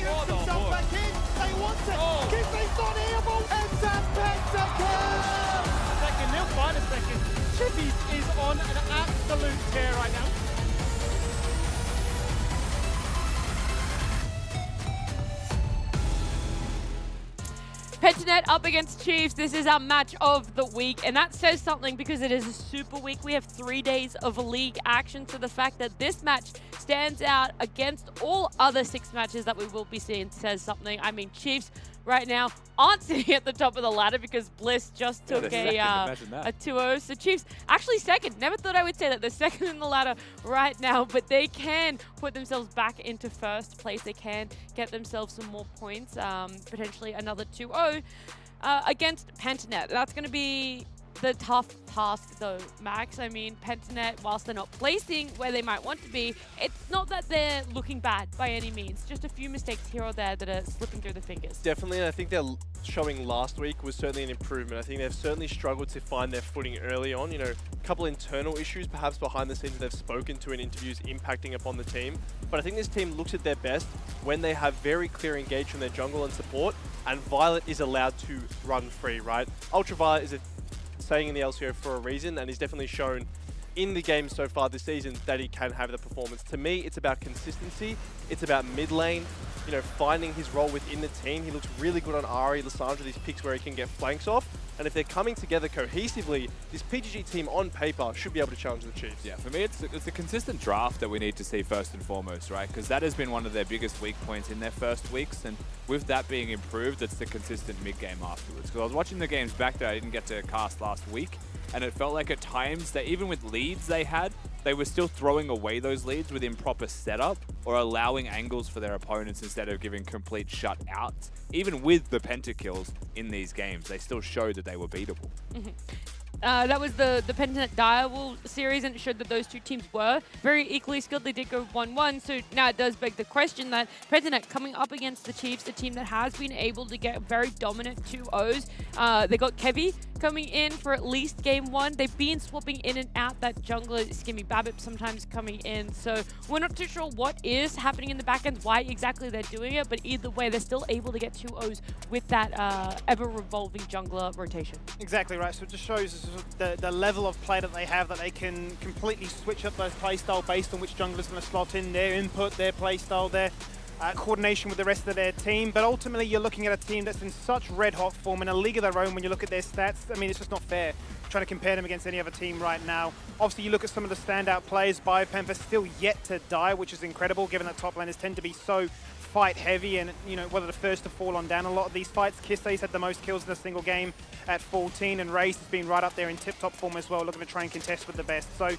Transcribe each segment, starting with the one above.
hooks himself back in. They want it. Kisney's not able. It's a pentakill. Second, they'll find a second. Chippy is on an absolute tear right now. Pentanet up against Chiefs. This is our match of the week, and that says something because it is a super week. We have 3 days of league action, so the fact that this match stands out against all other 6 matches that we will be seeing says something. I mean, Chiefs right now aren't sitting at the top of the ladder because Bliss just took a 2-0. So Chiefs actually second. Never thought I would say that. They're second in the ladder right now, but they can put themselves back into first place. They can get themselves some more points, potentially another 2-0 against Pentanet. That's going to be the tough task though, Max. I mean, Pentanet, whilst they're not placing where they might want to be, it's not that they're looking bad by any means. Just a few mistakes here or there that are slipping through the fingers. Definitely, and I think their showing last week was certainly an improvement. I think they've certainly struggled to find their footing early on. You know, a couple internal issues perhaps behind the scenes that they've spoken to in interviews impacting upon the team. But I think this team looks at their best when they have very clear engage from their jungle and support, and Violet is allowed to run free, right? Ultraviolet is staying in the LCO for a reason, and he's definitely shown in the game so far this season that he can have the performance. To me, it's about consistency. It's about mid lane, you know, finding his role within the team. He looks really good on Ari, Lissandra, these picks where he can get flanks off. And if they're coming together cohesively, this PGG team on paper should be able to challenge the Chiefs. Yeah, for me, it's a consistent draft that we need to see first and foremost, right? Because that has been one of their biggest weak points in their first weeks. And with that being improved, it's the consistent mid-game afterwards. Because I was watching the games back that I didn't get to cast last week, and it felt like at times that even with leads they had, they were still throwing away those leads with improper setup or allowing angles for their opponents instead of giving complete shutouts. Even with the pentakills in these games, they still showed that they were beatable. That was the Pentanet Direwolf series, and it showed that those two teams were very equally skilled. They did go 1-1, so now it does beg the question that Pentanet coming up against the Chiefs, a team that has been able to get very dominant 2-0s. They got Kevy coming in for at least game 1. They've been swapping in and out that jungler, Skimmy Babbitt sometimes coming in, so we're not too sure what is happening in the back end, why exactly they're doing it, but either way, they're still able to get 2-0s with that ever-revolving jungler rotation. Exactly right, so it just shows the level of play that they have, that they can completely switch up those playstyle based on which jungler's going to slot in, their input, their playstyle, their coordination with the rest of their team. But ultimately, you're looking at a team that's in such red-hot form in a league of their own when you look at their stats. I mean, it's just not fair trying to compare them against any other team right now. Obviously, you look at some of the standout players. Biopanther still yet to die, which is incredible, given that top laners tend to be so fight heavy and, you know, one of the first to fall on down a lot of these fights. Kisei's had the most kills in a single game at 14, and Raze has been right up there in tip-top form as well, looking to try and contest with the best. So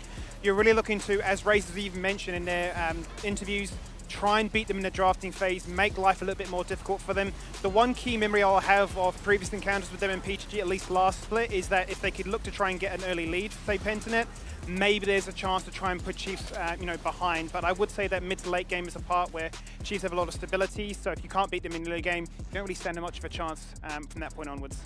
you're really looking to, as Raze has even mentioned in their interviews, try and beat them in the drafting phase, make life a little bit more difficult for them. The one key memory I'll have of previous encounters with them in PGG, at least last split, is that if they could look to try and get an early lead, say Pentanet, maybe there's a chance to try and put Chiefs you know, behind. But I would say that mid to late game is a part where Chiefs have a lot of stability, so if you can't beat them in the early game, you don't really stand much of a chance from that point onwards.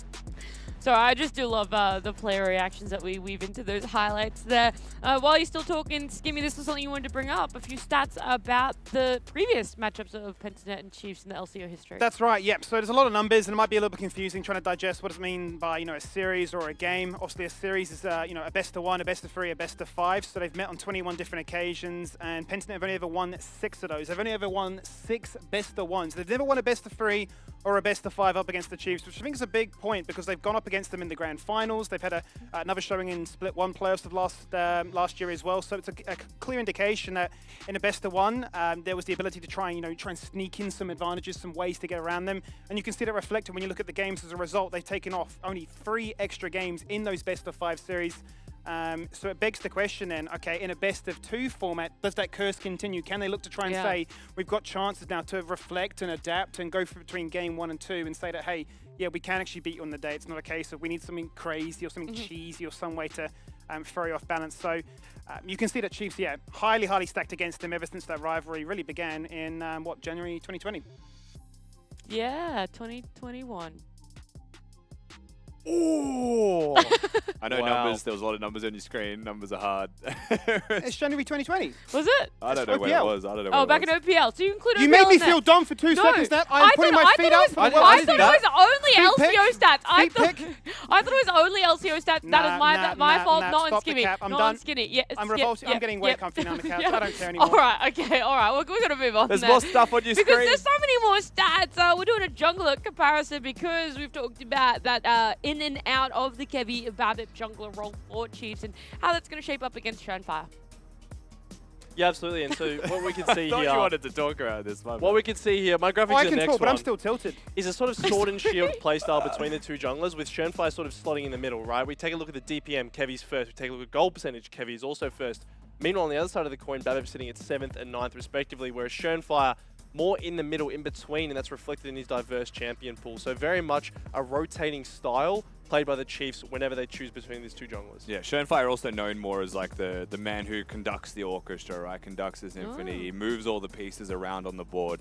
So I just do love the player reactions that we weave into those highlights there. While you're still talking, Skimmy, this was something you wanted to bring up, a few stats about the previous matchups of Pentanet and Chiefs in the LCO history. That's right, yep. So there's a lot of numbers, and it might be a little bit confusing trying to digest what does it mean by, you know, a series or a game. Obviously, a series is, you know, a best of 1, a best of 3, a best of 5. So they've met on 21 different occasions, and Pentanet have only ever won 6 of those. They've only ever won 6 best of 1s. They've never won a best of 3 or a best of 5 up against the Chiefs, which I think is a big point because they've gone up against them in the grand finals. They've had another showing in Split 1 playoffs of last year as well. So it's a clear indication that in a best of 1, there was the ability to try and sneak in some advantages, some ways to get around them. And you can see that reflected when you look at the games as a result. They've taken off only 3 extra games in those best of 5 series. So it begs the question then, okay, in a best of 2 format, does that curse continue? Can they look to try and say, we've got chances now to reflect and adapt and go for between game 1 and 2 and say that, hey, yeah, we can actually beat you on the day. It's not a case of we need something crazy or something cheesy or some way to throw you off balance. So you can see that Chiefs, yeah, highly, highly stacked against them ever since that rivalry really began in, January 2020? Yeah, 2021. Oh! I know Wow. numbers. There was a lot of numbers on your screen. Numbers are hard. It's January 2020. Was it? I don't know when it OPL. was. I don't know. Oh, when back it in was. OPL. So you include You OPL made me in there. feel dumb for 2 No, seconds. That I'm putting my feet thought up it for was, the I world. thought it was only Feet LCO stats. I thought pick. I thought it was only LCO stats. Nah, That is my nah, fault. nah, Not on stop the Skimmy. cap. I'm Not on done. Skinny. Yeah, I'm skip, revolting. yeah, I'm getting way yep. comfy now on the couch. Yeah. I don't care anymore. All right, okay, all right. We're gonna move on. There's then. more stuff on your Because screen. there's so many more stats. We're doing a jungler comparison because we've talked about that in and out of the Kevy Babip jungler role for Chiefs and how that's going to shape up against Shanfire. Yeah, absolutely. And so what we can see I thought here, you wanted to talk about this. what we can see here, my graphics Oh, I are the can next talk, but one, I'm still tilted. is a sort of sword and shield playstyle between the two junglers, with Shenfire sort of slotting in the middle, right? We take a look at the DPM, Kevy's first. We take a look at gold percentage, Kevy is also first. Meanwhile, on the other side of the coin, Babip sitting at 7th and 9th respectively, whereas Shenfire more in the middle, in between, and that's reflected in his diverse champion pool. So very much a rotating style played by the Chiefs whenever they choose between these two junglers. Yeah, Schoenfire also known more as like the man who conducts the orchestra, right? Conducts the symphony. He moves all the pieces around on the board.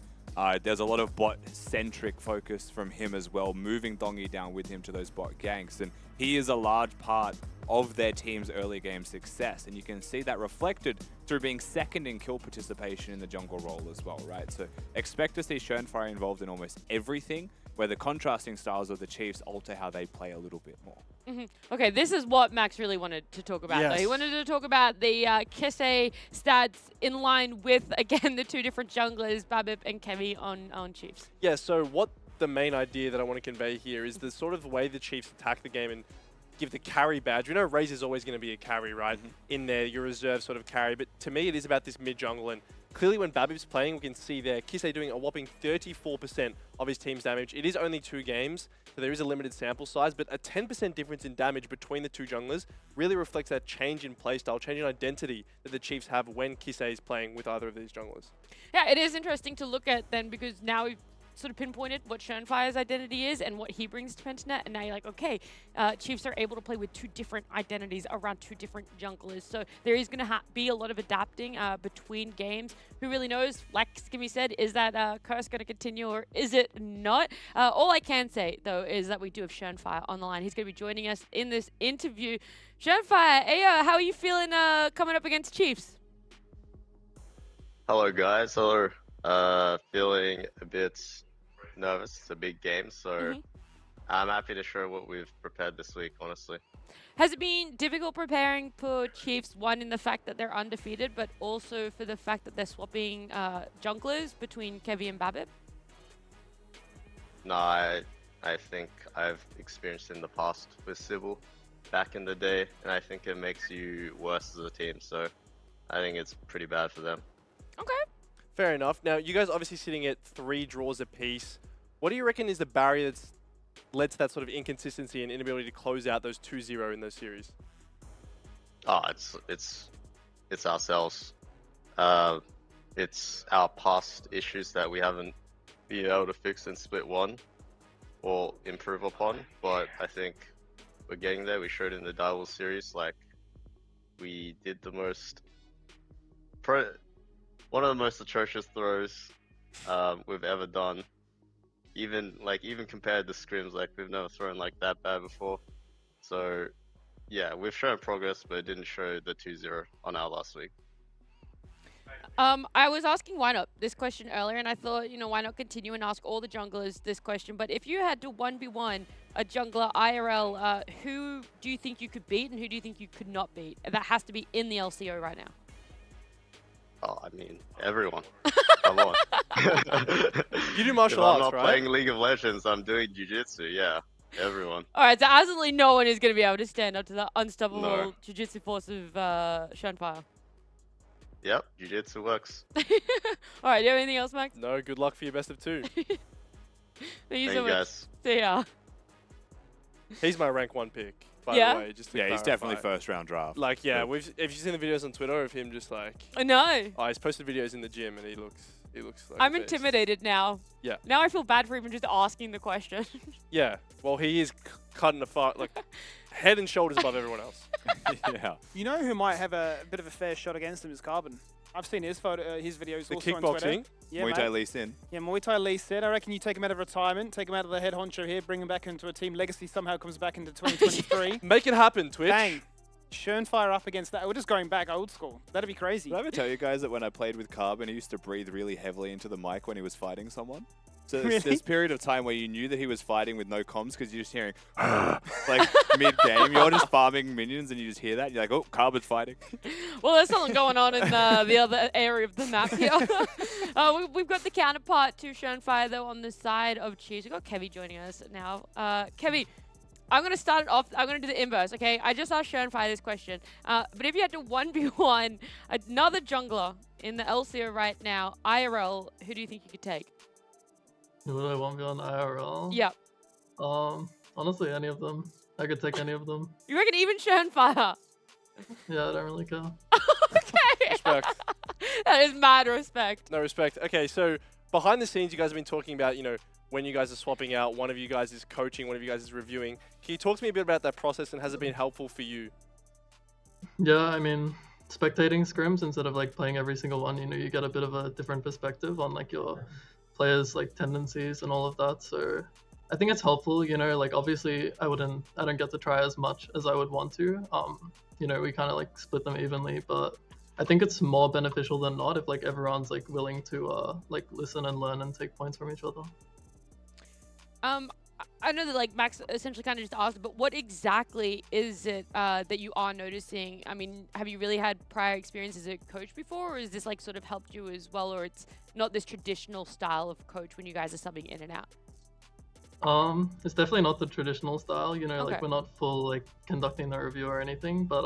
There's a lot of bot-centric focus from him as well, moving Dongi down with him to those bot ganks. And he is a large part of their team's early game success. And you can see that reflected through being second in kill participation in the jungle role as well, right? So expect to see Schoenfire involved in almost everything, where the contrasting styles of the Chiefs alter how they play a little bit more. Okay, this is what Max really wanted to talk about, though. He Yes. wanted to talk about the Kise stats in line with, again, the two different junglers, Babip and Kevy on Chiefs. Yeah, so what the main idea that I want to convey here is the sort of way the Chiefs attack the game and give the carry badge. We know Razor's always going to be a carry, right? In there, your reserve sort of carry. But to me, it is about this mid-jungle. And clearly when Babip's playing, we can see there, Kise doing a whopping 34% of his team's damage. It is only 2 games, so there is a limited sample size, but a 10% difference in damage between the two junglers really reflects that change in playstyle, change in identity that the Chiefs have when Kise is playing with either of these junglers. Yeah, it is interesting to look at then because now we've sort of pinpointed what Schoenfire's identity is and what he brings to Pentanet, and now you're like, okay, Chiefs are able to play with 2 different identities around 2 different junglers, so there is going to be a lot of adapting between games. Who really knows? Like Skimmy said, is that curse going to continue or is it not? All I can say, though, is that we do have Schoenfire on the line. He's going to be joining us in this interview. Schoenfire, hey, how are you feeling coming up against Chiefs? Hello guys, hello. Feeling a bit nervous. It's a big game, so I'm happy to show what we've prepared this week, honestly. Has it been difficult preparing for Chiefs, one in the fact that they're undefeated, but also for the fact that they're swapping junglers between Kevy and Babip? No, I think I've experienced in the past with Sybil back in the day, and I think it makes you worse as a team, so I think it's pretty bad for them. Okay. Fair enough. Now, you guys obviously sitting at 3 draws apiece. What do you reckon is the barrier that's led to that sort of inconsistency and inability to close out those 2-0 in those series? Oh, it's ourselves. It's our past issues that we haven't been able to fix in Split 1 or improve upon, but I think we're getting there. We showed in the Direwolf series, like, we did the most... one of the most atrocious throws we've ever done. Even compared to scrims, like, we've never thrown like that bad before. So yeah, we've shown progress, but it didn't show the 2-0 on our last week. I was asking why not this question earlier, and I thought, why not continue and ask all the junglers this question? But if you had to 1v1 a jungler IRL, who do you think you could beat and who do you think you could not beat? That has to be in the LCO right now. Oh, I mean, everyone. Come on. You do martial if arts, I'm not right? playing League of Legends, I'm doing jiu-jitsu, yeah. Everyone. All right, so absolutely no one is going to be able to stand up to the unstoppable No. jiu-jitsu force of Schoenfire. Yep, jiu-jitsu works. All right, do you have anything else, Max? No, good luck for your best of 2. Thank you Thank so you much. guys. See ya. He's my rank 1 pick, by Yeah? the way. Just to Yeah, he's clarify. definitely first round draft. Like, yeah, if you've seen the videos on Twitter of him just like... I know. Oh, he's posted videos in the gym and he looks like I'm a beast. intimidated now. Yeah. Now I feel bad for even just asking the question. Yeah, well, he is cutting a fight. Like, head and shoulders above everyone else. Yeah. You know who might have a bit of a fair shot against him is Carbon. I've seen his his videos The also on Twitter. kickboxing. Yeah, Muay Thai mate. Lee Sin. Yeah, Muay Thai Lee said, I reckon you take him out of retirement, take him out of the head honcho here, bring him back into a team. Legacy somehow comes back into 2023. Make it happen, Twitch. Bang. Schönfire up against that. We're just going back old school. That'd be crazy. Did I ever tell you guys that when I played with Carbon, he used to breathe really heavily into the mic when he was fighting someone? So Really? there's this period of time where you knew that he was fighting with no comms because you're just hearing, like mid-game, you're just farming minions and you just hear that. You're like, oh, Carbon's fighting. Well, there's something going on in the other area of the map here. We've got the counterpart to Schönfire, though, on the side of Cheese. We've got Kevy joining us now. Kevy, I'm going to start it off. I'm going to do the inverse, okay? I just asked Schönfire this question. But if you had to 1v1 another jungler in the LCO right now, IRL, who do you think you could take? Who would I want to be on IRL? Yep. Honestly, any of them. I could take any of them. You reckon even Schönfire? Yeah, I don't really care. Okay. Respect. That is mad respect. No respect. Okay, so behind the scenes, you guys have been talking about, when you guys are swapping out, one of you guys is coaching, one of you guys is reviewing. Can you talk to me a bit about that process and has it been helpful for you? Yeah, I mean, spectating scrims instead of like playing every single one, you get a bit of a different perspective on like your players' like tendencies and all of that. So I think it's helpful, like obviously I don't get to try as much as I would want to. We kind of like split them evenly, but I think it's more beneficial than not if like everyone's like willing to like listen and learn and take points from each other. I know that like Max essentially kind of just asked, but what exactly is it that you are noticing? I mean, have you really had prior experience as a coach before, or is this like sort of helped you as well, or it's not this traditional style of coach when you guys are subbing in and out? It's definitely not the traditional style, Okay. like we're not full like conducting a review or anything, but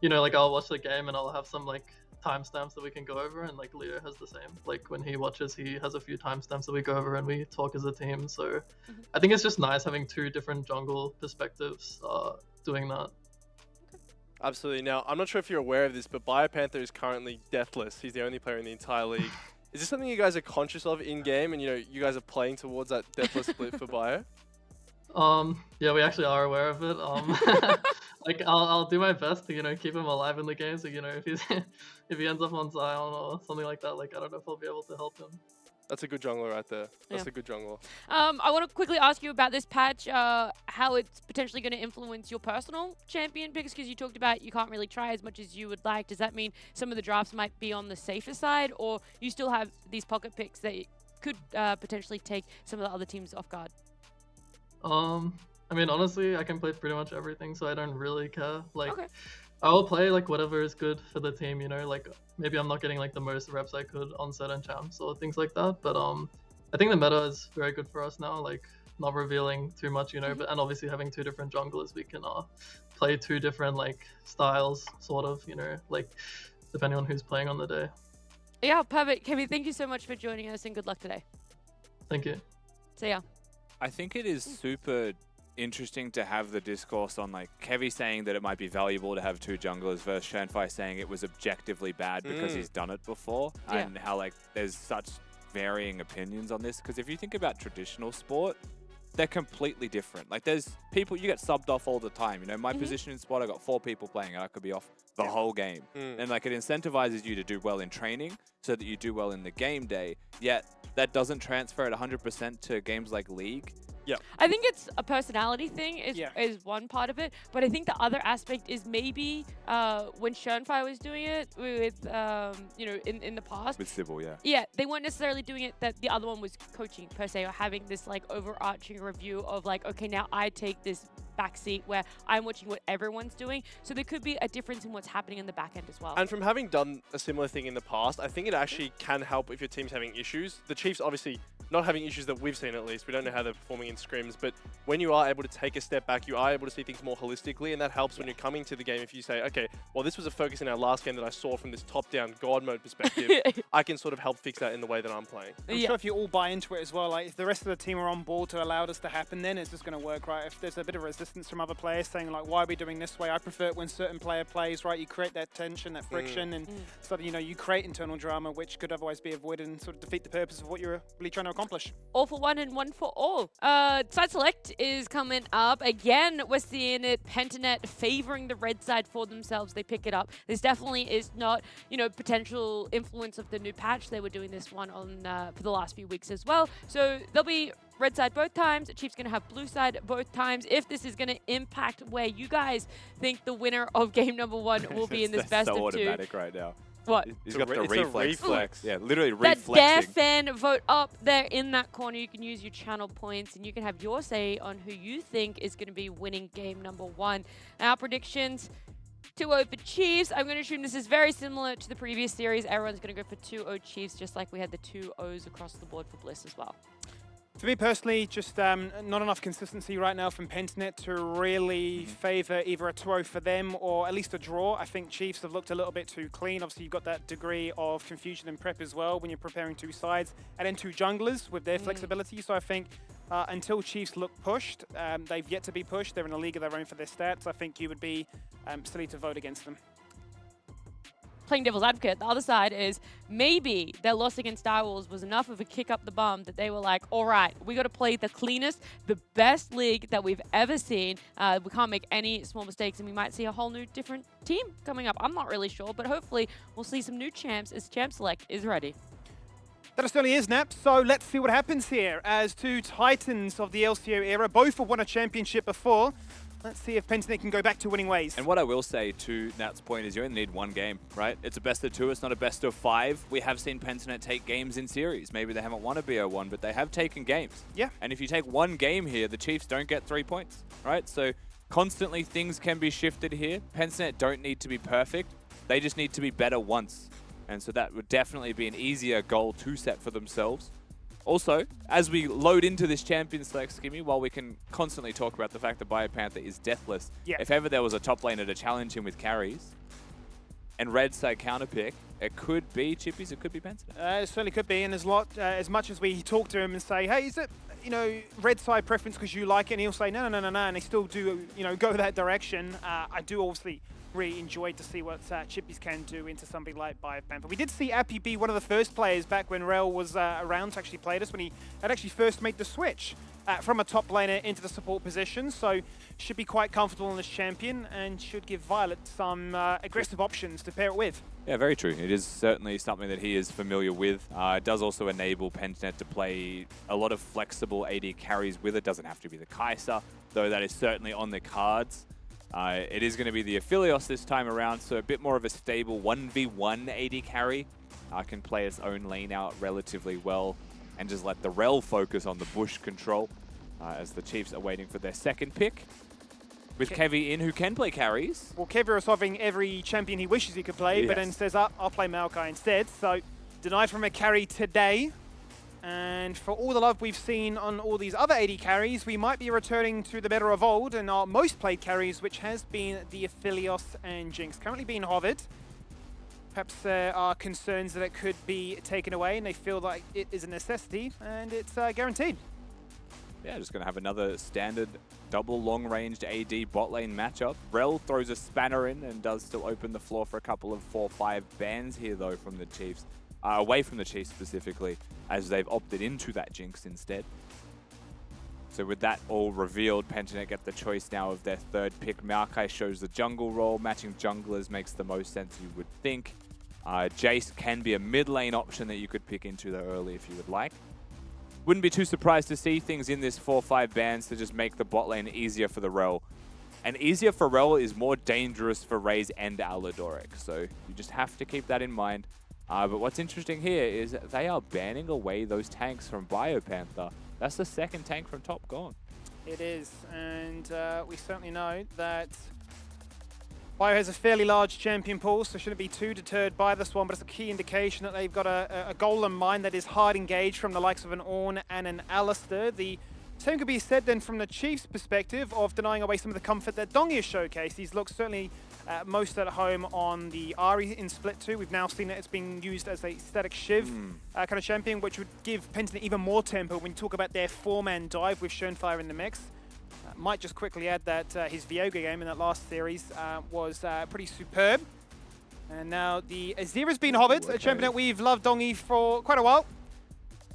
like I'll watch the game and I'll have some like timestamps that we can go over, and like Leo has the same. Like when he watches, he has a few timestamps that we go over and we talk as a team. So I think it's just nice having two different jungle perspectives doing that. Absolutely. Now, I'm not sure if you're aware of this, but BioPanther is currently deathless. He's the only player in the entire league. Is this something you guys are conscious of in-game and, you guys are playing towards that deathless split for Bio? Yeah, we actually are aware of it. Like I'll do my best to keep him alive in the game. So if he ends up on Zion or something like that, like I don't know if I'll be able to help him. That's a good jungler right there. That's Yeah. a good jungler. I want to quickly ask you about this patch, how it's potentially going to influence your personal champion picks, because you talked about you can't really try as much as you would like. Does that mean some of the drafts might be on the safer side, or you still have these pocket picks that could potentially take some of the other teams off guard? I mean, honestly, I can play pretty much everything, so I don't really care. Like, Okay. I will play like whatever is good for the team. Like maybe I'm not getting like the most reps I could on certain champs or things like that. But I think the meta is very good for us now. Like not revealing too much, but and obviously having two different junglers, we can play two different like styles, sort of, like depending on who's playing on the day. Yeah, perfect. Kevin, thank you so much for joining us, and good luck today. Thank you. See ya. I think it is super interesting to have the discourse on like Kevy saying that it might be valuable to have two junglers versus Schönfire saying it was objectively bad because he's done it before, Yeah. and how like there's such varying opinions on this. Because if you think about traditional sport, they're completely different. Like there's people, you get subbed off all the time. My position in spot, I got 4 people playing and I could be off the whole game. And like it incentivizes you to do well in training so that you do well in the game day, yet that doesn't transfer at 100% to games like League. I think it's a personality thing Yeah. is one part of it, but I think the other aspect is maybe when Schönfire was doing it with in the past. With Sybil, yeah. Yeah, they weren't necessarily doing it that the other one was coaching per se, or having this like overarching review of like, okay, now I take this backseat where I'm watching what everyone's doing. So there could be a difference in what's happening in the back end as well. And from having done a similar thing in the past, I think it actually can help if your team's having issues. The Chiefs obviously not having issues that we've seen, at least. We don't know how they're performing in scrims, but when you are able to take a step back, you are able to see things more holistically, and that helps when you're coming to the game. If you say, okay, well, this was a focus in our last game that I saw from this top-down God mode perspective, I can sort of help fix that in the way that I'm playing. I'm sure if you all buy into it as well, like if the rest of the team are on board to allow this to happen, then it's just going to work, right? If there's a bit of resistance from other players saying like, why are we doing this way? I prefer it when certain player plays, right? You create that tension, that friction, and sort of, you create internal drama, which could otherwise be avoided and sort of defeat the purpose of what you're really trying to accomplish. accomplish. All for one and one for all. Side select is coming up. Again, we're seeing it. Pentanet favoring the red side for themselves. They pick it up. This definitely is not, potential influence of the new patch. They were doing this one on for the last few weeks as well. So they'll be red side both times. Chief's going to have blue side both times. If this is going to impact where you guys think the winner of game number one will be in this best so of two. automatic right now. What? He's got the It's a reflex. reflex. Yeah, literally That reflexing. Dare fan vote up there in that corner. You can use your channel points and you can have your say on who you think is going to be winning game number one. Our predictions. 2-0 for Chiefs. I'm going to assume this is very similar to the previous series. Everyone's going to go for 2-0 Chiefs, just like we had the 2 O's across the board for Bliss as well. For me personally, just not enough consistency right now from Pentanet to really favour either a 2-0 for them or at least a draw. I think Chiefs have looked a little bit too clean. Obviously, you've got that degree of confusion and prep as well when you're preparing two sides. And then two junglers with their flexibility. So I think until Chiefs look pushed, they've yet to be pushed. They're in a league of their own for their stats. I think you would be silly to vote against them. Playing devil's advocate, the other side is maybe their loss against Star Wars was enough of a kick up the bum that they were like, all right, we got to play the cleanest, the best league that we've ever seen. We can't make any small mistakes, and we might see a whole new different team coming up. I'm not really sure, but hopefully we'll see some new champs as Champ Select is ready. That certainly is, Nap. So let's see what happens here as two titans of the LCO era. Both have won a championship before. Let's see if Pentanet can go back to winning ways. And what I will say to Nat's point is you only need one game, right? It's a best of two, it's not a best of five. We have seen Pentanet take games in series. Maybe they haven't won a BO1, but they have taken games. Yeah. And if you take one game here, the Chiefs don't get 3 points, right? So constantly things can be shifted here. Pentanet don't need to be perfect. They just need to be better once. And so that would definitely be an easier goal to set for themselves. Also, as we load into this champion select, Skimmy, while we can constantly talk about the fact that BioPanther is deathless, if ever there was a top laner to challenge him with carries, and red side counterpick, it could be Chippies, it could be Pentanet. It certainly could be, and there's a lot, as much as we talk to him and say, hey, is it, red side preference because you like it? And he'll say, no, and they still do, go that direction. I do obviously really enjoy to see what Chippies can do into somebody like BioPanther. We did see Appy be one of the first players back when Rel was around to actually play this, when he had actually first made the switch from a top laner into the support position. So should be quite comfortable in this champion and should give Violet some aggressive options to pair it with. Yeah, very true. It is certainly something that he is familiar with. It does also enable Pentanet to play a lot of flexible AD carries with it. Doesn't have to be the Kai'Sa, though that is certainly on the cards. It is going to be the Aphelios this time around, so a bit more of a stable 1v1 AD carry. Can play its own lane out relatively well and just let the Rel focus on the bush control as the Chiefs are waiting for their second pick. With Kevi in, who can play carries. Well, Kevi is solving every champion he wishes he could play, but then says, I'll play Maokai instead. So denied from a carry today. And for all the love we've seen on all these other AD carries, we might be returning to the better of old and our most played carries, which has been the Aphelios and Jinx. Currently being hovered. Perhaps there are concerns that it could be taken away, and they feel like it is a necessity, and it's guaranteed. Yeah, just going to have another standard double long-ranged AD bot lane matchup. Rel throws a spanner in and does still open the floor for a couple of 4-5 bans here, though, from the Chiefs. Away from the Chiefs specifically, as they've opted into that Jinx instead. So with that all revealed, Pentanet get the choice now of their third pick. Maokai shows the jungle role. Matching junglers makes the most sense, you would think. Jace can be a mid lane option that you could pick into though early if you would like. Wouldn't be too surprised to see things in this 4-5 bans to just make the bot lane easier for the Rel. And easier for Rel is more dangerous for Raze and Aladoric. So you just have to keep that in mind. But what's interesting here is that they are banning away those tanks from BioPanther. That's the second tank from top gone. It is, and we certainly know that Bio has a fairly large champion pool, so shouldn't be too deterred by this one, but it's a key indication that they've got a goal in mind that is hard engaged from the likes of an Ornn and an Alistair. The same could be said then from the Chiefs' perspective of denying away some of the comfort that Dongi has showcased. He's looked certainly most at home on the Ahri in Split 2. We've now seen that it's being used as a static Shiv kind of champion, which would give Pentanet even more tempo when you talk about their 4-man dive with Schönfire in the mix. Might just quickly add that his Viyoga game in that last series was pretty superb. And now the Azira's been hovered, a champion that we've loved Dongi for quite a while.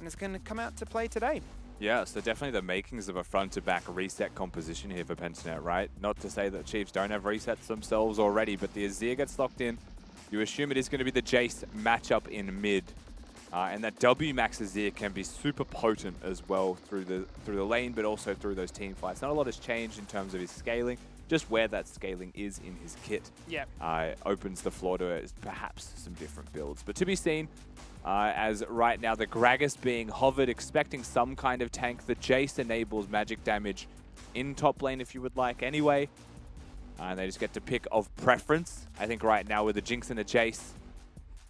and it's going to come out to play today. Yeah, so definitely the makings of a front-to-back reset composition here for Pentanet, right? Not to say that Chiefs don't have resets themselves already, but the Azir gets locked in. You assume it is going to be the Jace matchup in mid. And that W Max Azir can be super potent as well through the lane, but also through those team fights. Not a lot has changed in terms of his scaling, just where that scaling is in his kit. Opens the floor to perhaps some different builds. But to be seen, as right now the Gragas being hovered, expecting some kind of tank. The Jace enables magic damage in top lane if you would like anyway. And they just get to pick of preference. I think right now with the Jinx and the Jace,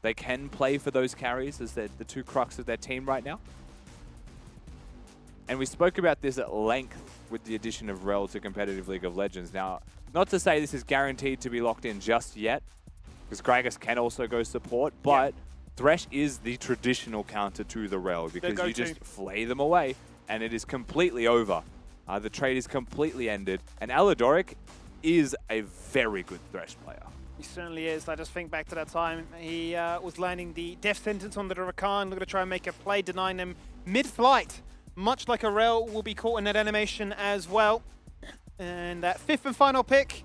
they can play for those carries as the two crux of their team right now. And we spoke about this at length with the addition of Rel to competitive League of Legends. Now, not to say this is guaranteed to be locked in just yet, because Gragas can also go support, but Thresh is the traditional counter to the Rel, because you just flay them away and it is completely over. The trade is completely ended, and Aladoric is a very good Thresh player. He certainly is. I just think back to that time. He was landing the death sentence on the Rakan, looking to try and make a play, denying them mid-flight. Much like a Rel will be caught in that animation as well. And that fifth and final pick,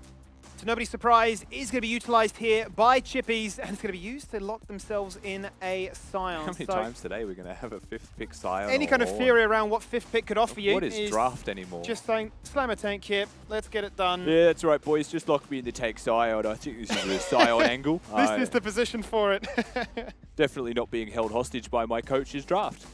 to nobody's surprise, is going to be utilized here by Chippies, and it's going to be used to lock themselves in a Scion. How many times today we're going to have a fifth pick Scion? Any kind of theory around what fifth pick could offer you? What is draft anymore? Just saying, slam a tank here, let's get it done. Yeah, that's right, boys. Just lock me in the take Scion. I think this is a Scion angle. This is the position for it. Definitely not being held hostage by my coach's draft.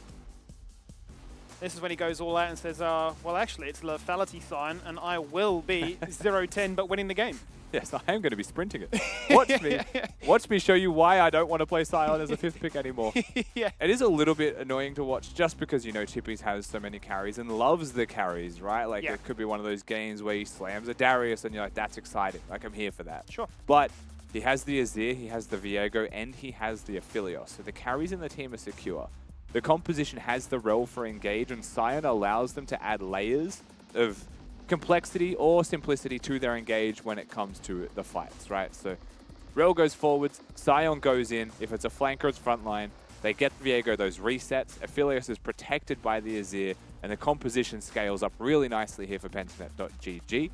This is when he goes all out and says, well, actually, it's lethality Scion, and I will be 0-10, but winning the game. Yes, I am going to be sprinting it. Watch me show you why I don't want to play Scion as a fifth pick anymore. It is a little bit annoying to watch just because, you know, Chippies has so many carries and loves the carries, right? Like, it could be one of those games where he slams a Darius and you're like, that's exciting. Like, I'm here for that. Sure. But he has the Azir, he has the Viego, and he has the Aphelios. So the carries in the team are secure. The composition has the Rel for engage, and Scion allows them to add layers of complexity or simplicity to their engage when it comes to the fights, right? So Rel goes forwards, Scion goes in. If it's a flanker, it's frontline. They get Viego those resets. Aphelios is protected by the Azir, and the composition scales up really nicely here for Pentanet.gg.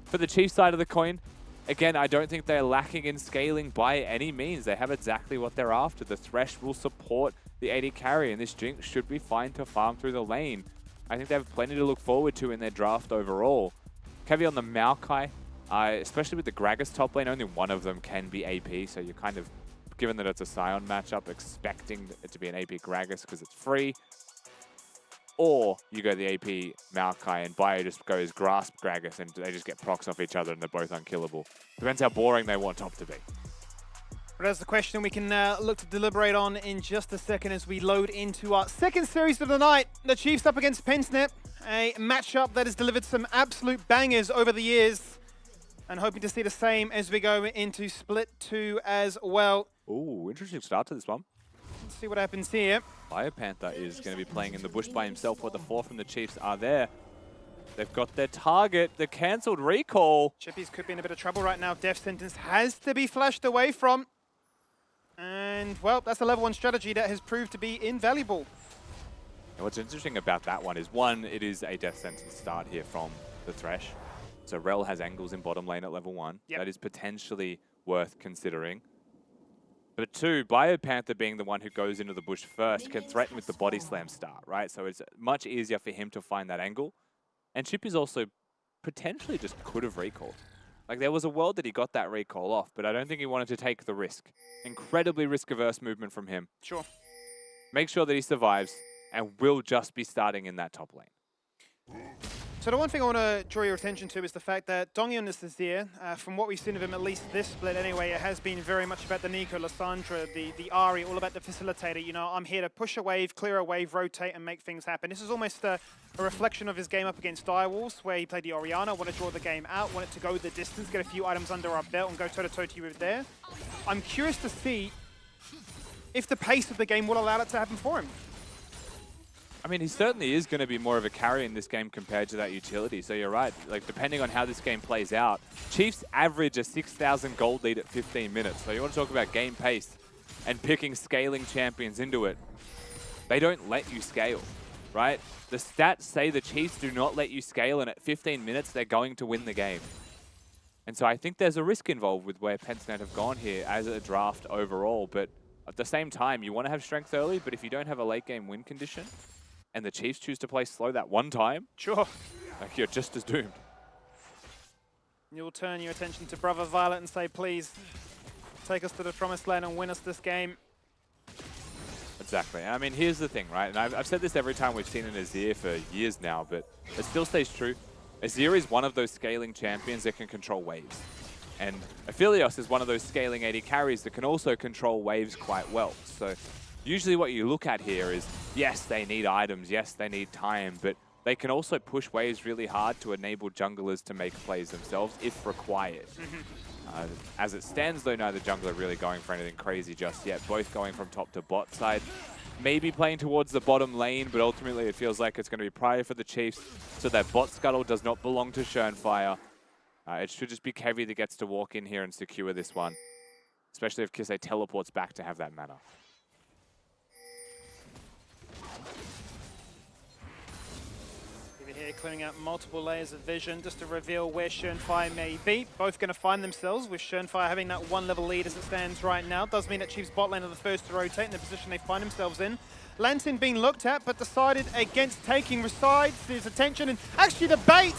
For the Chief side of the coin, again, I don't think they're lacking in scaling by any means. They have exactly what they're after. The Thresh will support the AD carry, and this Jinx should be fine to farm through the lane. I think they have plenty to look forward to in their draft overall. Caveat on the Maokai, especially with the Gragas top lane, only one of them can be AP, so you're kind of, given that it's a Scion matchup, expecting it to be an AP Gragas because it's free. Or you go the AP Maokai and Bio just goes Grasp Gragas and they just get procs off each other and they're both unkillable. Depends how boring they want top to be. But that's the question we can look to deliberate on in just a second as we load into our second series of the night. The Chiefs up against Pentanet, a matchup that has delivered some absolute bangers over the years. And hoping to see the same as we go into Split 2 as well. Ooh, interesting start to this one. Let's see what happens here. Biopanther is going to be playing in the bush by himself while the four from the Chiefs are there. They've got their target, the cancelled recall. Chippies could be in a bit of trouble right now. Death Sentence has to be flashed away from. And, well, that's a level 1 strategy that has proved to be invaluable. And what's interesting about that one is, one, it is a Death Sentence start here from the Thresh. So Rel has angles in bottom lane at level 1. That is potentially worth considering. But two, Biopanther being the one who goes into the bush first can threaten with the body slam start, right? So it's much easier for him to find that angle. And Chip is also potentially just could have recalled. Like, there was a world that he got that recall off, but I don't think he wanted to take the risk. Incredibly risk-averse movement from him. Sure. Make sure that he survives and will just be starting in that top lane. So the one thing I want to draw your attention to is the fact that Donghyun is here. From what we've seen of him, at least this split anyway, it has been very much about the Nico, Lissandra, the Ari, all about the facilitator. You know, I'm here to push a wave, clear a wave, rotate, and make things happen. This is almost a reflection of his game up against Direwolves, where he played the Orianna, wanted to draw the game out, wanted to go the distance, get a few items under our belt, and go toe-to-toe to you with there. I'm curious to see if the pace of the game will allow it to happen for him. I mean, he certainly is going to be more of a carry in this game compared to that utility. So you're right. Like, depending on how this game plays out, Chiefs average a 6,000 gold lead at 15 minutes. So you want to talk about game pace and picking scaling champions into it. they don't let you scale, right? The stats say the Chiefs do not let you scale, and at 15 minutes, they're going to win the game. And so I think there's a risk involved with where Pensnet have gone here as a draft overall, but at the same time, you want to have strength early, but if you don't have a late game win condition, and the Chiefs choose to play slow that one time, Sure. like you're just as doomed. You'll turn your attention to Brother Violet and say, please, take us to the promised land and win us this game. Exactly. I mean, here's the thing, right? And I've said this every time we've seen an Azir for years now, but it still stays true. Azir is one of those scaling champions that can control waves. And Aphelios is one of those scaling AD carries that can also control waves quite well. So usually what you look at here is, yes, they need items, yes, they need time, but they can also push waves really hard to enable junglers to make plays themselves if required. As it stands, though, neither jungler really going for anything crazy just yet. Both going from top to bot side. Maybe playing towards the bottom lane, but ultimately it feels like it's going to be Prior for the Chiefs. So that bot scuttle does not belong to Schönfire. It should just be Kevy that gets to walk in here and secure this one. Especially if Kisei teleports back to have that mana. Here clearing out multiple layers of vision just to reveal where Schönfire may be. Both going to find themselves with Schönfire having that 1-level lead as it stands right now. Does mean that Chiefs bot lane are the first to rotate in the position they find themselves in. Lantern being looked at but decided against taking resides his attention, and actually the bait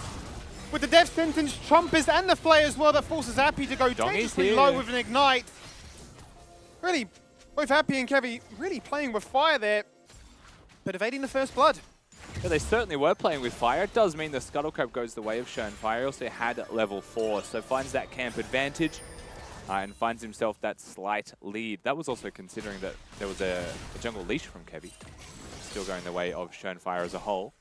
with the death sentence Trumpers and the flare as well that forces Happy to go dangerously low with an ignite. Really, both Happy and Kevy really playing with fire there, but evading the first blood. Yeah, they certainly were playing with fire. It does mean the Scuttle Crab goes the way of Schönfire. He also had level 4, so finds that camp advantage and finds himself that slight lead. That was also considering that there was a jungle leash from Kevy. Still going the way of Schönfire as a whole.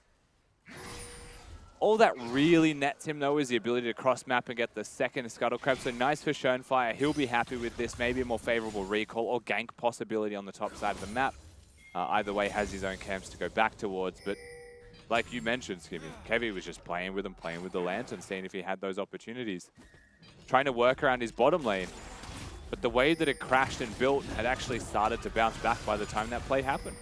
All that really nets him, though, is the ability to cross-map and get the second Scuttle Crab. So nice for Schönfire. He'll be happy with this. Maybe a more favorable recall or gank possibility on the top side of the map. Either way has his own camps to go back towards, but like you mentioned, Skimmy, Kevy was just playing with him, playing with the Lantern, seeing if he had those opportunities. Trying to work around his bottom lane. But the way that it crashed and built had actually started to bounce back by the time that play happened.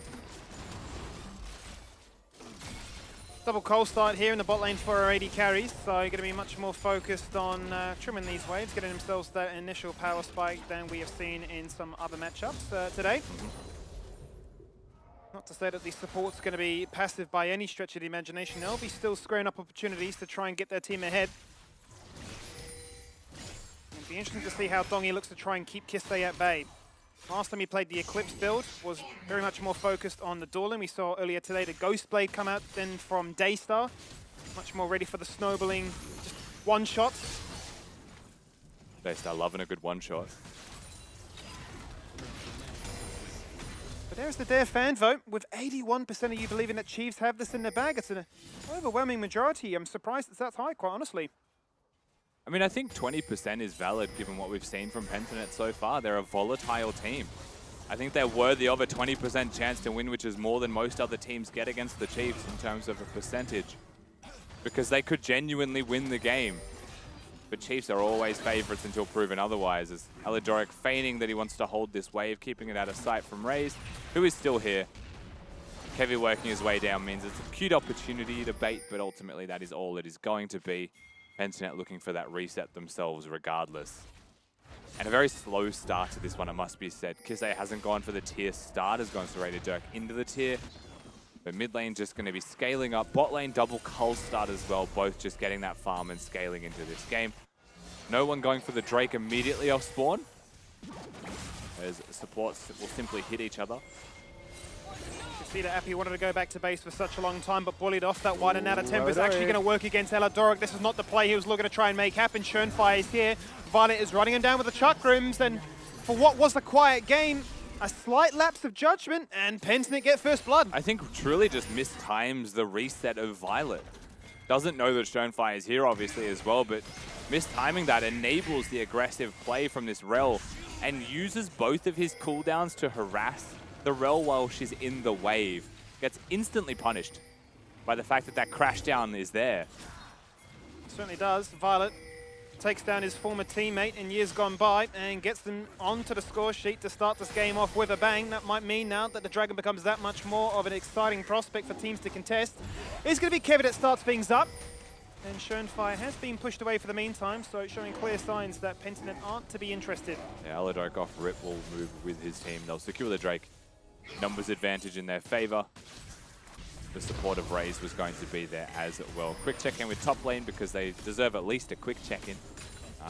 Double cold start here in the bot lane for our AD carries, so going to be much more focused on trimming these waves, getting themselves that initial power spike than we have seen in some other matchups today. Not to say that the support's going to be passive by any stretch of the imagination. They'll be still squaring up opportunities to try and get their team ahead. It'll be interesting to see how Dongi looks to try and keep Kisei at bay. Last time he played the Eclipse build was very much more focused on the dueling. We saw earlier today the Ghost Blade come out then from Daystar. Much more ready for the snowballing, just one-shots. Daystar loving a good one-shot. But there's the Dare fan vote, with 81% of you believing that Chiefs have this in their bag. It's an overwhelming majority. I'm surprised it's that high, quite honestly. I mean, I think 20% is valid given what we've seen from Pentanet so far. They're a volatile team. I think they're worthy of a 20% chance to win, which is more than most other teams get against the Chiefs in terms of a percentage. Because they could genuinely win the game. But Chiefs are always favorites until proven otherwise, as Alidoric feigning that he wants to hold this wave, keeping it out of sight from Raze, who is still here. Kevy working his way down means it's a cute opportunity to bait, but ultimately that is all it is going to be. Pentanet looking for that reset themselves regardless. And a very slow start to this one, it must be said. Kisei hasn't gone for the tier start, has gone straight to Dirk into the tier. But mid lane just going to be scaling up. Bot lane double cull start as well, both just getting that farm and scaling into this game. No one going for the Drake immediately off spawn, as supports will simply hit each other. You can see that Appy wanted to go back to base for such a long time, but bullied off that one, and now the tempo is actually going to work against Eladoric. This is not the play he was looking to try and make happen. Schönfire is here. Violet is running him down with the chakrams, and for what was a quiet game, a slight lapse of judgment, and Pentanet get first blood. I think truly just mistimes the reset of Violet. Doesn't know that Schönfire is here, obviously, as well, but mistiming that enables the aggressive play from this Rel and uses both of his cooldowns to harass the Rel while she's in the wave. Gets instantly punished by the fact that that crash down is there. Certainly does. Violet takes down his former teammate in years gone by and gets them onto the score sheet to start this game off with a bang. That might mean now that the Dragon becomes that much more of an exciting prospect for teams to contest. It's going to be Kevin that starts things up. And Schoenfire has been pushed away for the meantime, so showing clear signs that Pentiment aren't to be interested. Yeah, Aladoric off rip will move with his team. They'll secure the Drake. Numbers advantage in their favor. The support of Raze was going to be there as well. Quick check-in with top lane because they deserve at least a quick check-in.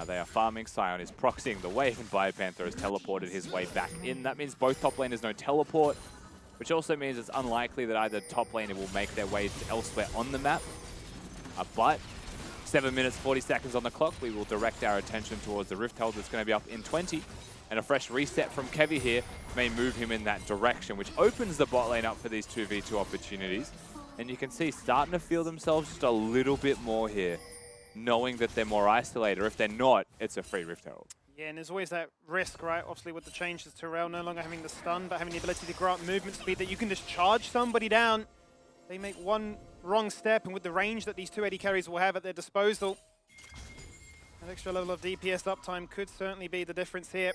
They are farming. Sion is proxying the wave, and Biopanther has teleported his way back in. That means both top laners no teleport, which also means it's unlikely that either top laner will make their way to elsewhere on the map. But 7 minutes, 40 seconds on the clock. We will direct our attention towards the Rift Herald that's going to be up in 20. And a fresh reset from Kevy here may move him in that direction, which opens the bot lane up for these 2v2 opportunities. And you can see starting to feel themselves just a little bit more here, knowing that they're more isolated. Or if they're not, it's a free Rift Herald. Yeah, and there's always that risk, right? Obviously with the changes to Rel, no longer having the stun, but having the ability to grant movement speed that you can just charge somebody down. They make one wrong step, and with the range that these two AD carries will have at their disposal, an extra level of DPS uptime could certainly be the difference here.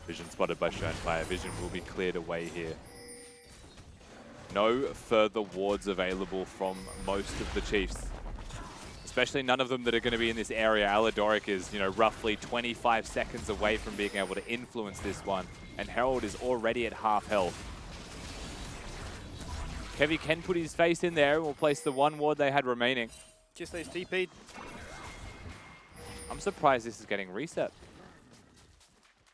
Vision spotted by Schoenfire. Vision will be cleared away here. No further wards available from most of the Chiefs. Especially none of them that are going to be in this area. Aladoric is, roughly 25 seconds away from being able to influence this one. And Herald is already at half health. Kevy can put his face in there and will place the one ward they had remaining. Just those TP'd. I'm surprised this is getting reset.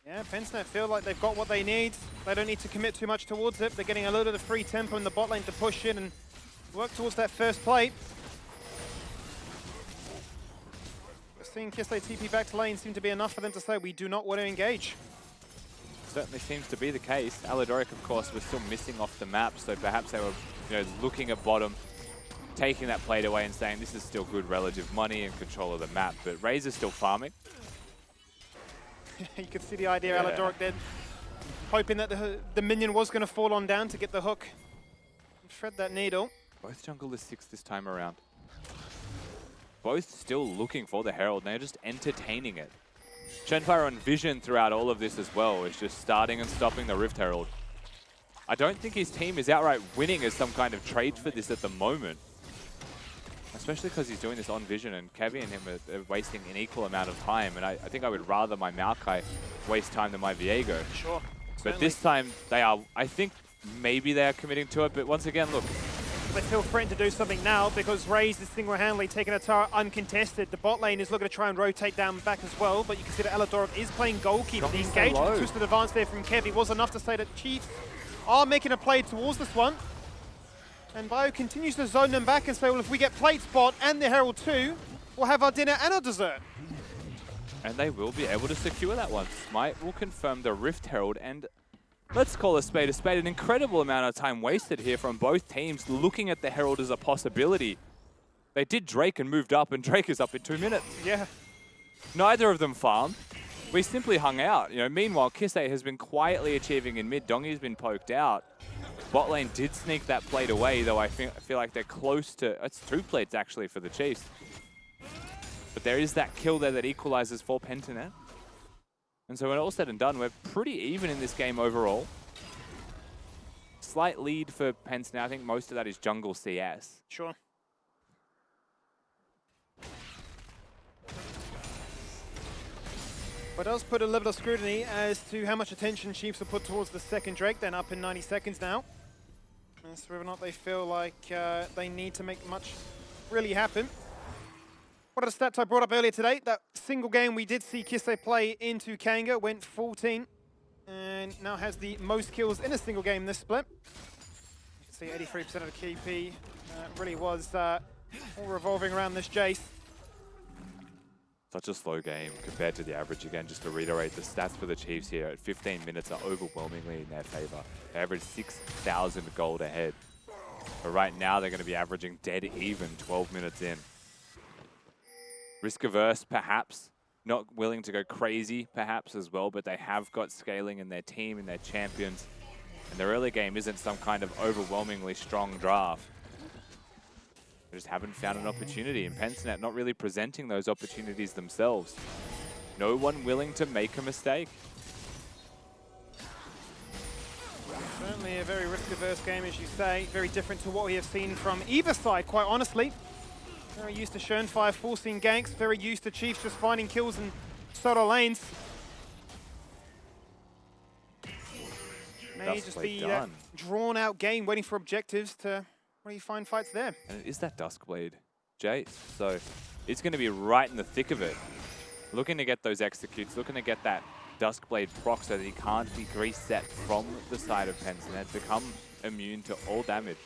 Yeah, Pensnet feel like they've got what they need. They don't need to commit too much towards it. They're getting a little bit of free tempo in the bot lane to push in and work towards that first play. We're seeing Kisei TP back to lane seem to be enough for them to say we do not want to engage. Certainly seems to be the case. Aladoric, of course, was still missing off the map, so perhaps they were looking at bottom, taking that plate away and saying this is still good relative money and control of the map. But Raze is still farming. You could see the idea, Yeah. Aladoric then hoping that the minion was going to fall on down to get the hook and thread that needle. Both jungle is 6 this time around. Both still looking for the Herald, and they're just entertaining it. Shenfire on Vision throughout all of this as well is just starting and stopping the Rift Herald. I don't think his team is outright winning as some kind of trade for this at the moment. Especially because he's doing this on Vision, and Kevy and him are wasting an equal amount of time. And I think I would rather my Maokai waste time than my Viego. Sure. But this time they are, I think maybe they are committing to it. But once again, look. They feel threatened to do something now because Raze is single-handedly taking a tower uncontested. The bot lane is looking to try and rotate down back as well, but you can see that Aladoric is playing goalkeeper. The engagement, twisted advance there from Kevy was enough to say that Chiefs are making a play towards this one. And Bio continues to zone them back and say, well, if we get plate spot and the Herald too, we'll have our dinner and our dessert. And they will be able to secure that one. Smite will confirm the Rift Herald, and let's call a spade, an incredible amount of time wasted here from both teams looking at the Herald as a possibility. They did Drake and moved up, and Drake is up in 2 minutes. Yeah. Neither of them farmed. We simply hung out. Meanwhile, Kisei has been quietly achieving in mid. Dongy's been poked out. Bot lane did sneak that plate away, though I feel like they're close to... It's 2 plates, actually, for the Chiefs. But there is that kill there that equalizes for Pentanet. And so when all's said and done, we're pretty even in this game overall. Slight lead for Pentanet. I think most of that is jungle CS. Sure. But does put a level of scrutiny as to how much attention Chiefs will put towards the second Drake. They're up in 90 seconds now. As to whether or not they feel like they need to make much really happen. One of the stats I brought up earlier today, that single game we did see Kisei play into Kanga, went 14, and now has the most kills in a single game this split. You can see 83% of the KP really was all revolving around this Jace. Such a slow game compared to the average. Again, just to reiterate, the stats for the Chiefs here at 15 minutes are overwhelmingly in their favor. They average 6,000 gold ahead. But right now, they're going to be averaging dead even 12 minutes in. Risk averse, perhaps. Not willing to go crazy, perhaps, as well. But they have got scaling in their team, in their champions. And their early game isn't some kind of overwhelmingly strong draft. They just haven't found an opportunity, and Pensnet not really presenting those opportunities themselves. No one willing to make a mistake. Certainly a very risk-averse game, as you say. Very different to what we have seen from either side, quite honestly. Very used to Schönfire forcing ganks, very used to Chiefs just finding kills in solo lanes. May just be that drawn-out game, waiting for objectives to really find fights there. And it is that Duskblade Jace, so it's going to be right in the thick of it. Looking to get those executes, looking to get that Duskblade proc so that he can't be reset from the side of Pensnet, become immune to all damage,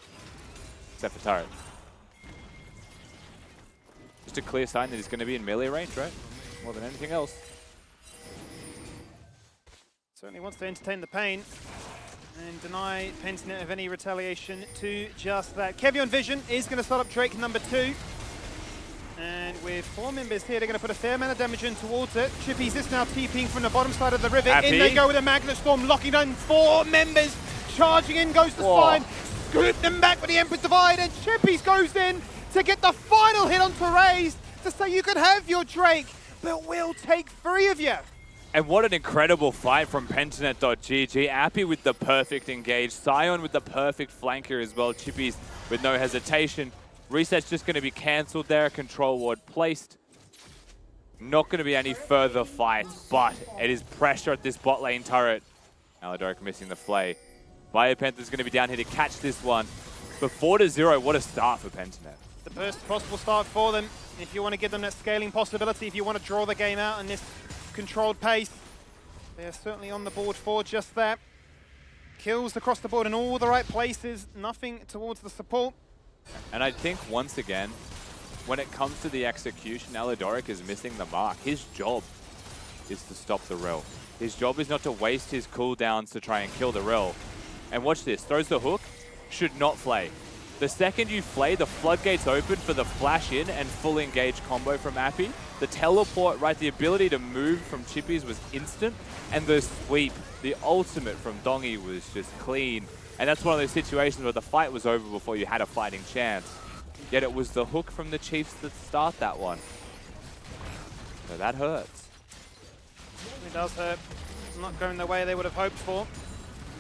except for turret. Just a clear sign that he's going to be in melee range, right? More than anything else. Certainly wants to entertain the pain and deny Pensnet of any retaliation to just that. Kevion Vision is going to start up Drake number 2. And with 4 members here, they're going to put a fair amount of damage in towards it. Chippies is now TPing from the bottom side of the river. Happy. In they go with a Magnet Storm, locking down 4 members. Charging in goes the Spine. Scoop them back with the Emperor's Divide, and Chippies goes in to get the final hit onto Raze to say you could have your Drake, but we'll take 3 of you. And what an incredible fight from Pentnet.gg. Appy with the perfect engage. Sion with the perfect flanker as well. Chippies with no hesitation. Reset's just going to be cancelled there. Control ward placed. Not going to be any further fights, but it is pressure at this bot lane turret. Aladoric missing the flay. Biopanther's going to be down here to catch this one. But 4-0, what a start for Pentnet. The first possible start for them. If you want to give them that scaling possibility, if you want to draw the game out in this controlled pace, they're certainly on the board for just that. Kills across the board in all the right places, nothing towards the support. And I think once again, when it comes to the execution, Aladoric is missing the mark. His job is to stop the Rel. His job is not to waste his cooldowns to try and kill the Rel. And watch this, throws the hook, should not flay. The second you flay, the floodgates open for the flash in and full engage combo from Appy. The teleport, right, the ability to move from Chippies was instant. And the sweep, the ultimate from Dongy was just clean. And that's one of those situations where the fight was over before you had a fighting chance. Yet it was the hook from the Chiefs that start that one. So that hurts. It does hurt. Not going the way they would have hoped for.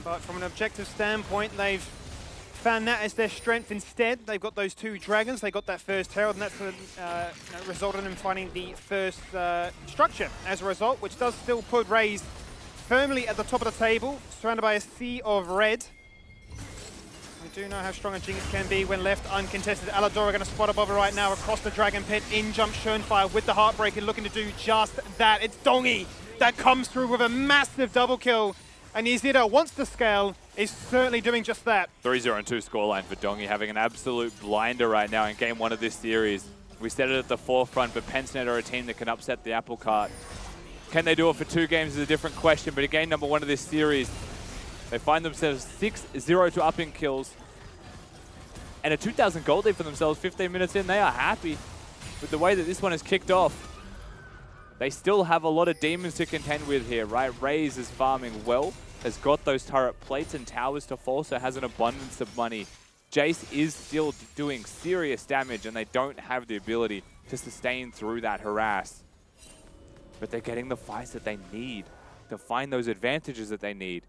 But from an objective standpoint, they've found that as their strength instead. They've got those 2 dragons, they got that first herald, and that's resulted in finding the first structure as a result, which does still put Raze firmly at the top of the table, surrounded by a sea of red. We do know how strong a Jinx can be when left uncontested. Aladora going to spot above her right now across the Dragon Pit. In jump Schönfire with the Heartbreaker, looking to do just that. It's Dongy that comes through with a massive double kill. And Yzida wants to scale, is certainly doing just that. 3-0-2 scoreline for Dongy, having an absolute blinder right now in game 1 of this series. We said it at the forefront, but Pensnet are a team that can upset the apple cart. Can they do it for 2 games is a different question, but in game number 1 of this series, they find themselves 6-0 to up in kills. And a 2,000 gold lead for themselves 15 minutes in. They are happy with the way that this one has kicked off. They still have a lot of demons to contend with here, right? Raze is farming well, has got those turret plates and towers to fall, so has an abundance of money. Jace is still doing serious damage, and they don't have the ability to sustain through that harass. But they're getting the fights that they need to find those advantages that they need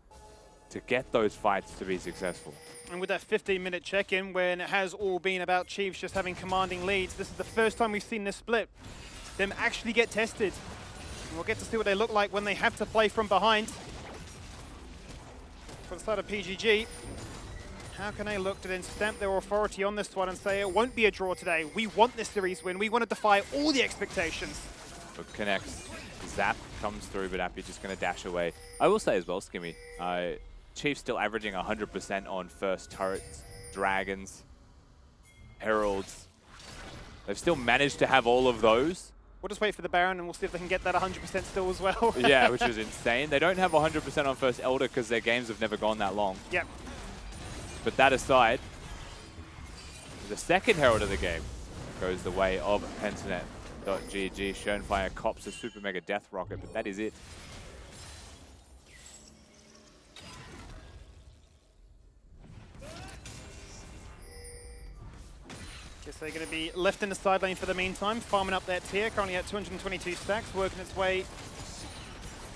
to get those fights to be successful. And with that 15-minute check-in, when it has all been about Chiefs just having commanding leads, this is the first time we've seen this split. Them actually get tested. And we'll get to see what they look like when they have to play from behind. For the side of PGG, how can they look to then stamp their authority on this one and say it won't be a draw today? We want this series win. We want to defy all the expectations. But connects. Zap comes through, but Appy just going to dash away. I will say as well, Skimmy, Chiefs still averaging 100% on first turrets, dragons, heralds. They've still managed to have all of those. We'll just wait for the Baron and we'll see if they can get that 100% still as well. Yeah, which is insane. They don't have 100% on first Elder because their games have never gone that long. Yep. But that aside, the second herald of the game goes the way of Pentnet.gg. Schönfire cops a super mega death rocket, but that is it. Guess they're going to be left in the side lane for the meantime, farming up that tier, currently at 222 stacks, working its way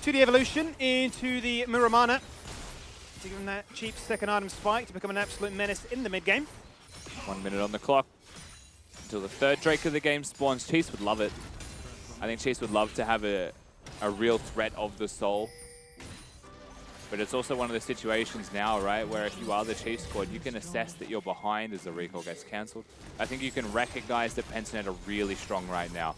to the evolution into the Muramana to give them that cheap second item spike to become an absolute menace in the mid game. 1 minute on the clock until the third Drake of the game spawns. Chiefs would love it. I think Chiefs would love to have a real threat of the soul. But it's also one of the situations now, right, where if you are the Chiefs squad, you can assess that you're behind as the recall gets cancelled. I think you can recognize that Pentanet are really strong right now.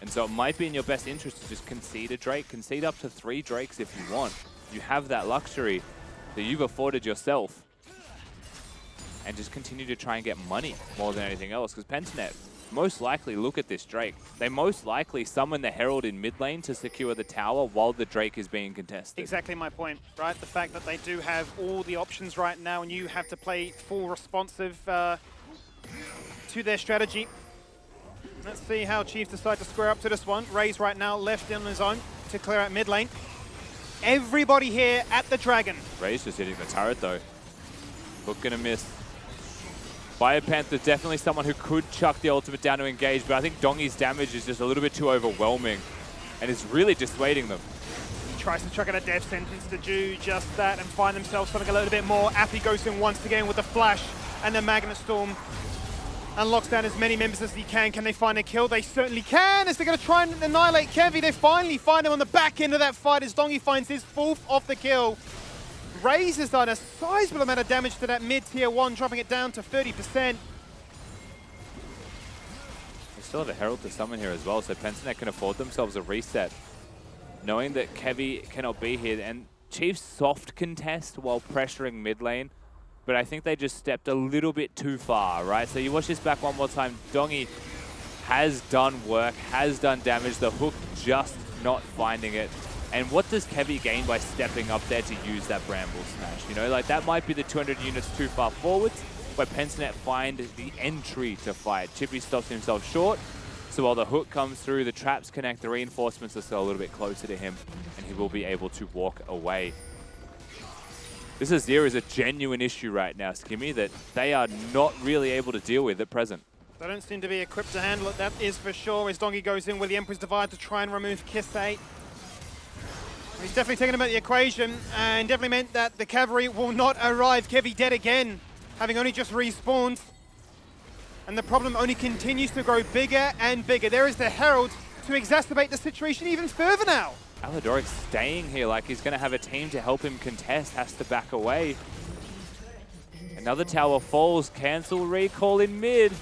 And so it might be in your best interest to just concede a Drake. Concede up to 3 Drakes if you want. You have that luxury that you've afforded yourself. And just continue to try and get money more than anything else. Because Pentanet most likely look at this Drake. They most likely summon the Herald in mid lane to secure the tower while the Drake is being contested. Exactly my point, right? The fact that they do have all the options right now and you have to play full responsive to their strategy. Let's see how Chiefs decide to square up to this one. Raze right now left on his own to clear out mid lane. Everybody here at the Dragon. Raze just hitting the turret though. Hook gonna miss. Biopanther definitely someone who could chuck the ultimate down to engage, but I think Dongi's damage is just a little bit too overwhelming and is really dissuading them. He tries to chuck in a death sentence to do just that and find themselves something a little bit more. Appy goes in once again with the flash and the Magnet Storm and locks down as many members as he can. Can they find a kill? They certainly can, as they're going to try and annihilate Kevy. They finally find him on the back end of that fight as Dongi finds his 4th of the kill. Raze has done a sizable amount of damage to that mid-tier 1, dropping it down to 30%. They still have a Herald to summon here as well, so Pentanet can afford themselves a reset. Knowing that Kevy cannot be here, and Chiefs soft contest while pressuring mid lane, but I think they just stepped a little bit too far, right? So you watch this back one more time. Dongi has done work, has done damage, the hook just not finding it. And what does Kevy gain by stepping up there to use that Bramble Smash? You know, like that might be the 200 units too far forwards, where Pentanet find the entry to fight. Chippy stops himself short, so while the hook comes through, the traps connect, the reinforcements are still a little bit closer to him, and he will be able to walk away. This Azir is a genuine issue right now, Skimmy, that they are not really able to deal with at present. They don't seem to be equipped to handle it, that is for sure, as Dongi goes in with the Emperor's Divide to try and remove Kisei. He's definitely taken him out of the equation and definitely meant that the cavalry will not arrive. Kevy dead again, having only just respawned. And the problem only continues to grow bigger and bigger. There is the Herald to exacerbate the situation even further now. Aladoric staying here like he's going to have a team to help him contest, has to back away. Another tower falls, cancel recall in mid.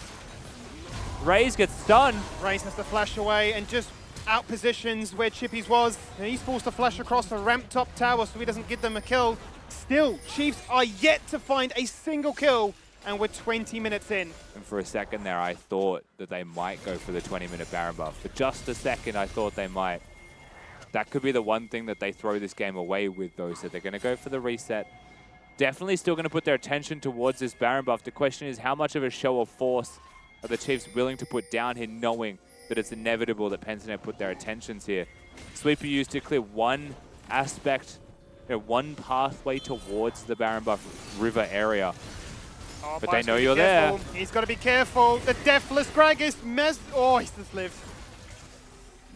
Raze gets stunned. Raze has to flash away and just out positions where Chippy's was. And he's forced to flash across the ramp top tower so he doesn't give them a kill. Still, Chiefs are yet to find a single kill, and we're 20 minutes in. And for a second there, I thought that they might go for the 20-minute Baron buff. For just a second, I thought they might. That could be the one thing that they throw this game away with, though. So they're going to go for the reset. Definitely still going to put their attention towards this Baron buff. The question is, how much of a show of force are the Chiefs willing to put down here, knowing that it's inevitable that Pentanet put their attentions here. Sweeper used to clear one aspect, one pathway towards the Baron buff river area. Oh, but they know you're there. He's got to be careful. The Deathless Gragas oh, he's just lived.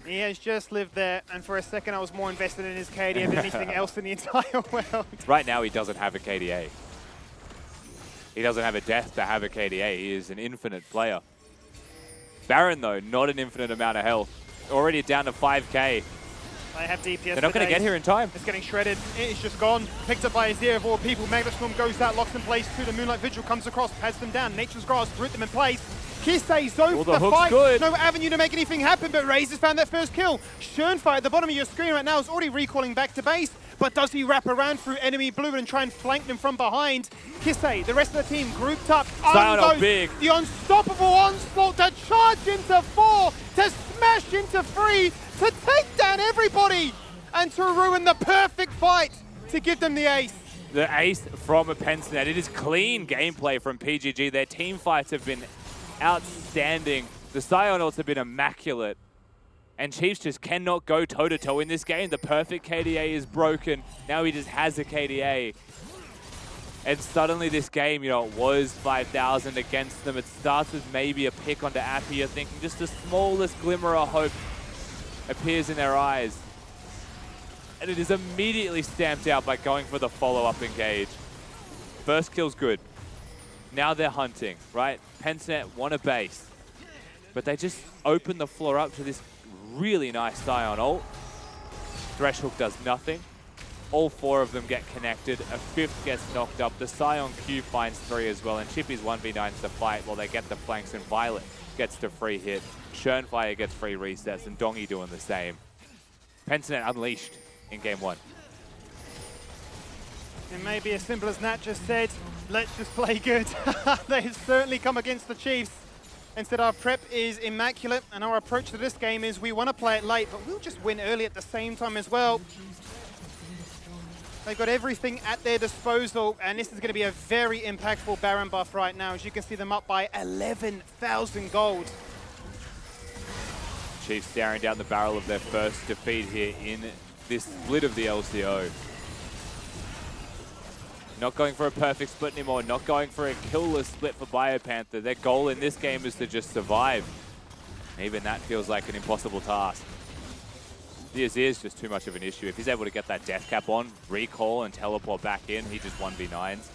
He has just lived there, and for a second I was more invested in his KDA than anything else in the entire world. Right now he doesn't have a KDA. He doesn't have a death to have a KDA. He is an infinite player. Baron, though, not an infinite amount of health. Already down to 5k. They have DPS. They're not going to get here in time. It's getting shredded. It is just gone. Picked up by Azir of all people. Magnet Storm goes out, locks in place too. The Moonlight Vigil comes across, pads them down. Nature's Grasp, root them in place. Kisei, Zoe for the fight. Good. No avenue to make anything happen, but Raze has found that first kill. Schönfire at the bottom of your screen right now is already recalling back to base. But does he wrap around through enemy blue and try and flank them from behind? Kisei, the rest of the team grouped up. Sion big. The unstoppable onslaught to charge into 4, to smash into 3, to take down everybody, and to ruin the perfect fight to give them the ace. The ace from a Pentanet. It is clean gameplay from PGG. Their team fights have been outstanding. The Sion ults have been immaculate. And Chiefs just cannot go toe-to-toe in this game. The perfect KDA is broken. Now he just has a KDA. And suddenly this game, it was 5,000 against them. It starts with maybe a pick onto Appy. You're thinking just the smallest glimmer of hope appears in their eyes. And it is immediately stamped out by going for the follow-up engage. First kill's good. Now they're hunting, right? Pensnet want a base. But they just open the floor up to this really nice Scion ult. Threshold does nothing. All 4 of them get connected. A 5th gets knocked up. The Scion Q finds 3 as well. And Chippy's 1v9s the fight while they get the flanks. And Violet gets the free hit. Churnfire gets free resets. And Dongy doing the same. Pensnet unleashed in game 1. It may be as simple as Nat just said, let's just play good. They've certainly come against the Chiefs. Instead, our prep is immaculate, and our approach to this game is we want to play it late, but we'll just win early at the same time as well. They've got everything at their disposal, and this is going to be a very impactful Baron buff right now. As you can see them up by 11,000 gold. Chiefs staring down the barrel of their first defeat here in this split of the LCO. Not going for a perfect split anymore, not going for a killless split for BioPanther. Their goal in this game is to just survive. Even that feels like an impossible task. The Azir is just too much of an issue. If he's able to get that death cap on, recall and teleport back in, he just 1v9s.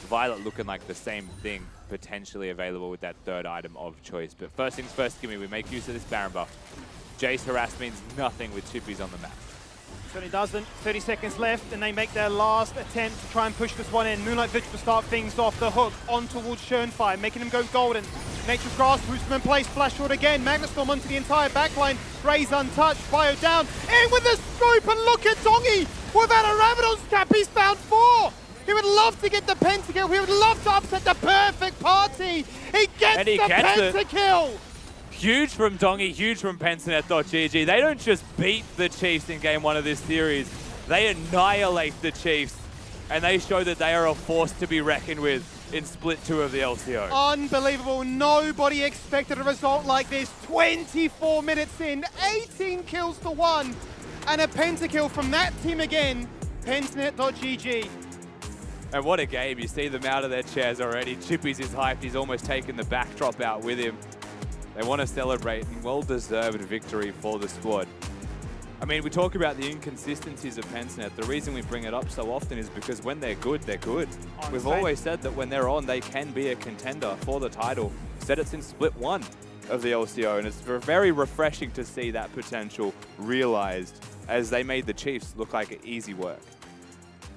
Violet looking like the same thing potentially available with that 3rd item of choice. But first things first, Gimme, we make use of this Baron buff. Jace harass means nothing with Chippies on the map. Certainly doesn't. 30 seconds left, and they make their last attempt to try and push this one in. Moonlight Vigil to start things off. The hook on towards Churnfire, making him go golden. Nature's Grasp roots him in place. Flash short again. Magnustorm onto the entire backline. Raze untouched. Bio down. In with the scope, and look at Dongy. Without a Rabadon's cap, he's found 4. He would love to get the pentakill. He would love to upset the perfect party. He gets the pentakill. Huge from Dongy, huge from Pensnet.gg. They don't just beat the Chiefs in game 1 of this series. They annihilate the Chiefs. And they show that they are a force to be reckoned with in split 2 of the LCO. Unbelievable. Nobody expected a result like this. 24 minutes in, 18 kills to 1. And a pentakill from that team again. Pensnet.gg. And what a game. You see them out of their chairs already. Chippies is hyped. He's almost taken the backdrop out with him. They want to celebrate, and well-deserved victory for the squad. I mean, we talk about the inconsistencies of Pensnet. The reason we bring it up so often is because when they're good, they're good. We've always said that when they're on, they can be a contender for the title. Said it since split 1 of the LCO, and it's very refreshing to see that potential realized as they made the Chiefs look like easy work.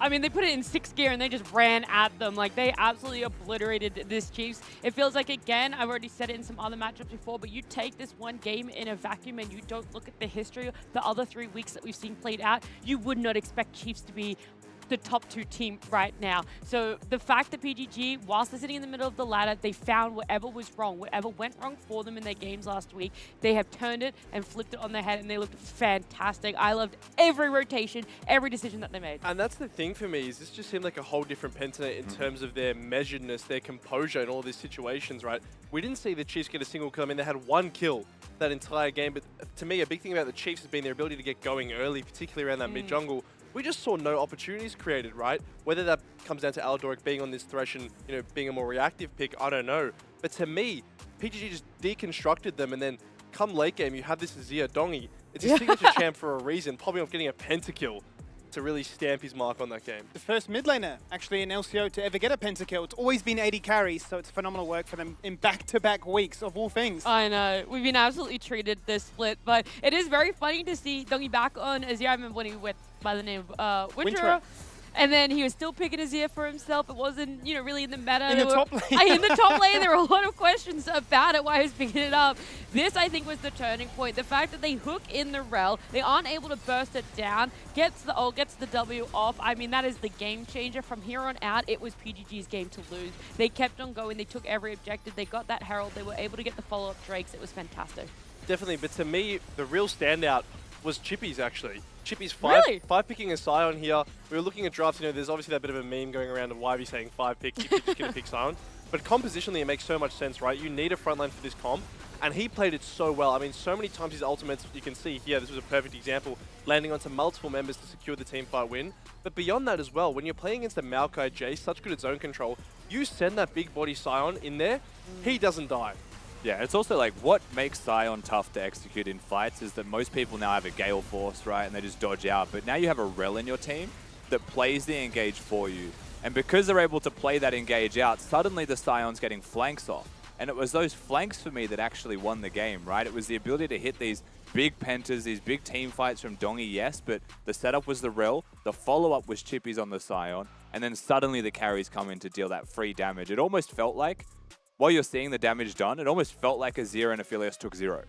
I mean, they put it in 6th gear and they just ran at them. Like, they absolutely obliterated this Chiefs. It feels like, again, I've already said it in some other matchups before, but you take this one game in a vacuum and you don't look at the history of the other 3 weeks that we've seen played out, you would not expect Chiefs to be the top 2 team right now. So the fact that PGG, whilst they're sitting in the middle of the ladder, they found whatever was wrong, whatever went wrong for them in their games last week, they have turned it and flipped it on their head, and they looked fantastic. I loved every rotation, every decision that they made. And that's the thing for me, is this just seemed like a whole different Pensnet in terms of their measuredness, their composure in all these situations, right? We didn't see the Chiefs get a single kill. I mean, they had 1 kill that entire game, but to me, a big thing about the Chiefs has been their ability to get going early, particularly around that mid-jungle. We just saw no opportunities created, right? Whether that comes down to Aldoric being on this thresh and, being a more reactive pick, I don't know. But to me, PGG just deconstructed them, and then come late game, you have this Azir Dongy. It's his signature champ for a reason, probably off getting a pentakill to really stamp his mark on that game. The first mid laner, actually, in LCO to ever get a pentakill. It's always been 80 carries, so it's phenomenal work for them in back-to-back weeks, of all things. I know. We've been absolutely treated this split, but it is very funny to see Dongy back on Azir. I remember when he went by the name of Winterer. And then he was still picking Azir for himself. It wasn't, really in the meta. In the top lane. In the top lane, there were a lot of questions about it, why he was picking it up. This, I think, was the turning point. The fact that they hook in the rel, they aren't able to burst it down, gets the ult, gets the W off. I mean, that is the game changer. From here on out, it was PGG's game to lose. They kept on going. They took every objective. They got that Herald. They were able to get the follow-up Drakes. It was fantastic. Definitely, but to me, the real standout was Chippy's, actually. Chippy's five picking a Scion here. We were looking at drafts, there's obviously that bit of a meme going around of why be saying 5 pick, you could just get a pick Scion. But compositionally, it makes so much sense, right? You need a frontline for this comp, and he played it so well. I mean, so many times his ultimates, you can see here, this was a perfect example, landing onto multiple members to secure the team fight win. But beyond that as well, when you're playing against a Maokai Jace, such good at zone control, you send that big body Sion in there, he doesn't die. Yeah, it's also like what makes Sion tough to execute in fights is that most people now have a Gale Force, right, and they just dodge out. But now you have a Rel in your team that plays the engage for you. And because they're able to play that engage out, suddenly the Sion's getting flanks off. And it was those flanks for me that actually won the game, right? It was the ability to hit these big pentas, these big team fights from Dongy, yes, but the setup was the Rel, the follow-up was Chippies on the Sion, and then suddenly the carries come in to deal that free damage. It almost felt like, while you're seeing the damage done, it almost felt like Azir and Aphelios took 0.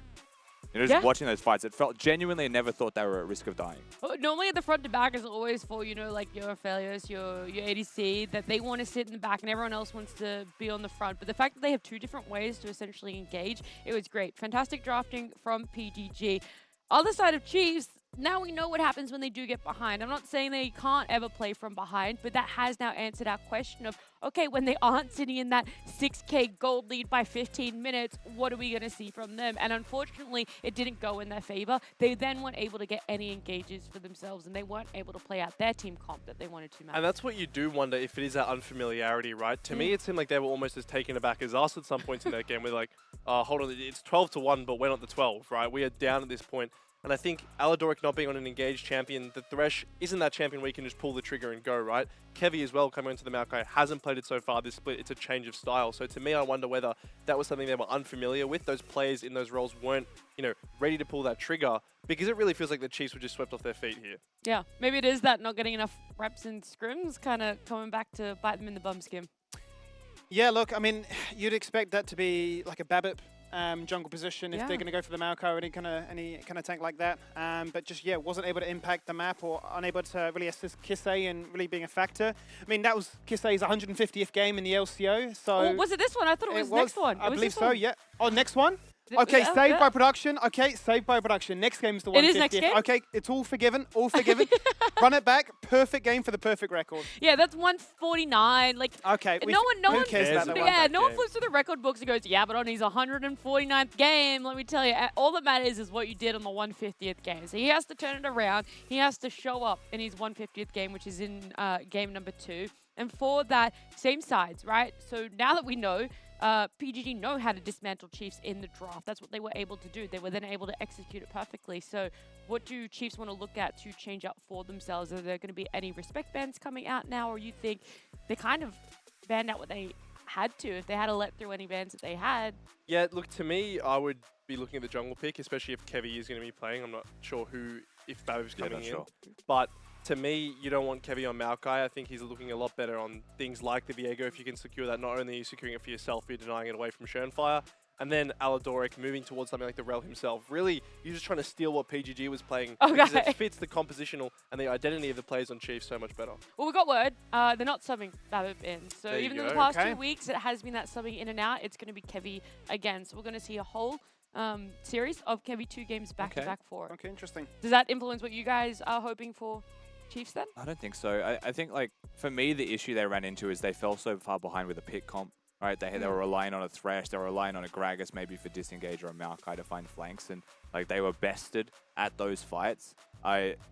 You know, just watching those fights, it felt genuinely, never thought they were at risk of dying. Well, normally the front to back is always for, you know, like your Aphelios, your ADC, that they want to sit in the back and everyone else wants to be on the front. But the fact that they have 2 different ways to essentially engage, it was great. Fantastic drafting from PGG. Other side of Chiefs, now we know what happens when they do get behind. I'm not saying they can't ever play from behind, but that has now answered our question of, okay, when they aren't sitting in that 6k gold lead by 15 minutes, what are we going to see from them? And unfortunately, it didn't go in their favor. They then weren't able to get any engages for themselves, and they weren't able to play out their team comp that they wanted to match. And that's what you do wonder if it is that unfamiliarity, right? To me, it seemed like they were almost as taken aback as us at some points in that game. We're like, hold on, it's 12-1, but we're not the 12, right? We are down at this point. And I think Aladoric not being on an engaged champion, the Thresh isn't that champion where you can just pull the trigger and go, right? Kevi as well, coming into the Maokai, hasn't played it so far this split. It's a change of style. So to me, I wonder whether that was something they were unfamiliar with. Those players in those roles weren't, you know, ready to pull that trigger, because it really feels like the Chiefs were just swept off their feet here. Yeah, maybe it is that not getting enough reps in scrims kind of coming back to bite them in the bum skim. Yeah, look, I mean, you'd expect that to be like a Babip jungle position if they're going to go for the Malco or any kind of tank like that. But just, wasn't able to impact the map or unable to really assist Kisei and really being a factor. I mean, that was Kisei's 150th game in the LCO. So oh, was it this one? I thought it was next one. I believe so, yeah. Oh, next one? Okay, Yeah, saved by production. Okay, saved by production. Next game is the 150th. It is next game? Okay, it's all forgiven. All forgiven. Run it back. Perfect game for the perfect record. Yeah, that's 149. Like, okay, no one cares about that one? Yeah, no one flips through the record books and goes, yeah, but on his 149th game, let me tell you, all that matters is what you did on the 150th game. So he has to turn it around. He has to show up in his 150th game, which is in game number 2. And for that, same sides, right? So now that we know, PGG know how to dismantle Chiefs in the draft. That's what they were able to do. They were then able to execute it perfectly. So what do Chiefs want to look at to change up for themselves? Are there going to be any respect bans coming out now, or you think they kind of banned out what they had to, if they had to let through any bans that they had? Yeah, look, to me, I would be looking at the jungle pick, especially if Kevi is going to be playing. I'm not sure if Babib's coming in. But to me, you don't want Kevi on Maokai. I think he's looking a lot better on things like the Viego. If you can secure that, not only are you securing it for yourself, but you're denying it away from Schönfire. And then Aladoric moving towards something like the Rel himself. Really, you're just trying to steal what PGG was playing. Because it fits the compositional and the identity of the players on Chiefs so much better. Well, we got word. They're not subbing Babib in. So even in the past 2 weeks, it has been that subbing in and out. It's going to be Kevi again. So we're going to see a whole series of Kevi 2 games back-to-back for it. Okay, interesting. Does that influence what you guys are hoping for Chiefs then? I don't think so. I think, like, for me, the issue they ran into is they fell so far behind with the pick comp, right? They were relying on a Thresh, they were relying on a Gragas maybe for disengage or a Maokai to find flanks, and, like, they were bested at those fights.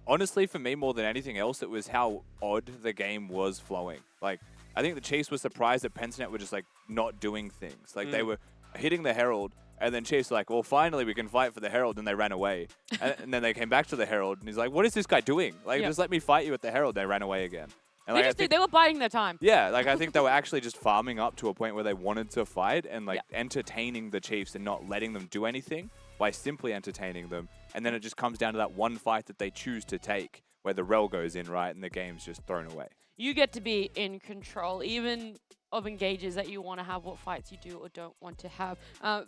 Honestly, for me, more than anything else, it was how odd the game was flowing. Like, I think the Chiefs were surprised that Pensnet were just, like, not doing things. Like, they were hitting the Herald, and then Chiefs were like, well, finally we can fight for the Herald, and they ran away. And then they came back to the Herald, and he's like, what is this guy doing? Like, just let me fight you at the Herald. They ran away again. And they just did. They were biding their time. Yeah, like, I think they were actually just farming up to a point where they wanted to fight and, like, entertaining the Chiefs and not letting them do anything by simply entertaining them. And then it just comes down to that one fight that they choose to take where the Rel goes in, right, and the game's just thrown away. You get to be in control, even of engages that you want to have, what fights you do or don't want to have.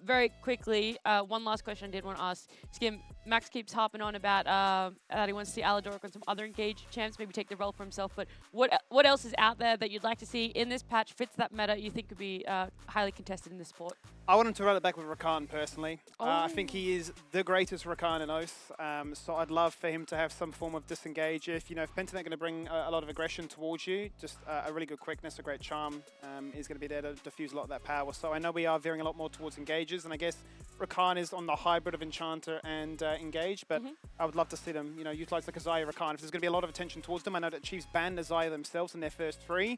Very quickly, one last question I did want to ask. Skim, Max keeps harping on about that he wants to see Aladoric on some other engaged champs, maybe take the role for himself, but what else is out there that you'd like to see in this patch, fits that meta, you think could be highly contested in this sport? I want him to run it back with Rakan personally. I think Oh. he is the greatest Rakan in Oath. So I'd love for him to have some form of disengage. If if Penta's going to bring a lot of aggression towards you, just a really good quickness, a great charm is going to be there to diffuse a lot of that power. So I know we are veering a lot more towards engages, and I guess Rakan is on the hybrid of Enchanter and Engage, but I would love to see them, utilize the Kazaya Rakan. If there's going to be a lot of attention towards them, I know that Chiefs banned Kazaya themselves in their first 3.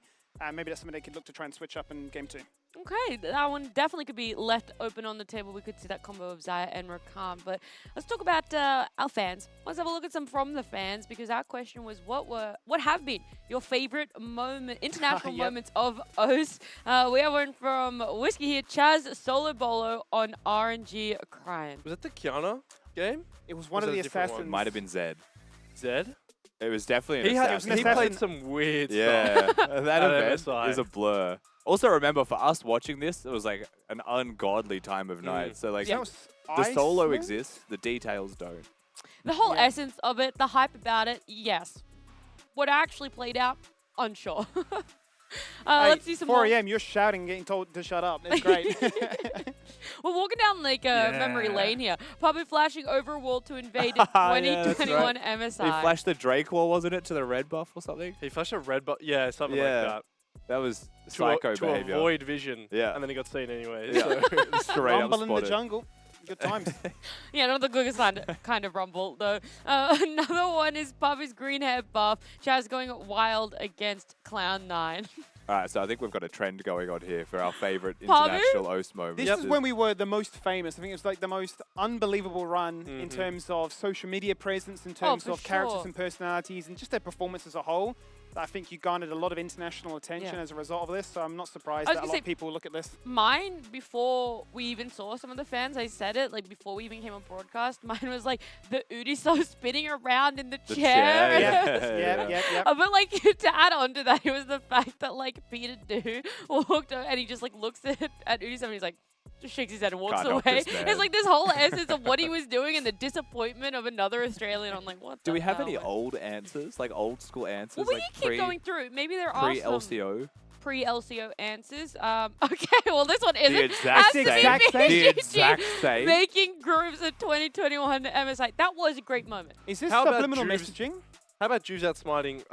Maybe that's something they could look to try and switch up in game 2. Okay, that one definitely could be left open on the table. We could see that combo of Zaya and Rakan. But let's talk about our fans. Let's have a look at some from the fans, because our question was, what have been your favorite international moments of OS? We have one from Whiskey here, Chaz Solo Bolo on RNG crying. Was it the Kiana game? It was one Was of that the a different one? assassins. Might have been Zed. Zed? It was definitely an He assassin. an played assassin. some weird Yeah, stuff. that At event MSI. is a blur. Also, remember, for us watching this, it was like an ungodly time of night. So, like, That was the Ice, solo no? exists, the details don't. The whole Yeah. essence of it, the hype about it, yes. What actually played out, unsure. Hey, Let's see some 4 more. a.m. You're shouting, getting told to shut up. It's great. We're walking down like memory Yeah. lane here. Probably flashing over a wall to invade Yeah, that's 2021 right. MSI. He flashed the Drake wall, wasn't it, to the red buff or something? He flashed a red button. Yeah, something Yeah. like that. That was To, psycho to behavior. avoid vision. Yeah. And then he got seen anyway. Yeah. So. Straight up Rumble in the spotted. jungle. Good times. Yeah, not the quickest kind of rumble, though. Another one is Puffy's green hair buff. Chaz going wild against Cloud9. All right, so I think we've got a trend going on here for our favorite Pabu? international OS moment. This is when we were the most famous. I think it was like the most unbelievable run in terms of social media presence, in terms for of characters sure. and personalities, and just their performance as a whole. I think you garnered a lot of international attention Yeah. as a result of this, so I'm not surprised I was that a gonna lot of say- people look at this. Mine, before we even saw some of the fans, I said it, like before we even came on broadcast, mine was like the Udiso spinning around in the The chair. chair, Yeah, yeah. But like to add on to that, it was the fact that like Peter Do walked over and he just like looks at Udiso and he's like, just shakes his head and walks Can't help away. this man. It's like this whole essence of what he was doing and the disappointment of another Australian. I'm like, what Do the we have hell? any old answers, like old school answers, Well, we like can keep going through. Maybe there are some pre-LCO? pre-LCO answers. Okay, well this one isn't. The exact Has to be same. Making The exact same. Making grooves of 2021 MSI. That was a great moment. Is this How about subliminal Drew's- messaging? How about Jews outsmiting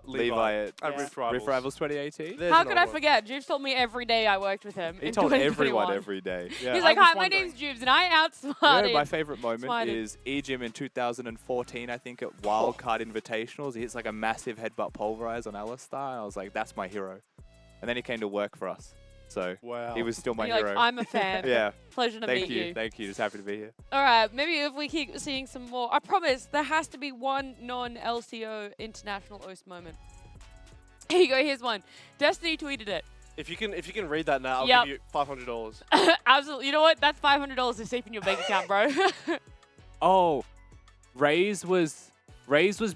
Levi at Yeah. Rift Rivals? Rift Rivals 2018? There's How an could old I one. forget? Jubes told me every day I worked with him. He in told 2021. everyone every day. Yeah. He's I like, was hi, my wondering. name's Jubes, and I You know, outsmarted. my favorite moment Smarted. is Ejim in 2014, I think, at Wildcard Invitationals. He hits like a massive headbutt pulverize on Alistar. I was like, that's my hero. And then he came to work for us. So Wow. he was still my And you're hero. like, I'm a fan. yeah. Pleasure to Thank meet you. Thank you. Just happy to be here. All right, maybe if we keep seeing some more. I promise there has to be one non-LCO international OS moment. Here you go. Here's one. Destiny tweeted it. If you can read that now, I'll Yep. give you $500. Absolutely. You know what? That's $500 to safe in your bank account, bro. Oh, Raze was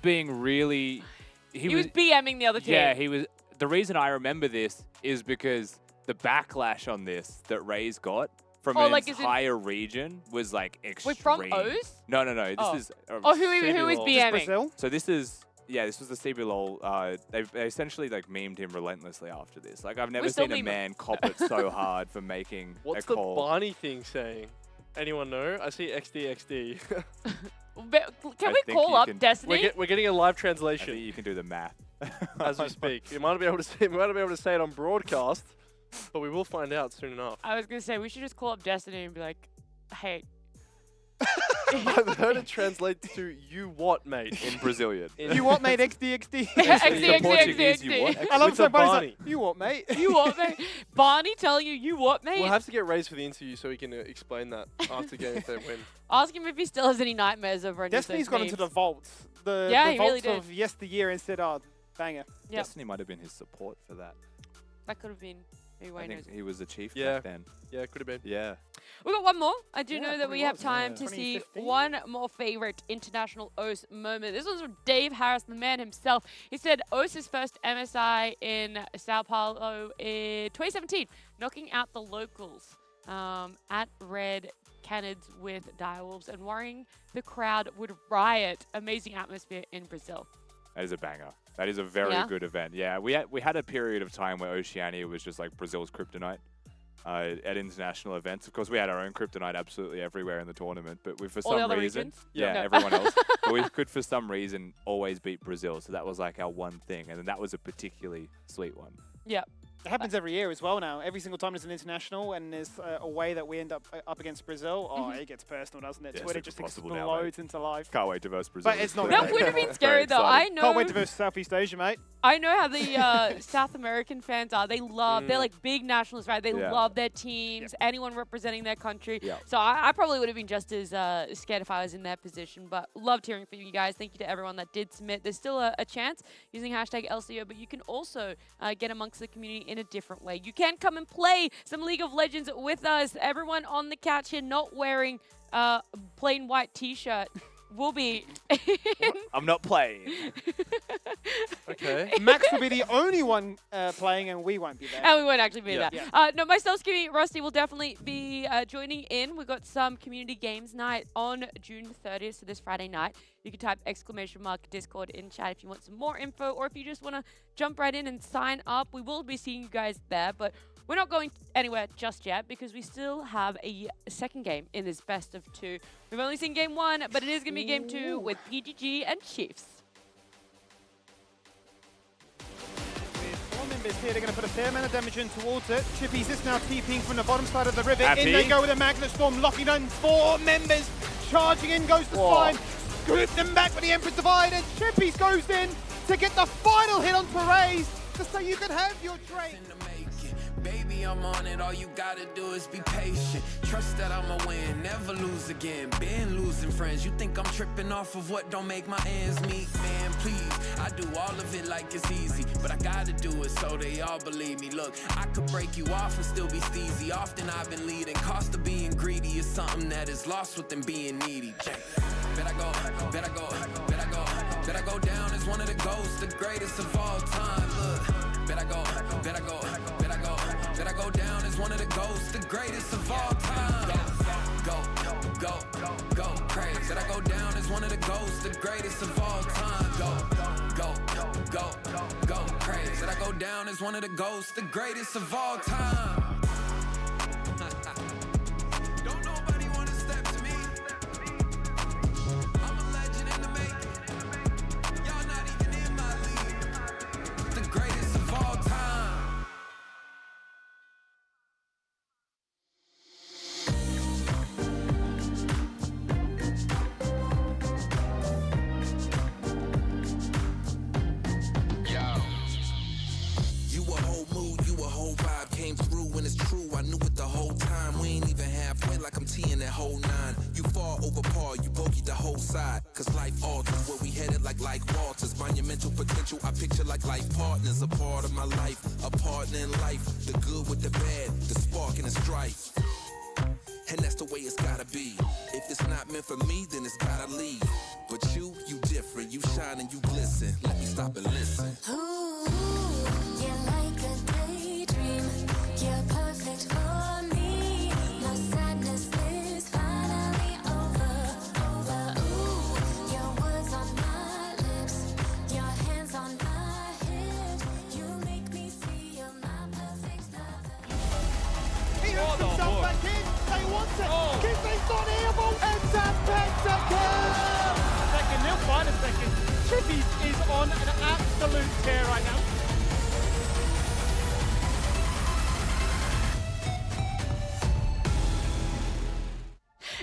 being really. he was BMing the other team. Yeah, he was. The reason I remember this is because the backlash on this that Raze got from Oh, an like, is it- entire region was like extreme. Wait, from OS? No. This Oh. is. Oh, who is CBLOL. BMing? Brazil? So this is. Yeah, this was the CBLOL. They essentially like memed him relentlessly after this. Like I've never still seen a meme him. man cop it so hard for making What's a the call. Barney thing saying? Anyone know? I see XD. Can I we think call you up can- Destiny? We're getting a live I translation think you can do the math. as we speak. We might not be able to say. We might not be able to say it on broadcast, but we will find out soon enough. I was going to say, we should just call up Destiny and be like, hey. I've heard it translate to "you what, mate." In Brazilian. In- You what, mate? XD. The Portuguese, you what? I love With so the funny. Barney. Like, you what, mate? You what, mate? Barney telling you what, mate? We'll have to get Raze for the interview so he can explain that after game if they win. Ask him if he still has any nightmares over any Destiny's of those gone into the memes. vaults. The Yeah, he really vaults did. of yesteryear and said, oh, banger. Yep. Destiny might have been his support for that. That could have been. Maybe I Wayne knows. think he was the chief Yeah. back then. Yeah, could have been. Yeah. We got one more. I do Yeah, know that probably we have was, time yeah. to see 2015? one more favorite international OS moment. This one's from Dave Harris, the man himself. He said OS's first MSI in Sao Paulo in 2017, knocking out the locals at Red Canids with Direwolves and worrying the crowd would riot. Amazing atmosphere in Brazil. That is a banger. That is a very Yeah? good event. Yeah, we had a period of time where Oceania was just like Brazil's kryptonite. at international events. Of course, we had our own kryptonite absolutely everywhere in the tournament, but we, for All the some other reason, regions? yeah, No. everyone else, but we could, for some reason, always beat Brazil. So that was like our one thing, and then that was a particularly sweet one. Yep. It happens every year as well now. Every single time there's an international and there's a way that we end up against Brazil, it gets personal, doesn't it? Yeah, Twitter super just possible now, mate. explodes into life. Can't wait to verse Brazil. But it's not Clearly. That would have been Very scary though. I exciting. know. Can't wait to versus Southeast Asia, mate. I know how the South American fans are. They love, they're like big nationalists, right? They Yeah. love their teams, anyone representing their country. Yeah. So I probably would have been just as scared if I was in their position, but loved hearing from you guys. Thank you to everyone that did submit. There's still a chance using hashtag LCO, but you can also get amongst the community in a different way. You can come and play some League of Legends with us. Everyone on the couch here not wearing a plain white t-shirt will be I'm not playing. Okay. Max will be the only one playing and we won't be there. And we won't actually be Yeah. there. No, myself, Skimmy, Rusty will definitely be joining in. We've got some community games night on June 30th, so this Friday night. You can type !Discord in chat if you want some more info, or if you just want to jump right in and sign up. We will be seeing you guys there, but we're not going anywhere just yet because we still have a second game in this best of 2. We've only seen game 1, but it is going to be game 2 with PGG and Chiefs. With 4 members here, they're going to put a fair amount of damage in towards it. Chippies is now TPing from the bottom side of the river. Happy. In they go with a Magnet Storm, locking down 4 members. Charging in goes the Slime. Scoop them back with the Emperor's Divide, and Chippies goes in to get the final hit onto Raze, just so you can have your trade. Baby, I'm on it, all you gotta do is be patient. Trust that I'ma win, never lose again. Been losing friends, you think I'm tripping off of what don't make my ends meet? Man, please, I do all of it like it's easy, but I gotta do it so they all believe me. Look, I could break you off and still be steezy. Often I've been leading, cost of being greedy is something that is lost within being needy. Bet I go, bet I go, bet I go, bet I go down as one of the ghosts, the greatest of all time. Look, bet I go, bet I go, bet I go, bet I go down as one of the ghosts, the greatest of all time. Go, go, go, go, crazy. Bet I go down as one of the ghosts, the greatest of all time. Go, go, go, go, crazy. Bet I go down as one of the ghosts, the greatest of all time. Don't nobody wanna step to me. I'm a legend in the making. Y'all not even in my league. The greatest of all time. You a whole mood, you a whole vibe. Came through when it's true, I knew it the whole time. We ain't even halfway like I'm teeing that whole 9. You far over par, you bogeyed the whole side. Cause life alters, where we headed like Walters. Monumental potential, I picture like life partners. A part of my life, a partner in life. The good with the bad, the spark and the strife. And that's the way it's gotta be. If it's not meant for me, then it's gotta leave. But you different, you shine and you glisten. Let me stop and listen. Ooh, you're like a daydream. You're perfect for me. No sadness is finally over. Ooh, your words on my lips, your hands on my hips. You make me see you're my perfect lover. He hooks himself back in. They want it. Kisney's not able. It's a pentakill. Second, they'll find a second. Chippies is on an absolute tear right now.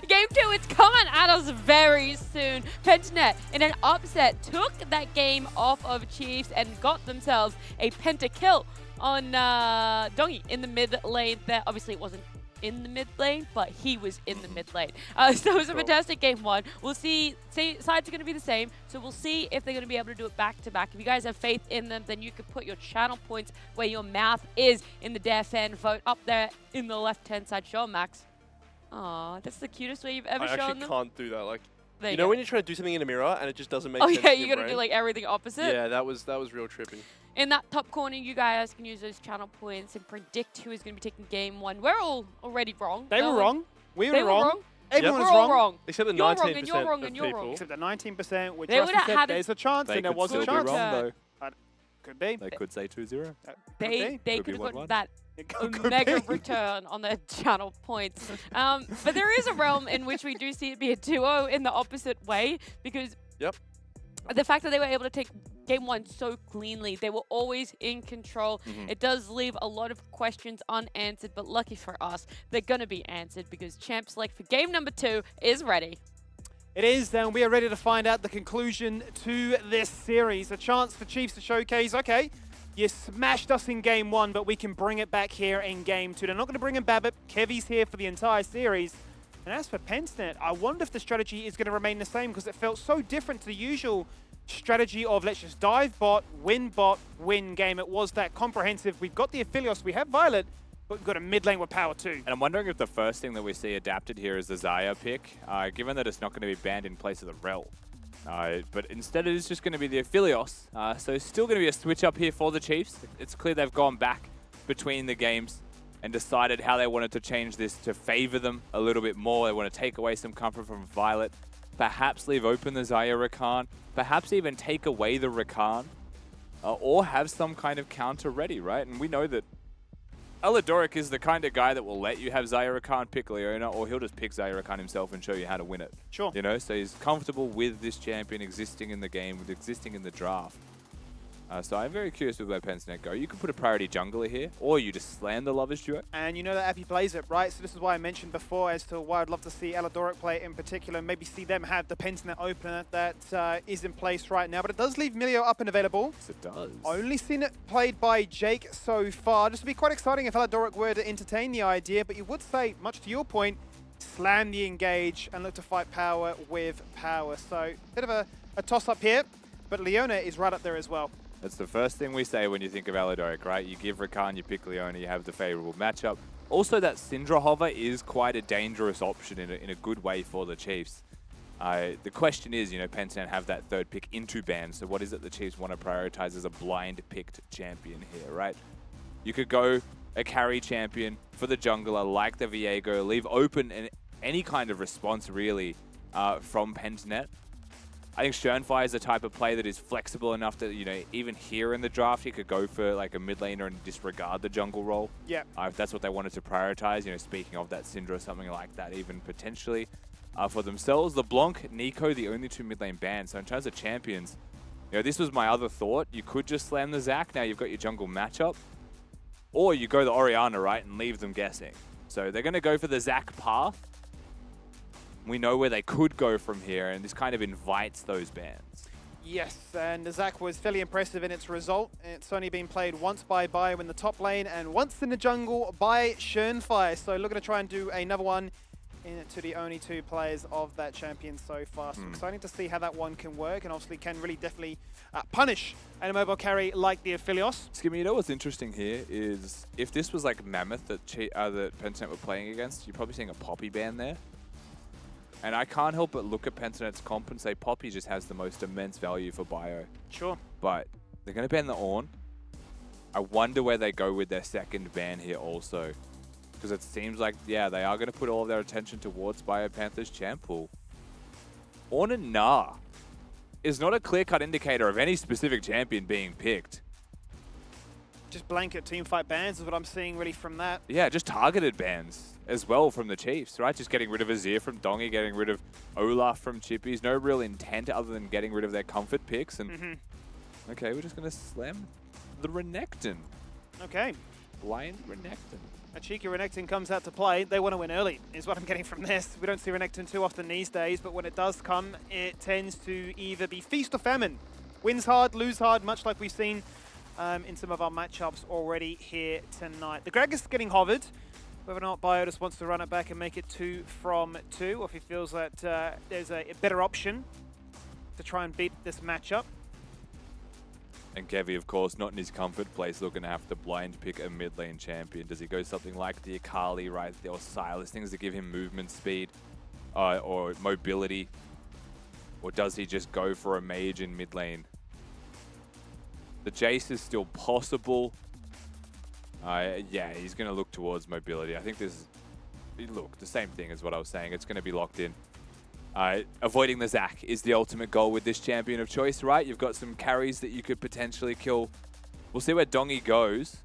Game 2, it's coming at us very soon. Pentanet, in an upset, took that game off of Chiefs and got themselves a pentakill on Dongy in the mid lane there. Obviously, it wasn't in the mid lane, but he was in the mid lane. So it was a fantastic game 1. We'll see, sides are going to be the same, so we'll see if they're going to be able to do it back to back. If you guys have faith in them, then you can put your channel points where your mouth is in the Dare fan vote up there in the left-hand side. Show 'em, Max. Aw, that's the cutest way you've ever I shown actually them. can't do that. Like, There you go. know when you try to do something in a mirror and it just doesn't make Oh sense yeah, in you your got to do brain? like everything opposite. Yeah, that was real tripping. In that top corner, you guys can use those channel points and predict who is going to be taking game 1. We're all already wrong. They were wrong. We They were were wrong. wrong. Everyone We're was all wrong. wrong. Except the You're wrong 19% and you're wrong of and you're people. wrong. Except the 19%, which They Rusty would've said had there's a chance, They and there could was still a be chance. wrong, though. Could be. They could say 2-0. They be. could be have gotten 1-1. that a mega return on their channel points. But there is a realm in which we do see it be a duo in the opposite way, because the fact that they were able to take game one so cleanly, they were always in control. It does leave a lot of questions unanswered, but lucky for us, they're going to be answered because Champ Select for game number 2 is ready. It is, then we are ready to find out the conclusion to this series. A chance for Chiefs to showcase, okay, you smashed us in game 1, but we can bring it back here in game 2. They're not going to bring in Babbitt. Kevy's here for the entire series. And as for Pensnet, I wonder if the strategy is going to remain the same, because it felt so different to the usual strategy of let's just dive bot, win game. It was that comprehensive. We've got the Aphelios, we have Violet, but we've got a mid lane with power too. And I'm wondering if the first thing that we see adapted here is the Xayah pick, given that it's not going to be banned in place of the Rel. But instead it is just going to be the Aphelios. So it's still going to be a switch up here for the Chiefs. It's clear they've gone back between the games and decided how they wanted to change this to favor them a little bit more. They want to take away some comfort from Violet, perhaps leave open the Xayah Rakan, perhaps even take away the Rakan, or have some kind of counter ready, right? And we know that Aladoric is the kind of guy that will let you have Xayah Rakan pick Leona, or he'll just pick Xayah Rakan himself and show you how to win it. Sure. You know, so he's comfortable with this champion existing in the game, with existing in the draft. So I'm very curious with where Pensnet go. You could put a priority jungler here, or you just slam the Lovers duo. And you know that Appy plays it, right? So this is why I mentioned before as to why I'd love to see Aladoric play it in particular. Maybe see them have the Pensnet opener that is in place right now. But it does leave Milio up and available. Yes, it does. Only seen it played by Jake so far. This would be quite exciting if Aladoric were to entertain the idea. But you would say, much to your point, slam the engage and look to fight power with power. So bit of a toss-up here. But Leona is right up there as well. That's the first thing we say when you think of Aladoric, right? You give Rakan, you pick Leona, you have the favorable matchup. Also, that Syndra hover is quite a dangerous option in a good way for the Chiefs. The question is, you know, Pensnet have that third pick into ban, so what is it the Chiefs want to prioritize as a blind-picked champion here, right? You could go a carry champion for the jungler like the Viego, leave open any kind of response, really, from Pensnet. I think Schernfire is the type of play that is flexible enough that, you know, even here in the draft, he could go for like a mid laner and disregard the jungle role. Yeah. If that's what they wanted to prioritize, you know, speaking of that Syndra or something like that, even potentially for themselves. LeBlanc, Nico, the only 2 mid lane bans. So in terms of champions, you know, this was my other thought. You could just slam the Zac. Now you've got your jungle matchup. Or you go the Orianna, right, and leave them guessing. So they're going to go for the Zac path. We know where they could go from here, and this kind of invites those bans. Yes, and the Zac was fairly impressive in its result. It's only been played once by Bio in the top lane and once in the jungle by Schernfire. So looking to try and do another one to the only 2 players of that champion so far. So exciting to see how that one can work, and obviously can really definitely punish a mobile carry like the Aphelios. Skimmy, you know what's interesting here is if this was like Mammoth that Pensnet were playing against, you're probably seeing a Poppy ban there. And I can't help but look at Pensnet's comp and say Poppy just has the most immense value for Bio. Sure. But they're going to ban the Ornn. I wonder where they go with their second ban here also. Because it seems like, yeah, they are going to put all of their attention towards Bio Panther's champ pool. Ornn and Nah is not a clear-cut indicator of any specific champion being picked. Just blanket teamfight bans is what I'm seeing really from that. Yeah, just targeted bans as well from the Chiefs, right? Just getting rid of Azir from Dongy, getting rid of Olaf from Chippies. No real intent other than getting rid of their comfort picks. And okay, we're just going to slam the Renekton. Okay. Blind Renekton. A cheeky Renekton comes out to play. They want to win early, is what I'm getting from this. We don't see Renekton too often these days, but when it does come, it tends to either be feast or famine. Wins hard, lose hard, much like we've seen in some of our matchups already here tonight. The Gragas getting hovered. Whether or not Bio just wants to run it back and make it 2 from 2, or if he feels that there's a better option to try and beat this matchup. And Kevy, of course, not in his comfort place, looking to have to blind pick a mid lane champion. Does he go something like the Akali, right, or Sylas, things that give him movement speed or mobility? Or does he just go for a mage in mid lane? The Jace is still possible. Yeah, he's going to look towards mobility. I think this is, look, the same thing as what I was saying. It's going to be locked in. Avoiding the Zac is the ultimate goal with this champion of choice, right? You've got some carries that you could potentially kill. We'll see where Dongy goes.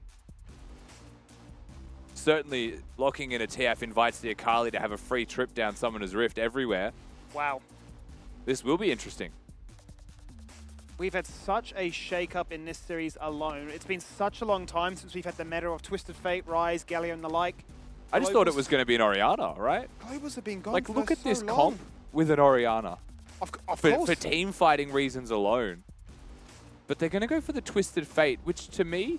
certainly locking in a TF invites the Akali to have a free trip down Summoner's Rift everywhere. Wow. This will be interesting. We've had such a shake-up in this series alone. It's been such a long time since we've had the meta of Twisted Fate, Rise, Galio, and the like. I just thought it was going to be an Orianna, right? Globals have been gone Like, for look at so this long. comp with an Orianna. Of For course. team fighting reasons alone. But they're going to go for the Twisted Fate, which to me,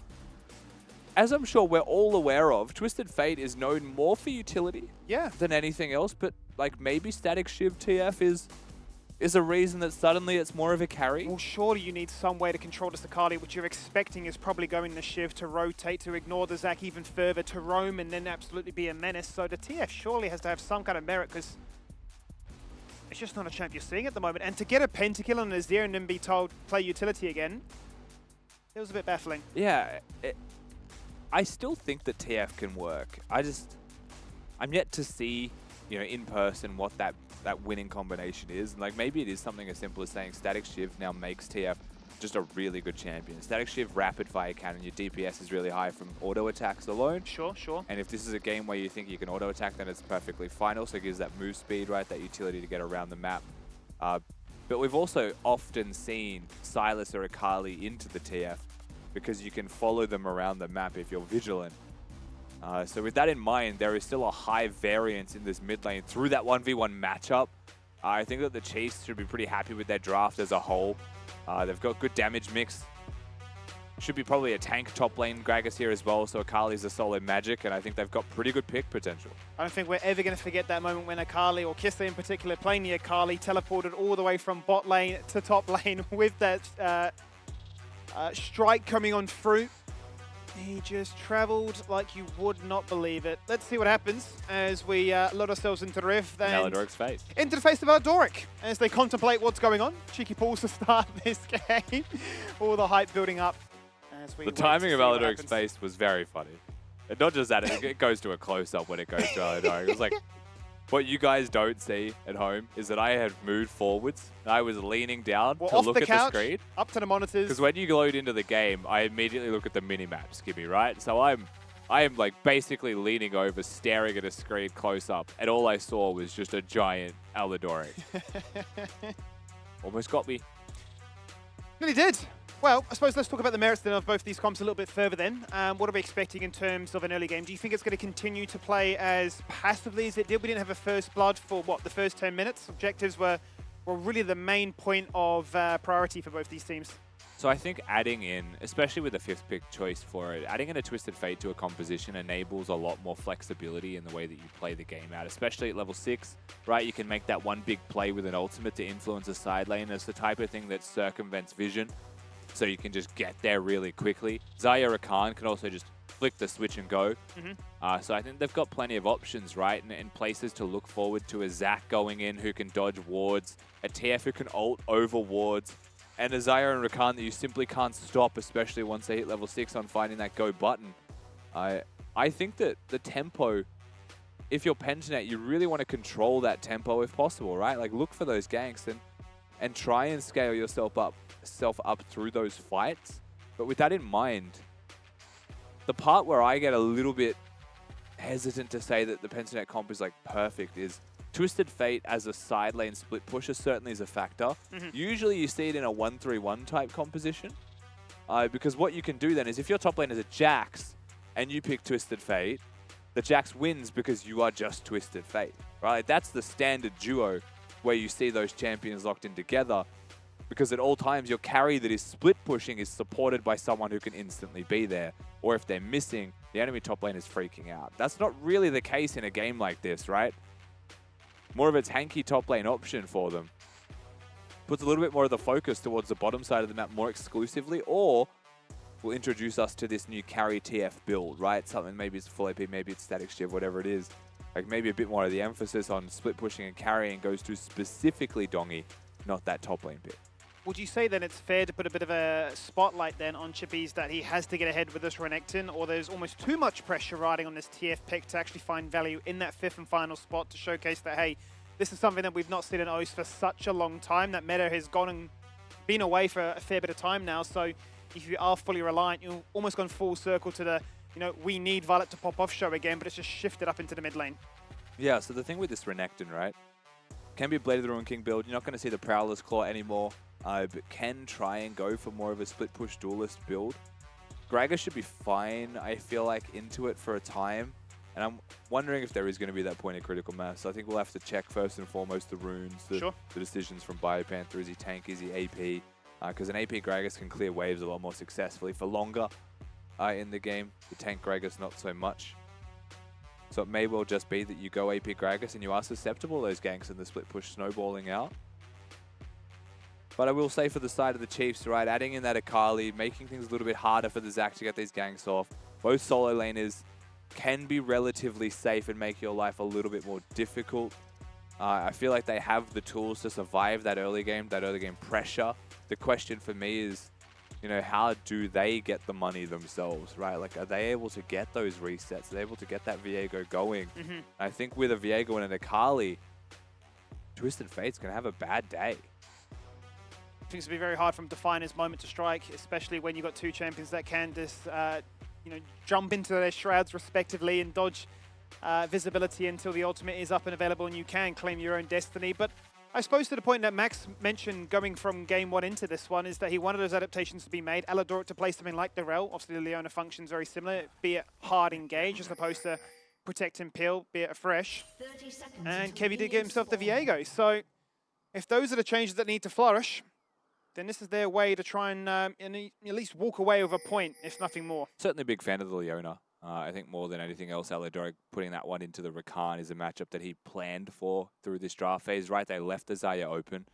as I'm sure we're all aware of, Twisted Fate is known more for utility Yeah. than anything else. But like maybe Static Shiv TF is a reason that suddenly it's more of a carry. Well, surely you need some way to control this Akali, which you're expecting is probably going to Shiv to rotate, to ignore the Zac even further, to roam, and then absolutely be a menace. So the TF surely has to have some kind of merit, because it's just not a champ you're seeing at the moment. And to get a pentakill on Azir and then be told, play utility again, it was a bit baffling. Yeah, I still think that TF can work. I'm yet to see, you know, in person what that winning combination is. And like maybe it is something as simple as saying Static Shiv now makes TF just a really good champion. Static Shiv, rapid fire cannon, your DPS is really high from auto attacks alone. Sure. And if this is a game where you think you can auto attack, then it's perfectly fine. Also gives that move speed, right? That utility to get around the map. But we've also often seen Sylas or Akali into the TF because you can follow them around the map if you're vigilant. So with that in mind, there is still a high variance in this mid lane through that 1v1 matchup. I think that the Chiefs should be pretty happy with their draft as a whole. They've got good damage mix. Should be probably a tank top lane Gragas here as well, so Akali's a solid magic, and I think they've got pretty good pick potential. I don't think we're ever going to forget that moment when Akali, or Kissa in particular, playing the Akali, teleported all the way from bot lane to top lane with that strike coming on through. He just traveled like you would not believe it. Let's see what happens as we load ourselves into the Rift and Aladoric's face. into the face of Aladoric as they contemplate what's going on. Cheeky pulls to start this game. All the hype building up. As we The wait to timing of see what Aladoric's happens. face was very funny. And not just that, it goes to a close-up when it goes to Aladoric. It was like, what you guys don't see at home is that I had moved forwards. And I was leaning down Well, to off look the at couch, the screen. up to the monitors. Because when you load into the game, I immediately look at the mini-map, Skibby, right? So I am like basically leaning over, staring at a screen close up, and all I saw was just a giant Aladoric. Almost got me. Really did. Well, I suppose let's talk about the merits then of both these comps a little bit further then. What are we expecting in terms of an early game? Do you think it's going to continue to play as passively as it did? We didn't have a first blood for, what, the first 10 minutes? Objectives were really the main point of priority for both these teams. So I think adding in, especially with the 5th pick choice for it, adding in a Twisted Fate to a composition enables a lot more flexibility in the way that you play the game out, especially at level 6, right? You can make that one big play with an ultimate to influence a side lane. It's the type of thing that circumvents vision, so you can just get there really quickly. Xayah or Khan can also just flick the switch and go. So I think they've got plenty of options, right? And places to look forward to. A Zac going in who can dodge wards, a TF who can ult over wards, and a Xayah and Rakan that you simply can't stop, especially once they hit level 6 on finding that go button. I think that the tempo, if you're Pentanet, you really want to control that tempo if possible, right? Like look for those ganks and try and scale yourself up through those fights. But with that in mind, the part where I get a little bit hesitant to say that the Pentanet comp is like perfect is Twisted Fate as a side lane split pusher certainly is a factor. Usually you see it in a 1-3-1 type composition. Because what you can do then is if your top lane is a Jax and you pick Twisted Fate, the Jax wins because you are just Twisted Fate, right? That's the standard duo where you see those champions locked in together, because at all times your carry that is split pushing is supported by someone who can instantly be there. Or if they're missing, the enemy top lane is freaking out. That's not really the case in a game like this, right? More of a tanky top lane option for them. Puts a little bit more of the focus towards the bottom side of the map more exclusively, or will introduce us to this new carry TF build, right? Something, maybe it's full AP, maybe it's Static Shiv, whatever it is. Like maybe a bit more of the emphasis on split pushing and carrying goes to specifically Dongy, not that top lane pick. Would you say then it's fair to put a bit of a spotlight then on Chippies that he has to get ahead with this Renekton, or there's almost too much pressure riding on this TF pick to actually find value in that 5th and final spot to showcase that, hey, this is something that we've not seen in OS for such a long time. That meta has gone and been away for a fair bit of time now, so if you are fully reliant, you've almost gone full circle to the you know, we need Violet to pop off show again, but it's just shifted up into the mid lane. Yeah, so the thing with this Renekton, right, can be a Blade of the Ruin King build. You're not going to see the Prowler's Claw anymore, but can try and go for more of a split push duelist build. Gragas should be fine, I feel like, into it for a time. And I'm wondering if there is going to be that point of critical mass. So I think we'll have to check first and foremost the runes, the decisions from Biopanther. Is he tank, is he AP? Because an AP Gragas can clear waves a lot more successfully for longer in the game. The tank Gragas not so much. So it may well just be that you go AP Gragas and you are susceptible to those ganks and the split push snowballing out. But I will say for the side of the Chiefs, right, adding in that Akali, making things a little bit harder for the Zac to get these ganks off. Both solo laners can be relatively safe and make your life a little bit more difficult. I feel like they have the tools to survive that early game pressure. The question for me is, you know, how do they get the money themselves, right? Like, are they able to get those resets? Are they able to get that Viego going? I think with a Viego and an Akali, Twisted Fate's going to have a bad day. I think it's going to be very hard from Definer's moment to strike, especially when you've got two champions that can just, you know, jump into their shrouds respectively and dodge visibility until the ultimate is up and available and you can claim your own destiny. But I suppose to the point that Max mentioned going from game one into this one is that he wanted those adaptations to be made. Aladoric to play something like Darrell. Obviously, the Leona functions very similar, be it hard engage as opposed to protect and peel, be it a fresh. And Kevy did get himself the Viego. So if those are the changes that need to flourish, then this is their way to try and at least walk away with a point, if nothing more. Certainly a big fan of the Leona. I think more than anything else, Aladoric putting that one into the Rakan is a matchup that he planned for through this draft phase, right? They left the Xayah open.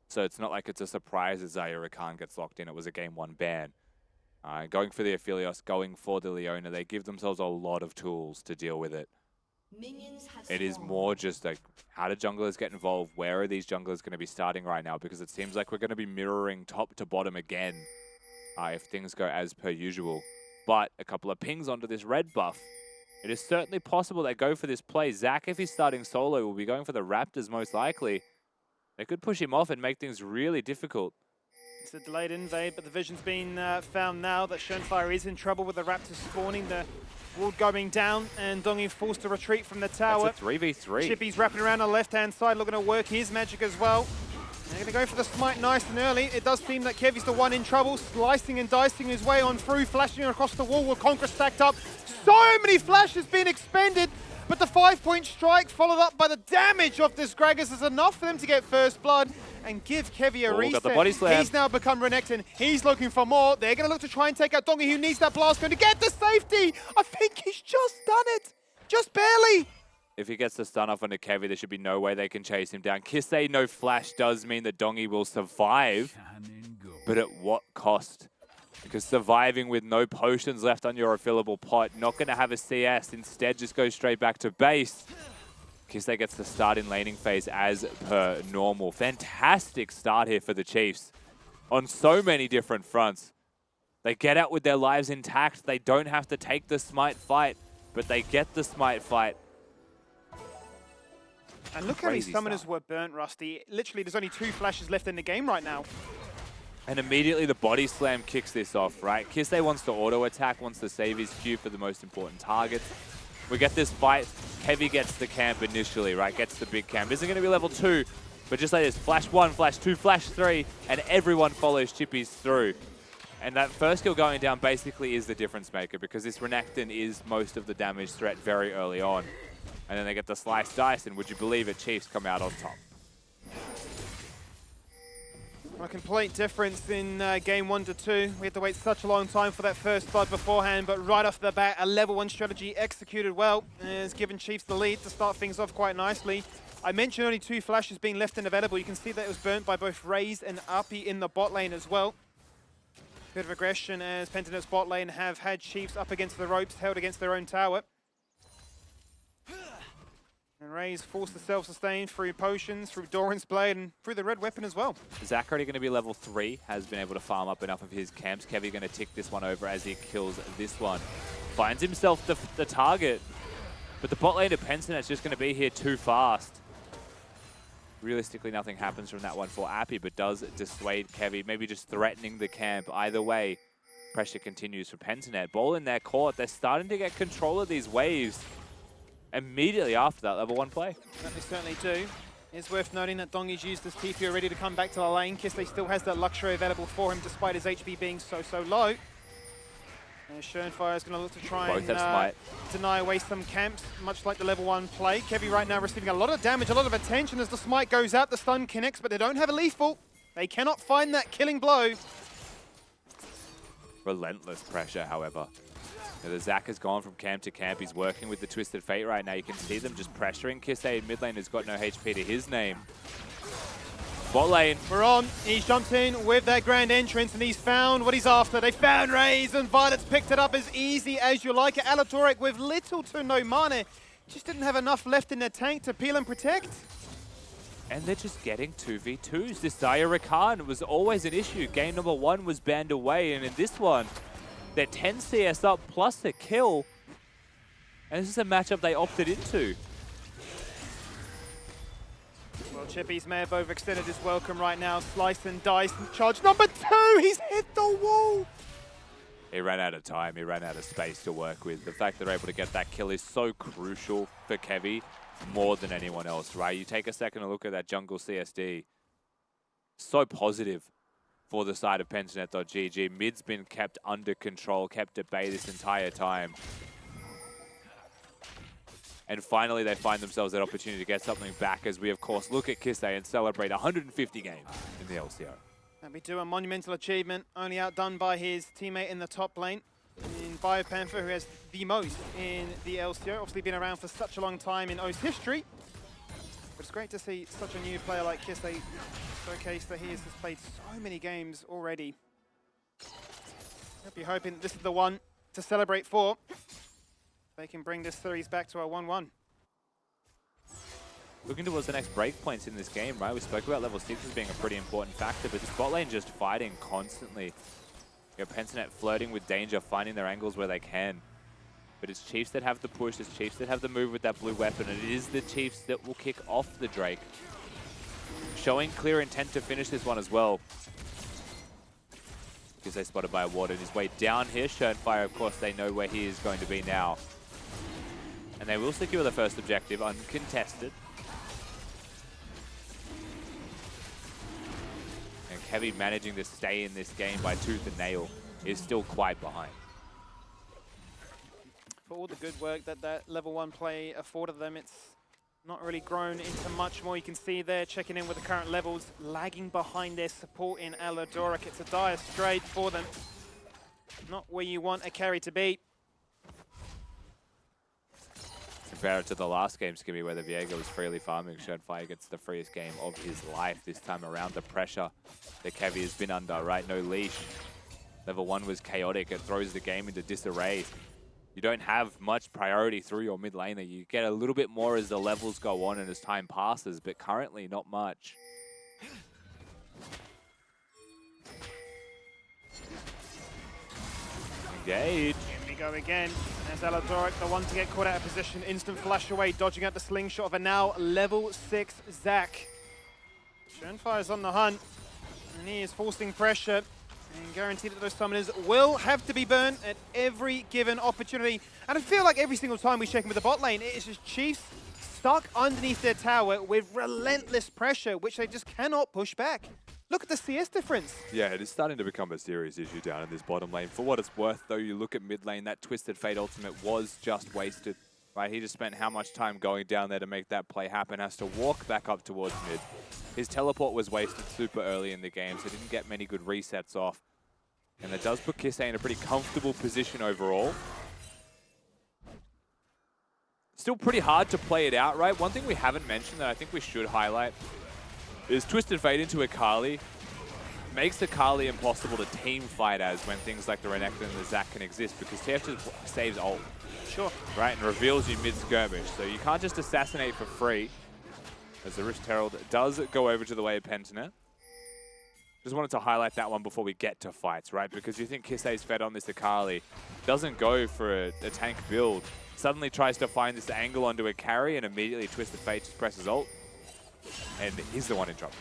So it's not like it's a surprise that Xayah Rakan gets locked in. It was a game one ban. Going for the Aphelios, going for the Leona, they give themselves a lot of tools to deal with it. It is more just like, how do junglers get involved? Where are these junglers going to be starting right now? Because it seems like we're going to be mirroring top to bottom again if things go as per usual. But a couple of pings onto this red buff. It is certainly possible they go for this play. Zac, if he's starting solo, will be going for the Raptors most likely. They could push him off and make things really difficult. It's a delayed invade, but the vision's been found now that Schönfire is in trouble with the Raptors spawning, the ward going down, and Dongi forced to retreat from the tower. That's a 3v3. Chippy's wrapping around on the left-hand side, looking to work his magic as well. They're going to go for the smite nice and early. It does seem that Kevy's the one in trouble, slicing and dicing his way on through, flashing across the wall with Conqueror stacked up. So many flashes being expended, but the 5-point strike followed up by the damage of this Gragas is enough for them to get first blood and give Kevy a reset. Got the body slam. He's now become Renekton. He's looking for more. They're going to look to try and take out Dongi, who needs that blast going to get the safety. I think he's just done it. Just barely. If he gets the stun off onto Kevy, there should be no way they can chase him down. Kisei no flash does mean that Dongi will survive, but at what cost? Because surviving with no potions left on your refillable pot, not going to have a CS, instead just go straight back to base. Kisei gets the start in laning phase as per normal. Fantastic start here for the Chiefs on so many different fronts. They get out with their lives intact. They don't have to take the smite fight, but they get the smite fight. And look how many summoners were burnt, Rusty. Literally, there's only 2 flashes left in the game right now. And immediately the body slam kicks this off, right? Kisei wants to auto-attack, wants to save his Q for the most important targets. We get this fight. Kevy gets the camp initially, right? Gets the big camp. Isn't going to be level 2, but just like this, flash 1, flash 2, flash 3, and everyone follows Chippy's through. And that first kill going down basically is the difference maker because this Renekton is most of the damage threat very early on. And then they get the slice dice, and would you believe it, Chiefs come out on top. A complete difference in game 1 to 2. We had to wait such a long time for that first blood beforehand, but right off the bat, a level 1 strategy executed well has given Chiefs the lead to start things off quite nicely. I mentioned only 2 flashes being left and available. You can see that it was burnt by both Raze and Api in the bot lane as well. Bit of aggression as Pentanet's bot lane have had Chiefs up against the ropes, held against their own tower. And Raze forced to self-sustain through potions, through Doran's Blade, and through the red weapon as well. Zac already going to be level 3, has been able to farm up enough of his camps. Kevy going to tick this one over as he kills this one. Finds himself the target, but the bot lane of Pentanet's just going to be here too fast. Realistically, nothing happens from that one for Appy, but does dissuade Kevy, maybe just threatening the camp. Either way, pressure continues for Pentanet. Ball in their court. They're starting to get control of these waves immediately after that level 1 play. That they certainly do. It's worth noting that Dongi's used this TP already to come back to the lane. Kisley still has that luxury available for him despite his HP being so low. And Schoenfire is going to look to try Both have smite. deny away some camps, much like the level 1 play. Kevy right now receiving a lot of damage, a lot of attention as the smite goes out, the stun connects, but they don't have a lethal. They cannot find that killing blow. Relentless pressure, however. The Zac has gone from camp to camp. He's working with the Twisted Fate right now. You can see them just pressuring. Kisei in mid lane has got no HP to his name. Bot lane. We're on. He's jumped in with that grand entrance and he's found what he's after. They found Raze and Violet's picked it up as easy as you like it. Alatorek with little to no mana. Just didn't have enough left in their tank to peel and protect. And they're just getting 2v2s. This Dire Rakan was always an issue. Game number 1 was banned away, and in this one, they're 10 CS up plus a kill. And this is a matchup they opted into. Well, Chippies may have overextended his welcome right now. Slice and dice and charge number 2. He's hit the wall. He ran out of time. He ran out of space to work with. The fact they're able to get that kill is so crucial for Kevy more than anyone else, right? You take a second to look at that jungle CSD. So positive for the side of Pentanet.gg. Mid's been kept under control, kept at bay this entire time. And finally, they find themselves that opportunity to get something back as we, of course, look at Kisei and celebrate 150 games in the LCO. And we do a monumental achievement, only outdone by his teammate in the top lane, in BioPanther, who has the most in the LCO. Obviously been around for such a long time in O's history. But it's great to see such a new player like Kisei showcase that he has just played so many games already. I'll be hoping this is the one to celebrate for. They can bring this series back to a 1-1. Looking towards the next break points in this game, right? We spoke about level 6 as being a pretty important factor, but this bot lane just fighting constantly. You know, Pentanet flirting with danger, finding their angles where they can. But it's Chiefs that have the push, it's Chiefs that have the move with that blue weapon, and it is the Chiefs that will kick off the Drake. Showing clear intent to finish this one as well. Because they spotted by a ward on his way down here. Schoenfire, of course, they know where he is going to be now. And they will secure the first objective, uncontested. And Kevy managing to stay in this game by tooth and nail is still quite behind. For all the good work that that level 1 play afforded them, it's not really grown into much more. You can see there, checking in with the current levels, lagging behind their support in Alatorek. It's a dire straight for them. Not where you want a carry to be. Compare it to the last game, Skibby, where the Viego was freely farming. Schoenfire gets the freest game of his life this time around. The pressure that Kevy has been under, right? No leash. Level 1 was chaotic. It throws the game into disarray. You don't have much priority through your mid laner. You get a little bit more as the levels go on and as time passes, but currently not much. Engage. Here we go again. There's Alatorek, the one to get caught out of position. Instant flash away, dodging out the slingshot of a now level 6 Zac. Schoenfire's on the hunt, and he is forcing pressure. And guaranteed that those summoners will have to be burned at every given opportunity. And I feel like every single time we check in with the bot lane, it is just Chiefs stuck underneath their tower with relentless pressure, which they just cannot push back. Look at the CS difference. Yeah, it is starting to become a serious issue down in this bottom lane. For what it's worth, though, you look at mid lane, that Twisted Fate ultimate was just wasted. Right, he just spent how much time going down there to make that play happen, has to walk back up towards mid. His teleport was wasted super early in the game, so didn't get many good resets off. And that does put Kisei in a pretty comfortable position overall. Still pretty hard to play it out, right? One thing we haven't mentioned that I think we should highlight is Twisted Fate into Akali. Makes Akali impossible to team fight as when things like the Renekton and the Zac can exist, because TF just saves ult. Sure. Right, and reveals you mid-skirmish. So you can't just assassinate for free, as the Rift Herald does go over to the way of Pentanet. Just wanted to highlight that one before we get to fights, right? Because you think Kisei's fed on this Akali, doesn't go for a tank build, suddenly tries to find this angle onto a carry, and immediately Twisted Fate just presses ult, and he's the one in trouble.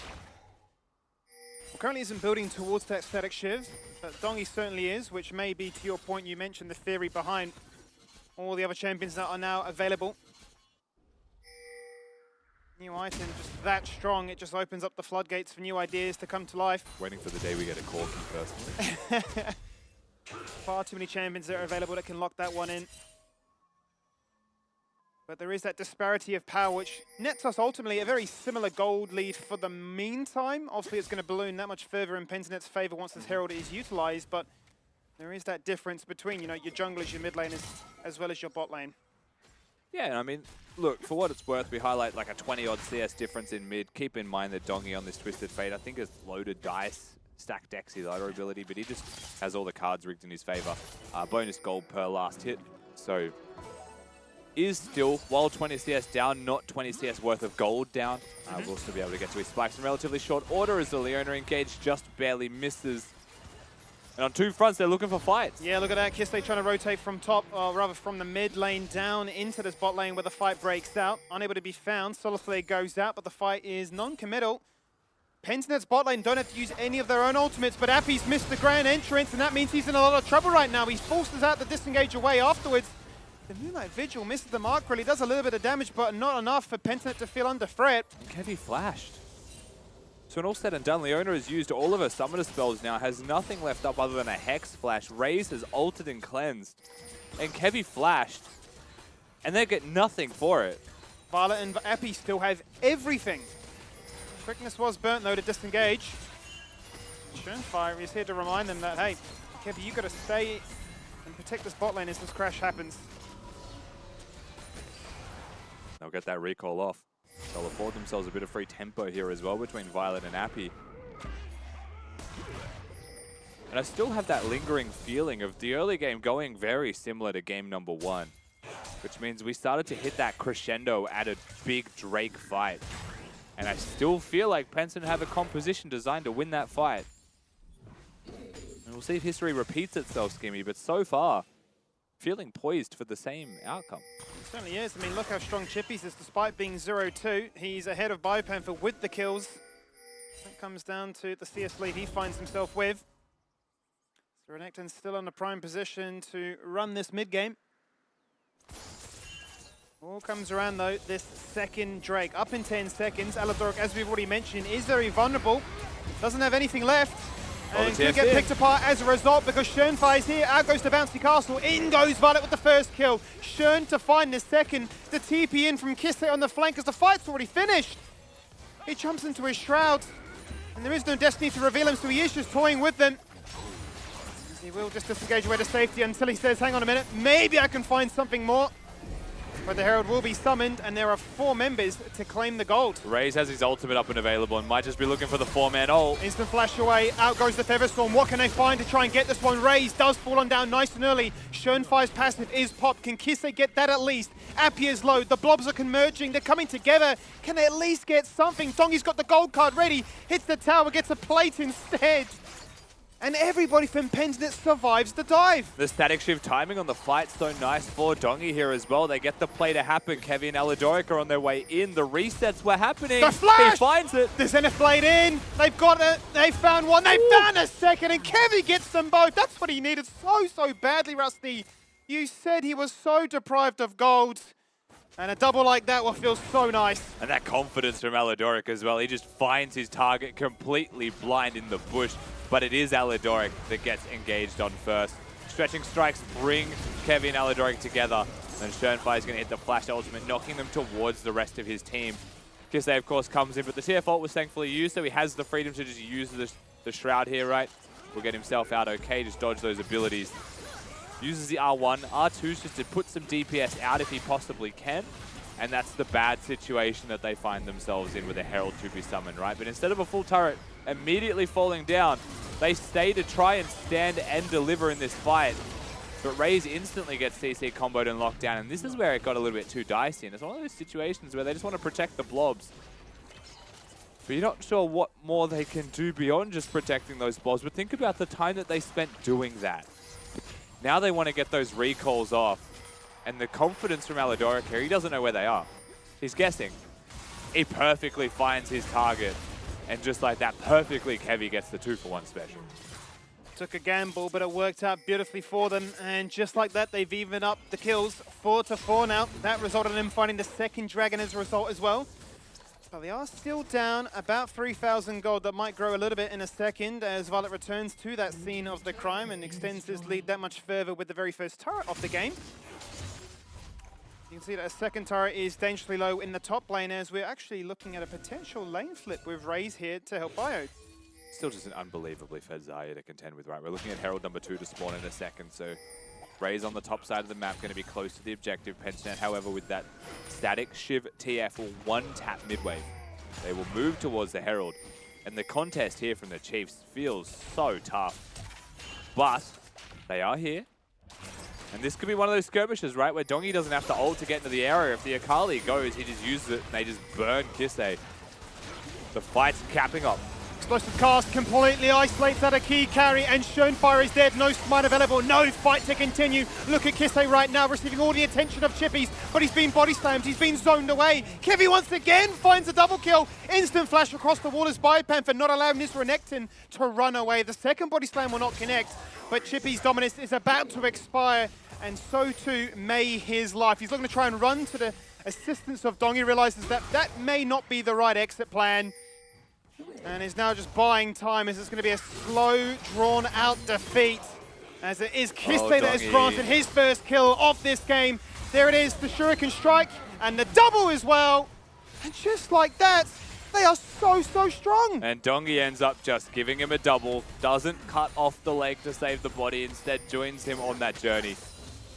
Currently isn't building towards that static shiv, but Dongi certainly is, which may be, to your point, you mentioned the theory behind all the other champions that are now available. New item, just that strong, it just opens up the floodgates for new ideas to come to life. Waiting for the day we get a Corki, personally. Far too many champions that are available that can lock that one in. But there is that disparity of power, which nets us ultimately a very similar gold lead for the meantime. Obviously, it's going to balloon that much further in Pentinet's favor once this Herald is utilized, but there is that difference between, you know, your junglers, your mid laners, as well as your bot lane. Yeah, and I mean, look, for what it's worth, we highlight like a 20-odd CS difference in mid. Keep in mind that Dongi on this Twisted Fate, I think, has loaded dice, stacked Dexy Lighter ability, but he just has all the cards rigged in his favor. Bonus gold per last hit, so is still, while 20 CS down, not 20 CS worth of gold down. We'll still be able to get to his spikes in relatively short order as the Leona engage just barely misses. And on two fronts, they're looking for fights. Yeah, look at that. Kiste trying to rotate from top, or rather from the mid lane down into this bot lane where the fight breaks out. Unable to be found. Solarflare goes out, but the fight is non-committal. Pentinet's bot lane don't have to use any of their own ultimates, but Appy's missed the grand entrance, and that means he's in a lot of trouble right now. He forces out the disengage away afterwards. The Moonlight Vigil misses the mark, really does a little bit of damage, but not enough for Pentinet to feel under threat. Kevy flashed. So when all said and done, Leona has used all of her summoner spells now, has nothing left up other than a Hex Flash. Raze has ulted and cleansed, and Kevy flashed, and they get nothing for it. Violet and Appy still have everything. Quickness was burnt though to disengage. Schönfire is here to remind them that, hey, Kevy, you got to stay and protect this bot lane as this crash happens. They'll get that recall off. They'll afford themselves a bit of free tempo here as well between Violet and Appy. And I still have that lingering feeling of the early game going very similar to game number 1, which means we started to hit that crescendo at a big Drake fight. And I still feel like Penson have a composition designed to win that fight. And we'll see if history repeats itself, Skimmy, but so far, feeling poised for the same outcome. It certainly is. I mean, look how strong Chippy's is. Despite being 0-2, he's ahead of Biopanther with the kills. That comes down to the CS lead he finds himself with. So Renekton's still on the prime position to run this mid game. All comes around though, this second Drake. Up in 10 seconds. Aladoric, as we've already mentioned, is very vulnerable. Doesn't have anything left. And could get picked apart as a result because Schönfire is here. Out goes the Bouncy Castle. In goes Violet with the first kill. Schön to find the second. The TP in from Kiste on the flank as the fight's already finished. He jumps into his shroud. And there is no destiny to reveal him, so he is just toying with them. He will just disengage away to safety until he says, hang on a minute, maybe I can find something more. But the Herald will be summoned, and there are 4 members to claim the gold. Raze has his ultimate up and available and might just be looking for the 4-man ult. Instant flash away, out goes the Featherstorm. What can they find to try and get this one? Raze does fall on down nice and early. Schönfire's passive is popped. Can Kisse get that at least? Appy is low, the blobs are converging, they're coming together. Can they at least get something? Dongi's got the gold card ready, hits the tower, gets a plate instead. And everybody from Pentinent survives the dive. The static shift timing on the fight's so nice for Dongi here as well. They get the play to happen. Kevy and Aladoric are on their way in. The resets were happening. The flash! He finds it. The Zenith Blade in. They've got it. They found one. They found a second. And Kevy gets them both. That's what he needed so badly, Rusty. You said he was so deprived of gold. And a double like that will feel so nice. And that confidence from Aladoric as well. He just finds his target completely blind in the bush. But it is Aladoric that gets engaged on first. Stretching strikes bring Kevy and Aladoric together. And Schönfire is going to hit the flash ultimate, knocking them towards the rest of his team. Kisse, of course, comes in, but the TF ult was thankfully used, so he has the freedom to just use the Shroud here, right? Will get himself out okay, just dodge those abilities. Uses the R1. R2's just to put some DPS out if he possibly can. And that's the bad situation that they find themselves in with a Herald to be summoned, right? But instead of a full turret immediately falling down, they stay to try and stand and deliver in this fight. But Raze instantly gets CC comboed and locked down, and this is where it got a little bit too dicey. And it's one of those situations where they just want to protect the blobs. But you're not sure what more they can do beyond just protecting those blobs. But think about the time that they spent doing that. Now they want to get those recalls off. And the confidence from Aladoric here, he doesn't know where they are. He's guessing. He perfectly finds his target. And just like that, perfectly, Kevy gets the 2-for-1 special. Took a gamble, but it worked out beautifully for them. And just like that, they've evened up the kills 4-4 now. That resulted in them finding the second dragon as a result as well. But they are still down about 3,000 gold. That might grow a little bit in a second as Violet returns to that scene of the crime and extends his lead that much further with the very first turret of the game. You can see that a second turret is dangerously low in the top lane as we're actually looking at a potential lane flip with Raze here to help Bio. Still just an unbelievably fed Zarya to contend with, right? We're looking at Herald number 2 to spawn in a second, so Raze on the top side of the map, going to be close to the objective. Penchant, however, with that static Shiv TF will one-tap mid-wave. They will move towards the Herald, and the contest here from the Chiefs feels so tough. But they are here, and this could be one of those skirmishes, right, where Dongi doesn't have to ult to get into the area. If the Akali goes, he just uses it, and they just burn Kisei. The fight's capping up. Explosive cast completely isolates out a key carry, and Schönfire is dead. No smite available, no fight to continue. Look at Kisei right now, receiving all the attention of Chippies, but he's been body slammed, he's been zoned away. Kevy once again finds a double kill. Instant flash across the waters by Panther, not allowing this Renekton to run away. The second body slam will not connect, but Chippy's dominance is about to expire, and so too may his life. He's looking to try and run to the assistance of Dong. He realizes that that may not be the right exit plan. And is now just buying time as it's going to be a slow, drawn-out defeat. As it is Kisei that has granted his first kill of this game. There it is, the Shuriken strike, and the double as well. And just like that, they are so strong. And Dongi ends up just giving him a double, doesn't cut off the leg to save the body, instead joins him on that journey.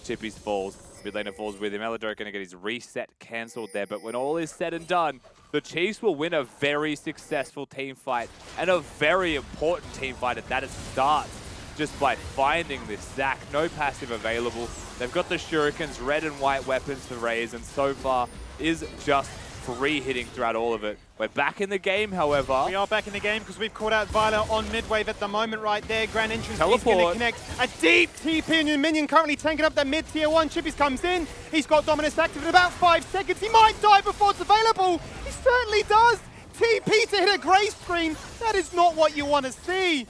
Chippy's falls, mid laner falls with him. Eladoric going to get his reset cancelled there, but when all is said and done, the Chiefs will win a very successful team fight, and a very important team fight at that. It starts just by finding this Zac. No passive available. They've got the Shurikens, red and white weapons for Raze, and so far is just free hitting throughout all of it. We're back in the game, however. We are back in the game because we've caught out Violet on mid-wave at the moment right there. Grand entrance Teleport. is going to connect. A deep TP and minion currently tanking up that mid-tier 1. Chippies comes in. He's got dominance active in about 5 seconds. He might die before it's available. He certainly does. TP to hit a grey screen. That is not what you want to see.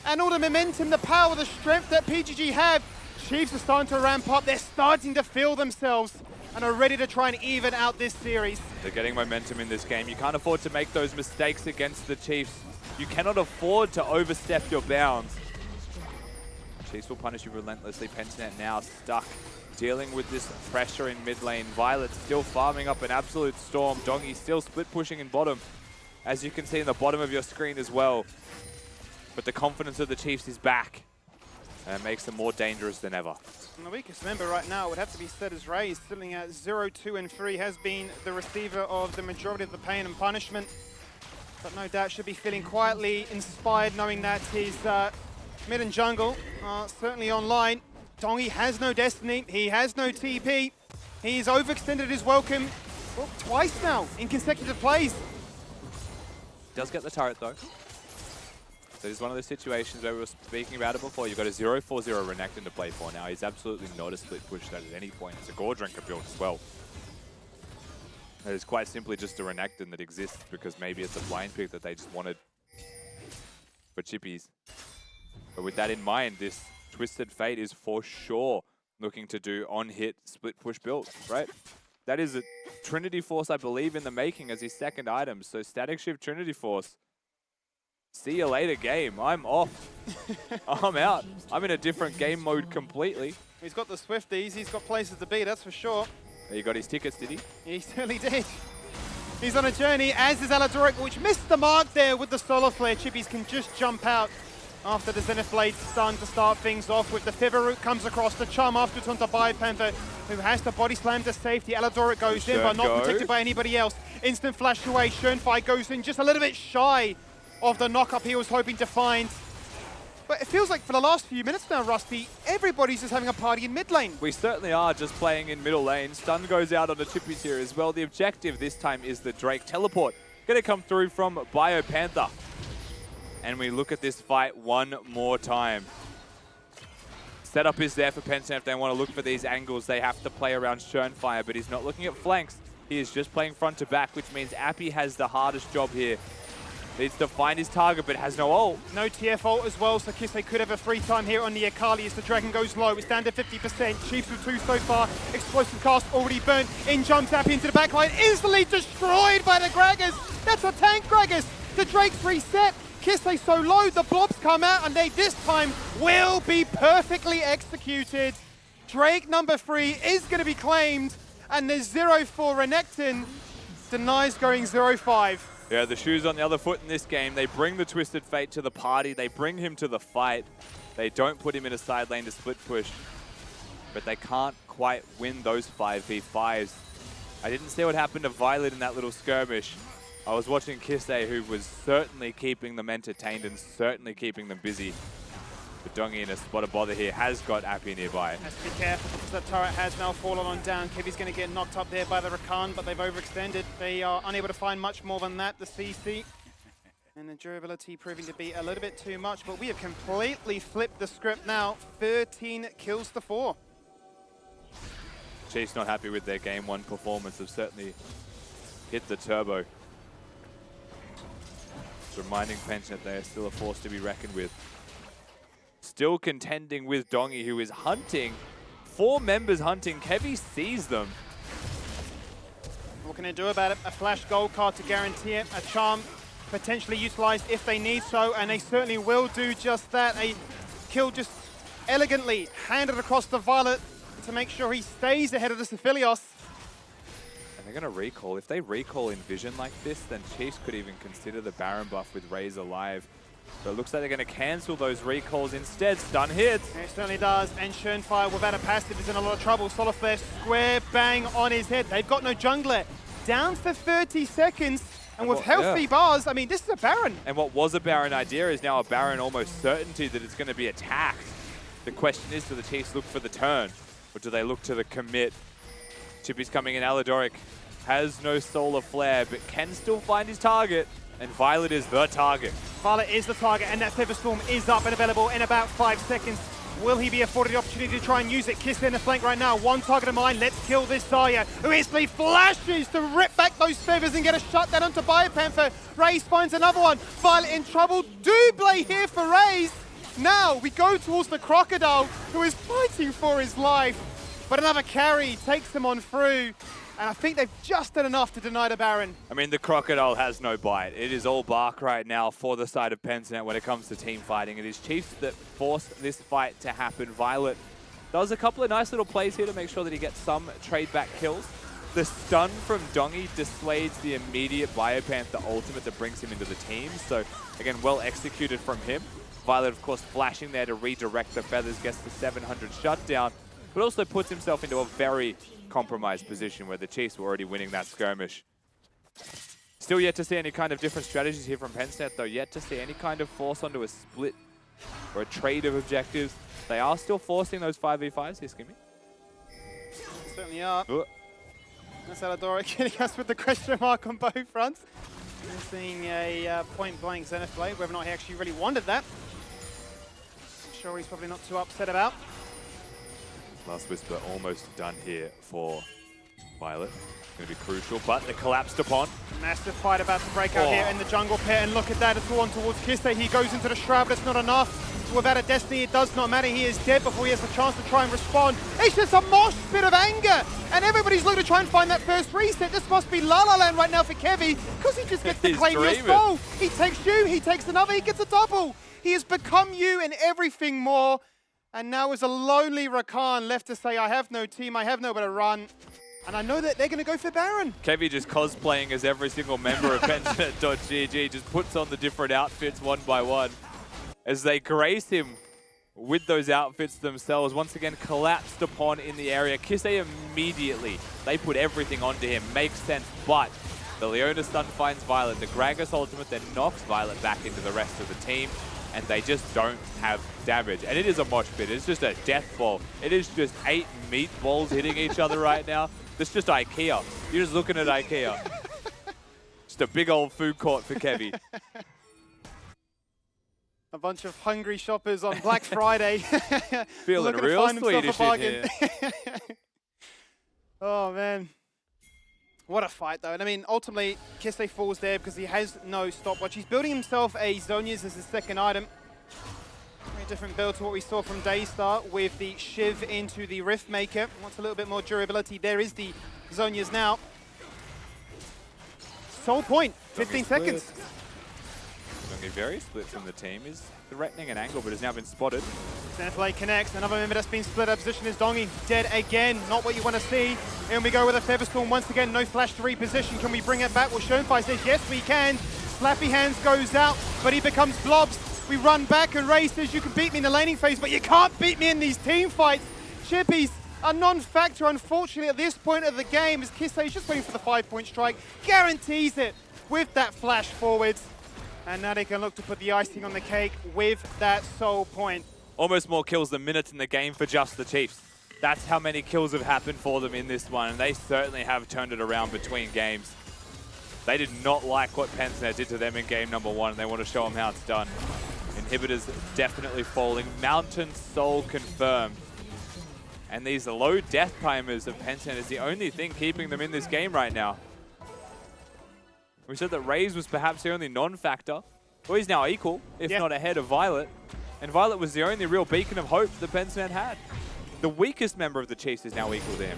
And all the momentum, the power, the strength that PGG have. Chiefs are starting to ramp up. They're starting to feel themselves and are ready to try and even out this series. They're getting momentum in this game. You can't afford to make those mistakes against the Chiefs. You cannot afford to overstep your bounds. Chiefs will punish you relentlessly. Pentanet now stuck, dealing with this pressure in mid lane. Violet still farming up an absolute storm. Dongi still split pushing in bottom, as you can see in the bottom of your screen as well. But the confidence of the Chiefs is back, and it makes them more dangerous than ever. And the weakest member right now would have to be said as Raze, sitting at 0, 2, and 3, has been the receiver of the majority of the pain and punishment. But no doubt should be feeling quietly inspired knowing that his mid and jungle are certainly online. Dongi has no destiny, he has no TP. He's overextended his welcome, well, twice now in consecutive plays. Does get the turret though. So this is one of those situations where we were speaking about it before. You've got a 0-4-0 Renekton to play for now. He's absolutely not a split push that at any point. It's a Gore Drinker build as well. It is quite simply just a Renekton that exists because maybe it's a blind pick that they just wanted for Chippies. But with that in mind, this Twisted Fate is for sure looking to do on-hit split push build, right? That is a Trinity Force, I believe, in the making as his second item. So Static Shift Trinity Force. See you later, game. I'm off. I'm out. I'm in a different game mode completely. He's got the Swifties, he's got places to be, that's for sure. He got his tickets, did he? He certainly did. He's on a journey, as is Aladoric, which missed the mark there with the Solar Flare. Chippies can just jump out after the Zenith Blade's starting to start things off with the Feather Root comes across the charm afterwards onto Biopanther, who has to body slam to safety. Aladoric goes in, but not protected by anybody else. Instant flash away, Schönfire goes in just a little bit shy of the knock-up he was hoping to find. But it feels like for the last few minutes now, Rusty, everybody's just having a party in mid lane. We certainly are just playing in middle lane. Stun goes out on the Chippies here as well. The objective this time is the Drake teleport. Going to come through from Biopanther. And we look at this fight one more time. Setup is there for Pentanet. If they want to look for these angles, they have to play around Schönfire, but he's not looking at flanks. He is just playing front to back, which means Appy has the hardest job here. Needs to find his target, but has no ult. No TF ult as well, so Kisei could have a free time here on the Akali as the Dragon goes low. It's down to 50%. Chiefs with 2 so far. Explosive cast already burnt. In jumps Appy into the backline. Instantly destroyed by the Gragas. That's a tank Gragas. The Drake's reset. Kisei so low, the blobs come out, and they this time will be perfectly executed. Drake number 3 is going to be claimed, and the 0-4 Renekton denies going 0-5. Yeah, the shoe's on the other foot in this game. They bring the Twisted Fate to the party. They bring him to the fight. They don't put him in a side lane to split push, but they can't quite win those 5v5s. I didn't see what happened to Violet in that little skirmish. I was watching Kisei, who was certainly keeping them entertained and certainly keeping them busy. But Dongi in a spot of bother here has got Appy nearby. Has to be careful because that turret has now fallen on down. Kevy's going to get knocked up there by the Rakan, but they've overextended. They are unable to find much more than that, the CC. And the durability proving to be a little bit too much, but we have completely flipped the script now. 13 kills to 4. Chiefs not happy with their game 1 performance. Have certainly hit the turbo. Reminding Pench that they are still a force to be reckoned with. Still contending with Dongi, who is hunting. 4 members hunting. Kevy sees them. What can they do about it? A flash gold card to guarantee it. A charm potentially utilized if they need so, and they certainly will do just that. A kill just elegantly handed across the Violet to make sure he stays ahead of the Sephilios. And they're going to recall. If they recall in Vision like this, then Chiefs could even consider the Baron buff with Raze alive. But it looks like they're going to cancel those recalls instead. Stun hits. It certainly does. And Schönfire without a passive is in a lot of trouble. Soliflare square bang on his head. They've got no jungler. Down for 30 seconds. And with healthy bars, I mean, this is a Baron. And what was a Baron idea is now a Baron almost certainty that it's going to be attacked. The question is, do the Chiefs look for the turn? Or do they look to the commit? Chippy's coming in. Aladoric has no Solar Flare, but can still find his target. And Violet is the target. Violet is the target, and that Feather Storm is up and available in about 5 seconds. Will he be afforded the opportunity to try and use it? Kiss in the flank right now. 1 target of mine. Let's kill this Zarya, who instantly flashes to rip back those feathers and get a shutdown onto Biopanther. Raze finds another one. Violet in trouble. Double here for Raze. Now we go towards the Crocodile, who is fighting for his life. But another carry takes him on through. And I think they've just done enough to deny the Baron. I mean, the Crocodile has no bite. It is all bark right now for the side of Pensnet when it comes to team fighting. It is Chiefs that forced this fight to happen. Violet does a couple of nice little plays here to make sure that he gets some trade-back kills. The stun from Dongi dissuades the immediate Biopanther ultimate that brings him into the team. So, again, well executed from him. Violet, of course, flashing there to redirect the feathers, gets the 700 shutdown, but also puts himself into a very compromised position where the Chiefs were already winning that skirmish. Still yet to see any kind of different strategies here from Pensnet, though. Yet to see any kind of force onto a split or a trade of objectives. They are still forcing those 5v5s here, Skimmy. Certainly are. That's Aladoric hitting us with the question mark on both fronts. We're seeing a point-blank Zenith play, whether or not he actually really wanted that. I'm sure he's probably not too upset about. Last Whisper almost done here for Violet. Going to be crucial, but they're collapsed upon. Massive fight about to break out here in the jungle pit, and look at that, it's all on towards Kisei. He goes into the Shroud, but it's not enough. Without a Destiny, it does not matter. He is dead before he has a chance to try and respond. It's just a mosh pit of anger, and everybody's looking to try and find that first reset. This must be La La Land right now for Kevy, because he just gets to claim his soul. He takes you, he takes another, he gets a double. He has become you and everything more. And now is a lonely Rakan left to say, I have no team, I have nowhere to run. And I know that they're going to go for Baron. Kevy just cosplaying as every single member of Pensnet.gg, just puts on the different outfits one by one. As they grace him with those outfits themselves, once again collapsed upon in the area. Kisei immediately, they put everything onto him, makes sense, but the Leona stun finds Violet, the Gragas ultimate then knocks Violet back into the rest of the team, and they just don't have damage. And it is a mosh pit, it's just a death ball. It is just 8 meatballs hitting each other right now. It's just IKEA. You're just looking at IKEA. Just a big old food court for Kevy. A bunch of hungry shoppers on Black Friday. Feeling real Swedish in here. Oh, man. What a fight, though. And I mean, ultimately, Kiste falls there because he has no stopwatch. He's building himself a Zhonya's as his second item. Very different build to what we saw from Daystar with the Shiv into the Rift Maker. Wants a little bit more durability. There is the Zhonya's now. Soul point, 15 seconds. Zongi very split from the team. Is threatening an angle, but has now been spotted. Zenflay connects. Another member that's been split out of position is Dongi. Dead again. Not what you want to see. And we go with a Featherstorm once again. No flash to reposition. Can we bring it back? Well, Schoenfire says, yes, we can. Slappy Hands goes out, but he becomes blobs. We run back, and Ray says, you can beat me in the laning phase, but you can't beat me in these team fights. Chippies, a non-factor, unfortunately, at this point of the game, as Kiste is just waiting for the 5-point strike. Guarantees it with that flash forwards. And now they can look to put the icing on the cake with that soul point. Almost more kills than minutes in the game for just the Chiefs. That's how many kills have happened for them in this one, and they certainly have turned it around between games. They did not like what Pensnet did to them in game number 1, and they want to show them how it's done. Inhibitors definitely falling. Mountain Soul confirmed. And these low death timers of Pensnet is the only thing keeping them in this game right now. We said that Raze was perhaps the only non-factor. Well, he's now equal, if not ahead of Violet. And Violet was the only real beacon of hope that Pensnet had. The weakest member of the Chiefs is now equal to him.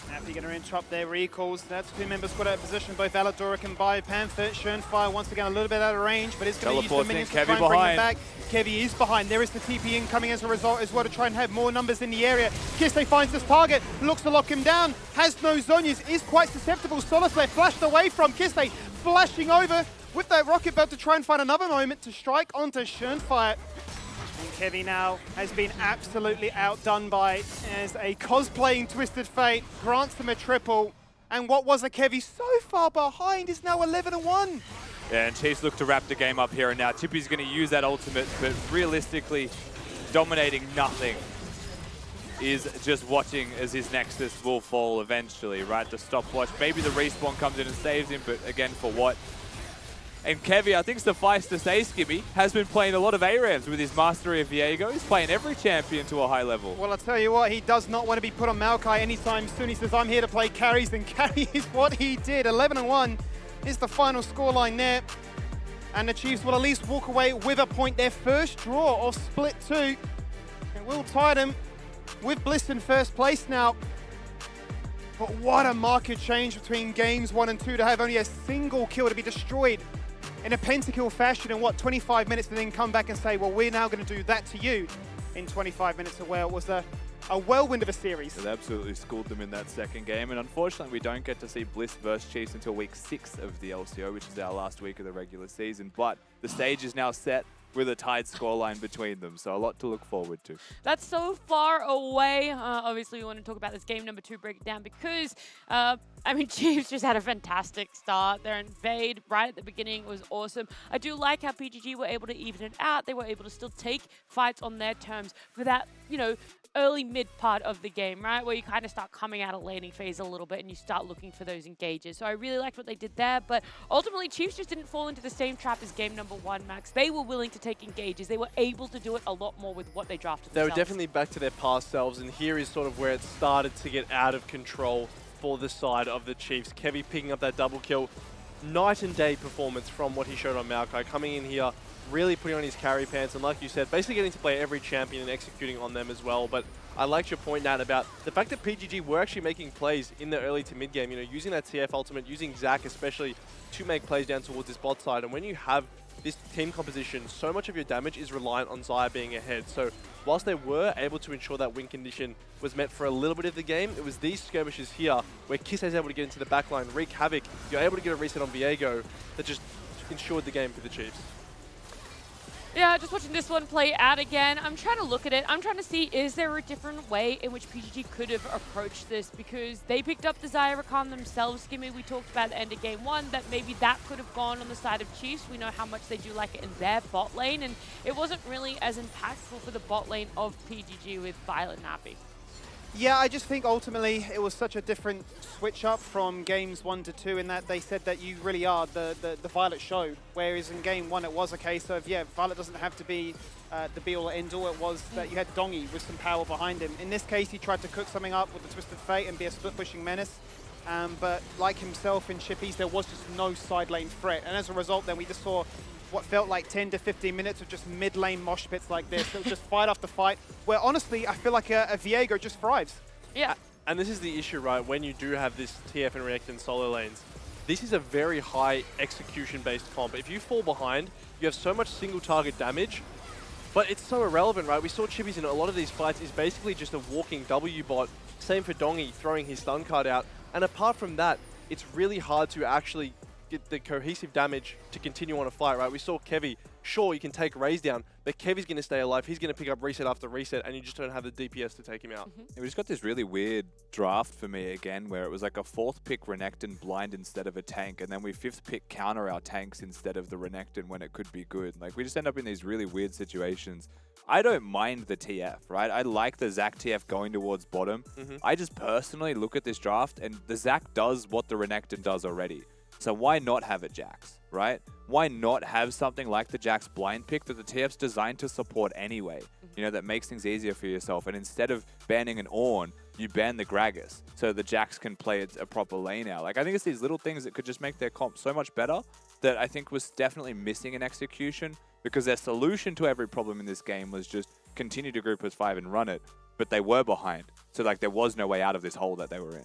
Nappy going to interrupt their recalls. That's 2 members squad out of position, both Aladoric and Biopanther. Schoenfire once again a little bit out of range, but is going to use the minions to try and bring them back. Kevy is behind. There is the TP incoming as a result as well to try and have more numbers in the area. Kiste finds this target, looks to lock him down, has no Zhonya's, is quite susceptible. Soliflare flashed away from Kiste, flashing over with that rocket belt to try and find another moment to strike onto Schoenfire. And Kevy now has been absolutely outdone by as a cosplaying Twisted Fate grants them a triple. And what was a Kevy so far behind is now 11-1. Yeah, and Chiefs look to wrap the game up here and now. Chippy's going to use that ultimate, but realistically, dominating nothing is just watching as his Nexus will fall eventually, right? The stopwatch. Maybe the respawn comes in and saves him, but again, for what? And Kevy, I think suffice to say, Skibby, has been playing a lot of ARAMs with his mastery of Viego. He's playing every champion to a high level. Well, I'll tell you what, he does not want to be put on Maokai anytime soon. He says, I'm here to play carries, and carry is what he did. 11-1 is the final scoreline there. And the Chiefs will at least walk away with a point. Their first draw of Split 2. It will tie them with Bliss in first place now. But what a market change between games 1 and 2 to have only a single kill to be destroyed in a pentakill fashion in what, 25 minutes, and then come back and say, well, we're now going to do that to you in 25 minutes. Well, it was a whirlwind of a series. They absolutely schooled them in that second game, and unfortunately we don't get to see Bliss versus Chiefs until week 6 of the LCO, which is our last week of the regular season, but the stage is now set with a tied scoreline between them, so a lot to look forward to. That's so far away. Obviously, we want to talk about this game number 2 breakdown because, I mean, Chiefs just had a fantastic start. Their invade right at the beginning was awesome. I do like how PGG were able to even it out. They were able to still take fights on their terms for that, you know, early mid part of the game, right? Where you kind of start coming out of laning phase a little bit and you start looking for those engages. So I really liked what they did there, but ultimately Chiefs just didn't fall into the same trap as game number 1, Max. They were willing to take engages. They were able to do it a lot more with what they drafted They were themselves. definitely back to their past selves, and here is sort of where it started to get out of control for the side of the Chiefs. Kevy picking up that double kill. Night and day performance from what he showed on Maokai, coming in here, really putting on his carry pants, and like you said, basically getting to play every champion and executing on them as well. But I liked your point, Nat, about the fact that PGG were actually making plays in the early to mid game, you know, using that TF ultimate, using Zac especially to make plays down towards this bot side. And when you have this team composition, so much of your damage is reliant on Xayah being ahead. So whilst they were able to ensure that win condition was met for a little bit of the game, it was these skirmishes here where Kiss is able to get into the backline, wreak havoc. You're able to get a reset on Viego that just ensured the game for the Chiefs. Yeah, just watching this one play out again, I'm trying to look at it. I'm trying to see, is there a different way in which PGG could have approached this? Because they picked up the Xayah Rakan themselves. Skimmy, we talked about at the end of game 1, that maybe that could have gone on the side of Chiefs. We know how much they do like it in their bot lane, and it wasn't really as impactful for the bot lane of PGG with Violet and Nappy. Yeah, I just think ultimately it was such a different switch up from games 1 to 2 in that they said that you really are the Violet show, whereas in game 1 it was a case of, yeah, Violet doesn't have to be the be-all or end-all. It was that you had Dongy with some power behind him. In this case, he tried to cook something up with the Twisted Fate and be a split-pushing menace. But like himself in Chippies, there was just no side lane threat. And as a result, then we just saw what felt like 10 to 15 minutes of just mid-lane mosh pits like this. It was just fight after fight, where honestly, I feel like a Viego just thrives. Yeah. And this is the issue, right? When you do have this TF and React in solo lanes, this is a very high execution-based comp. If you fall behind, you have so much single target damage, but it's so irrelevant, right? We saw Chippies in a lot of these fights is basically just a walking W bot. Same for Dongy throwing his stun card out. And apart from that, it's really hard to actually get the cohesive damage to continue on a fight, right? We saw Kevy, sure, you can take Raze down, but Kevy's going to stay alive. He's going to pick up reset after reset, and you just don't have the DPS to take him out. Yeah, we just got this really weird draft for me again, where it was like a 4th pick Renekton blind instead of a tank, and then we 5th pick counter our tanks instead of the Renekton when it could be good. Like, we just end up in these really weird situations. I don't mind the TF, right? I like the Zac TF going towards bottom. I just personally look at this draft, and the Zac does what the Renekton does already. So why not have a Jax, right? Why not have something like the Jax blind pick that the TF's designed to support anyway? You know, that makes things easier for yourself. And instead of banning an Ornn, you ban the Gragas so the Jax can play a proper lane out. Like, I think it's these little things that could just make their comp so much better that I think was definitely missing in execution, because their solution to every problem in this game was just continue to group as 5 and run it, but they were behind. So, like, there was no way out of this hole that they were in.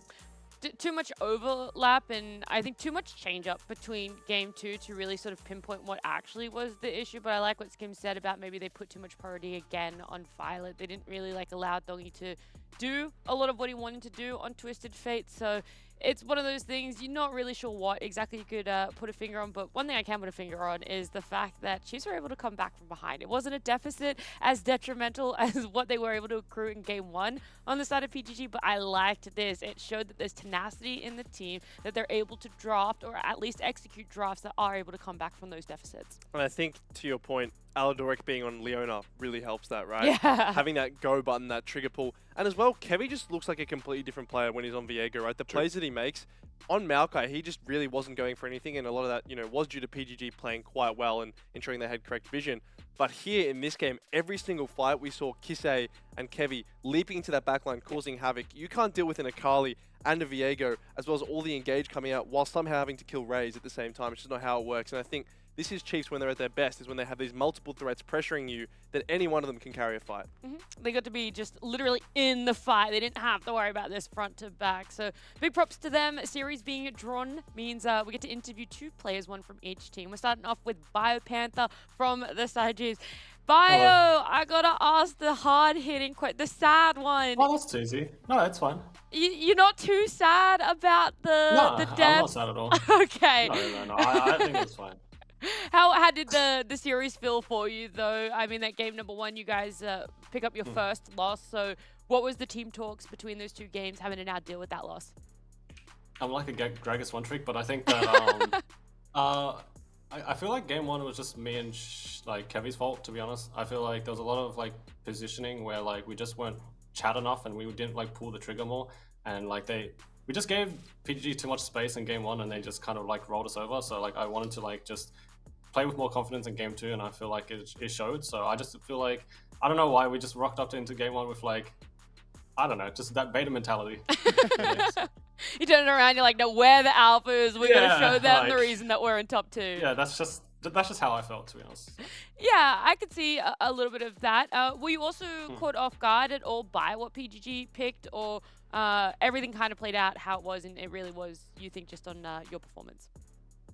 Too much overlap and I think too much change up between game 2 to really sort of pinpoint what actually was the issue. But I like what Skim said about maybe they put too much priority again on Violet. They didn't really like allow Dongy to do a lot of what he wanted to do on Twisted Fate. So it's one of those things you're not really sure what exactly you could put a finger on, but one thing I can put a finger on is the fact that Chiefs were able to come back from behind. It wasn't a deficit as detrimental as what they were able to accrue in game 1 on the side of PGG, but I liked this. It showed that there's tenacity in the team, that they're able to draft or at least execute drafts that are able to come back from those deficits. And I think, to your point, Aladoric being on Leona really helps that, right? Yeah. Having that go button, that trigger pull. And as well, Kevy just looks like a completely different player when he's on Viego, right? The plays that he makes. On Maokai, he just really wasn't going for anything, and a lot of that, you know, was due to PGG playing quite well and ensuring they had correct vision. But here in this game, every single fight we saw Kisei and Kevy leaping into that backline, causing havoc. You can't deal with an Akali and a Viego, as well as all the engage coming out, while somehow having to kill Raze at the same time. It's just not how it works. And I think this is Chiefs when they're at their best, is when they have these multiple threats pressuring you that any one of them can carry a fight. They got to be just literally in the fight. They didn't have to worry about this front to back. So big props to them. Series being drawn means we get to interview 2 players, 1 from each team. We're starting off with BioPanther from the side Chiefs. Bio, I gotta ask the hard-hitting, the sad one. Oh, that's too easy. No, that's fine. You're not too sad about the No, death? I'm not sad at all. Okay. No. I think it's fine. How did the series feel for you, though? I mean, that game number 1, you guys pick up your first loss. So what was the team talks between those 2 games, having to now deal with that loss? I'm like a Gragas one trick, but I think that I feel like game 1 was just me and Kevy's fault, to be honest. I feel like there was a lot of like positioning where like we just weren't chat enough and we didn't like pull the trigger more, and like we just gave PGG too much space in game 1 and they just kind of like rolled us over. So like I wanted to like just play with more confidence in game 2, and I feel like it showed. So I just feel like, I don't know why we just rocked up into game 1 with like, I don't know, just that beta mentality. You turn it around, you're like, no, we're the alphas. We're going to show them the like, reason that we're in top 2. Yeah, that's just how I felt, to be honest. Yeah, I could see a little bit of that. Were you also caught off guard at all by what PGG picked, or everything kind of played out how it was and it really was, you think, just on your performance?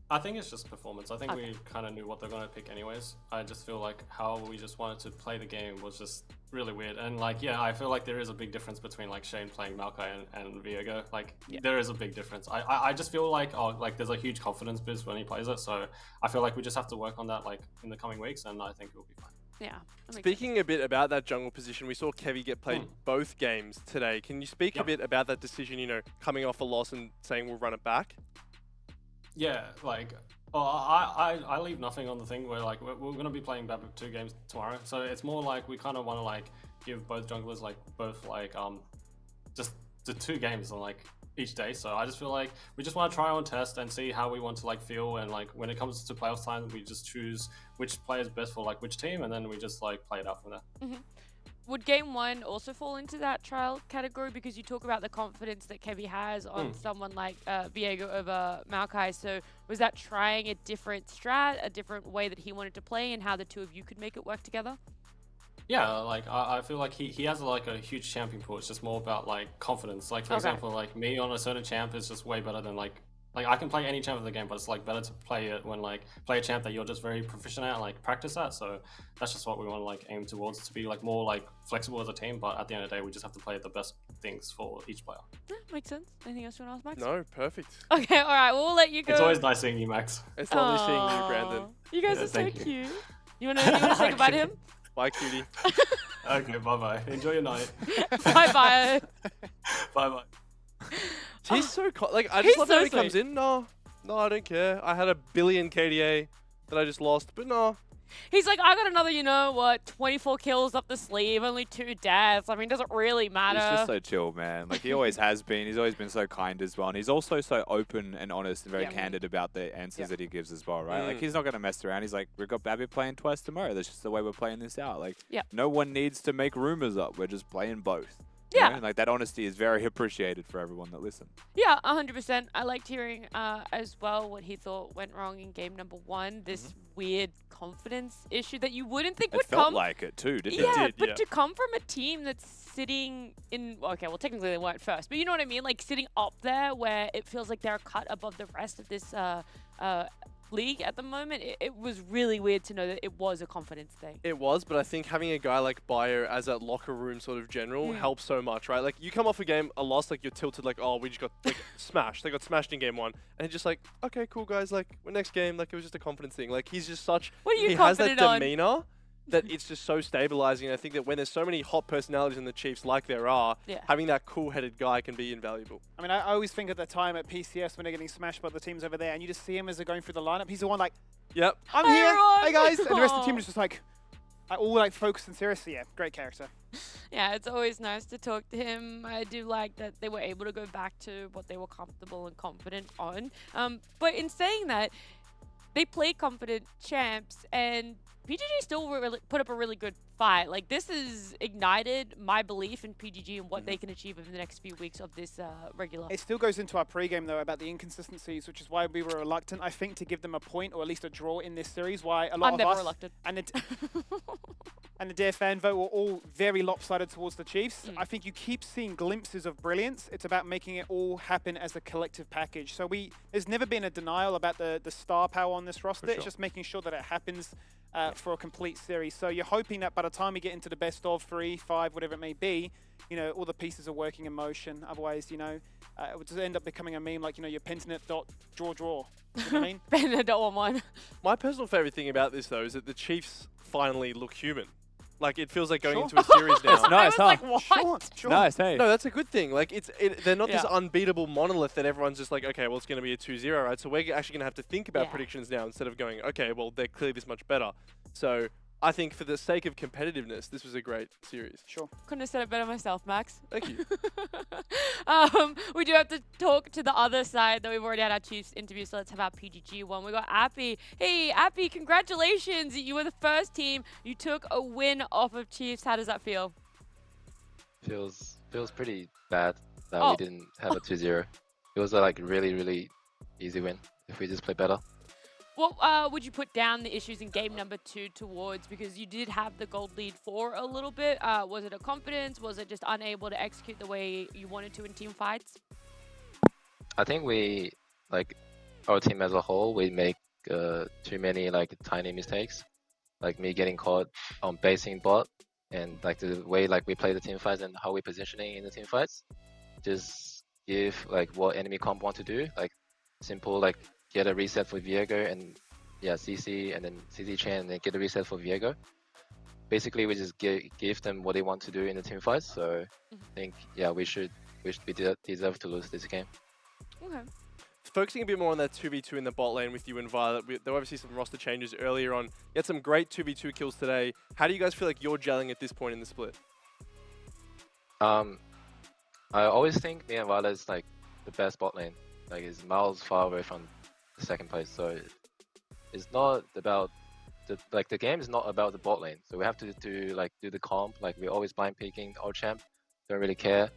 I think it's just performance. I think we kind of knew what they're going to pick anyways. I just feel like how we just wanted to play the game was just really weird. And like, yeah, I feel like there is a big difference between like Shane playing Maokai and Viego. Like, there is a big difference. I just feel like, there's a huge confidence boost when he plays it. So I feel like we just have to work on that like in the coming weeks, and I think it will be fine. Yeah. Speaking a bit about that jungle position, we saw Kevy get played both games today. Can you speak a bit about that decision, you know, coming off a loss and saying we'll run it back? Yeah, like, I leave nothing on the thing where like we're going to be playing Babip 2 games tomorrow. So it's more like we kind of want to like give both junglers like both like just the 2 games on like each day. So I just feel like we just want to try on test and see how we want to like feel, and like when it comes to playoffs time, we just choose which player is best for like which team, and then we just like play it out from there. Would game 1 also fall into that trial category? Because you talk about the confidence that Kevy has on someone like Viego over Maokai. So was that trying a different strat, a different way that he wanted to play, and how the two of you could make it work together? Yeah, like I feel like he has like a huge champion pool. It's just more about like confidence. Like for example, like me on a certain champ is just way better than like I can play any champ of the game, but it's like better to play it when like play a champ that you're just very proficient at and like practice at. So that's just what we want to like aim towards, to be like more like flexible as a team. But at the end of the day, we just have to play the best things for each player. Yeah, makes sense. Anything else you want to ask, Max? No, perfect. Okay, all right, we'll let you go. It's always nice seeing you, Max. It's lovely seeing you, Aw, Brandon. You guys Yeah, are so thank you. cute. You wanna say goodbye to him? Bye, cutie. Okay, bye bye. Enjoy your night. Bye bye. Bye bye. He's so like I He's just love so how he comes sweet. in. No, I don't care. I had a billion KDA that I just lost, but no. He's like, I got another, you know what, 24 kills up the sleeve, only 2 deaths. I mean, doesn't really matter. He's just so chill, man. Like he always has been. He's always been so kind as well. And he's also so open and honest and very Yeah. candid about the answers that he gives as well, right? Mm. Like he's not going to mess around. He's like, we've got Babbitt playing twice tomorrow. That's just the way we're playing this out. Like Yeah. no one needs to make rumors up. We're just playing both. you Yeah. know? And like that honesty is very appreciated for everyone that listens. Yeah, 100%. I liked hearing as well what he thought went wrong in game number 1. This weird confidence issue that you wouldn't think It would felt come. like it too, didn't Yeah, it? but to come from a team that's sitting in, okay, well, technically they weren't first, but you know what I mean? Like sitting up there where it feels like they're cut above the rest of this league at the moment, it was really weird to know that it was a confidence thing. It was, but I think having a guy like Bayo as that locker room sort of general helps so much, right? Like you come off a loss, like you're tilted, like, oh, we just got like smashed. They got smashed in game 1, and it's just like, okay, cool guys, like next game, like it was just a confidence thing. Like he's just such, What are you he has that confident on? demeanor that it's just so stabilizing. And I think that when there's so many hot personalities in the Chiefs, like there are, Yeah. having that cool-headed guy can be invaluable. I mean, I always think at the time at PCS when they're getting smashed by the teams over there, and you just see him as they're going through the lineup. He's the one like, Yep. I'm Hey, here, everyone. hey guys, and the rest of the team Aw. is just like, all like focused and serious. Yeah, great character. Yeah, it's always nice to talk to him. I do like that they were able to go back to what they were comfortable and confident on. But in saying that, they played confident champs, and PGG still really put up a really good fight. Like, this has ignited my belief in PGG and what they can achieve over the next few weeks of this regular. It still goes into our pregame though about the inconsistencies, which is why we were reluctant, I think, to give them a point or at least a draw in this series. Why a lot I'm of never us reluctant. and the and the Dare fan vote were all very lopsided towards the Chiefs. I think you keep seeing glimpses of brilliance. It's about making it all happen as a collective package. So there's never been a denial about the star power on this roster. It's just making sure that it happens for a complete series. So you're hoping that by the time we get into the best of 3, 5, whatever it may be, you know, all the pieces are working in motion. Otherwise, you know, it would just end up becoming a meme like, you know, your Pentanet dot draw. You know what I mean? Bennett.11. My personal favorite thing about this, though, is that the Chiefs finally look human. Like, it feels like going Sure. into a series now. It's nice, I was huh? like, what? Sure. Nice, hey. No, that's a good thing. Like, they're not this Yeah. unbeatable monolith that everyone's just like, okay, well, it's going to be a 2-0, right? So we're actually going to have to think about Yeah. predictions now instead of going, okay, well, they're clearly this much better. So I think for the sake of competitiveness, this was a great series. Sure. Couldn't have said it better myself, Max. Thank you. We do have to talk to the other side, though we've already had our Chiefs interview, so let's have our PGG one. We got Appy. Hey, Appy, congratulations. You were the first team. You took a win off of Chiefs. How does that feel? Feels pretty bad that Oh. we didn't have a 2-0. It was a like really easy win if we just play better. What would you put down the issues in game number 2 towards? Because you did have the gold lead for a little bit. Was it a confidence? Was it just unable to execute the way you wanted to in team fights? I think we like our team as a whole we make too many like tiny mistakes, like me getting caught on basing bot and like the way like we play the team fights and how we're positioning in the team fights. Just give like what enemy comp want to do, like simple like get a reset for Viego and yeah CC and then CC chain and then get a reset for Viego. Basically we just give them what they want to do in the team fights. So I think yeah we deserve to lose this game. Okay. Focusing a bit more on that 2v2 in the bot lane with you and Violet, there were obviously some roster changes earlier on. You had some great 2v2 kills today. How do you guys feel like you're gelling at this point in the split? I always think me and Violet is like the best bot lane. Like it's miles far away from the second place. So it's not about the game is not about the bot lane. So we have to do the comp. Like we're always blind picking our champ. Don't really care.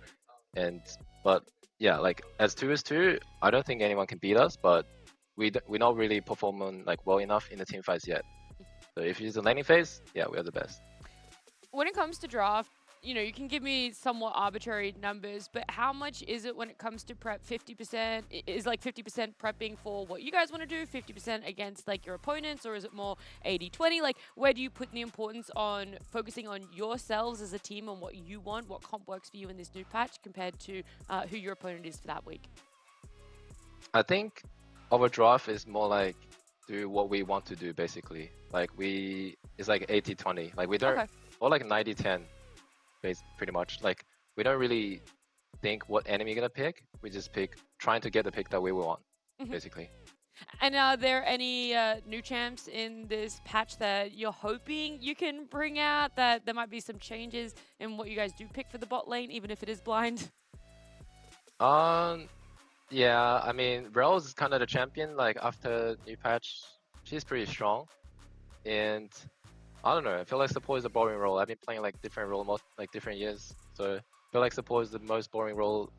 But yeah, like as 2v2, I don't think anyone can beat us. But we're not really performing like well enough in the team fights yet. So if it's a laning phase, yeah, we are the best. When it comes to draft, you know, you can give me somewhat arbitrary numbers, but how much is it when it comes to prep? 50%? Is like 50% prepping for what you guys want to do, 50% against like your opponents, or is it more 80-20? Like, where do you put the importance on focusing on yourselves as a team and what you want, what comp works for you in this new patch compared to who your opponent is for that week? I think our draft is more like do what we want to do basically. Like it's like 80-20. Like we don't, Okay. or like 90-10. Pretty much. Like we don't really think what enemy gonna pick. We just trying to get the pick that we want, basically. And are there any new champs in this patch that you're hoping you can bring out, that there might be some changes in what you guys do pick for the bot lane, even if it is blind? Yeah, I mean, Rose is kind of the champion. Like after new patch, she's pretty strong, and I don't know. I feel like support is a boring role. I've been playing like different role different years, so I feel like support is the most boring role,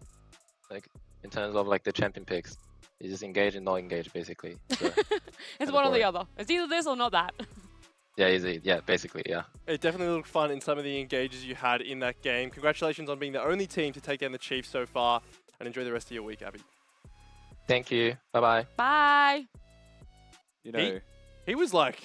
like in terms of like the champion picks. You just engage and not engage, basically. So, It's one or the other. It's either this or not that. yeah, easy. Yeah, basically, yeah. It definitely looked fun in some of the engages you had in that game. Congratulations on being the only team to take down the Chiefs so far, and enjoy the rest of your week, Abby. Thank you. Bye bye. Bye. You know, He was like,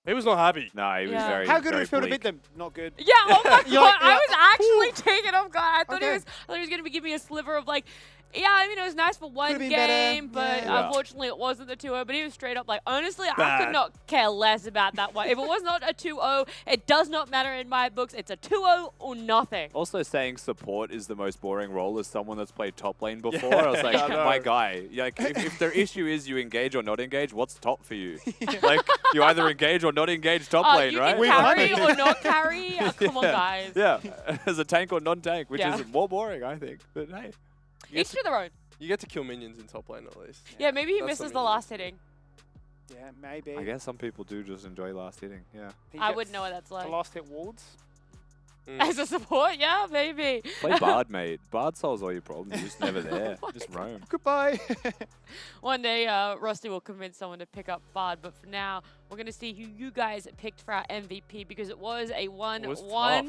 he was not happy. no, he was Yeah. very. How good very did it feel to bleak. beat them? Not good. Yeah, oh my You're god, like, I was actually "Ooh." taken off guard. I thought Okay. he was gonna be giving me a sliver of like, yeah, I mean it was nice for one Could've been better, game, but yeah. unfortunately it wasn't the 2-0. But he was straight up like, honestly, I Bad. could not care less about that one. If it was not a 2-0, it does not matter in my books. It's a 2-0 or nothing. Also, saying support is the most boring role as someone that's played top lane before. I was like, I know. my guy, like, if their issue is you engage or not engage, what's top for you? Like, you either engage or not engage top lane, You right? can carry or not carry. Come on, guys. Yeah, as a tank or non-tank, which Yeah. is more boring, I think. But hey, Each to their own. You get to kill minions in top lane at least. Yeah, maybe he That's misses something the you- last hitting. Yeah, maybe. I guess some people do just enjoy last hitting. Yeah, He I gets wouldn't know what that's the like. last hit wards. As a support, yeah, maybe. play Bard, mate. Bard solves all your problems. You're just never there. Just roam. Goodbye. One day, Rusty will convince someone to pick up Bard, but for now, we're going to see who you guys picked for our MVP, because it was a 1-1. tough.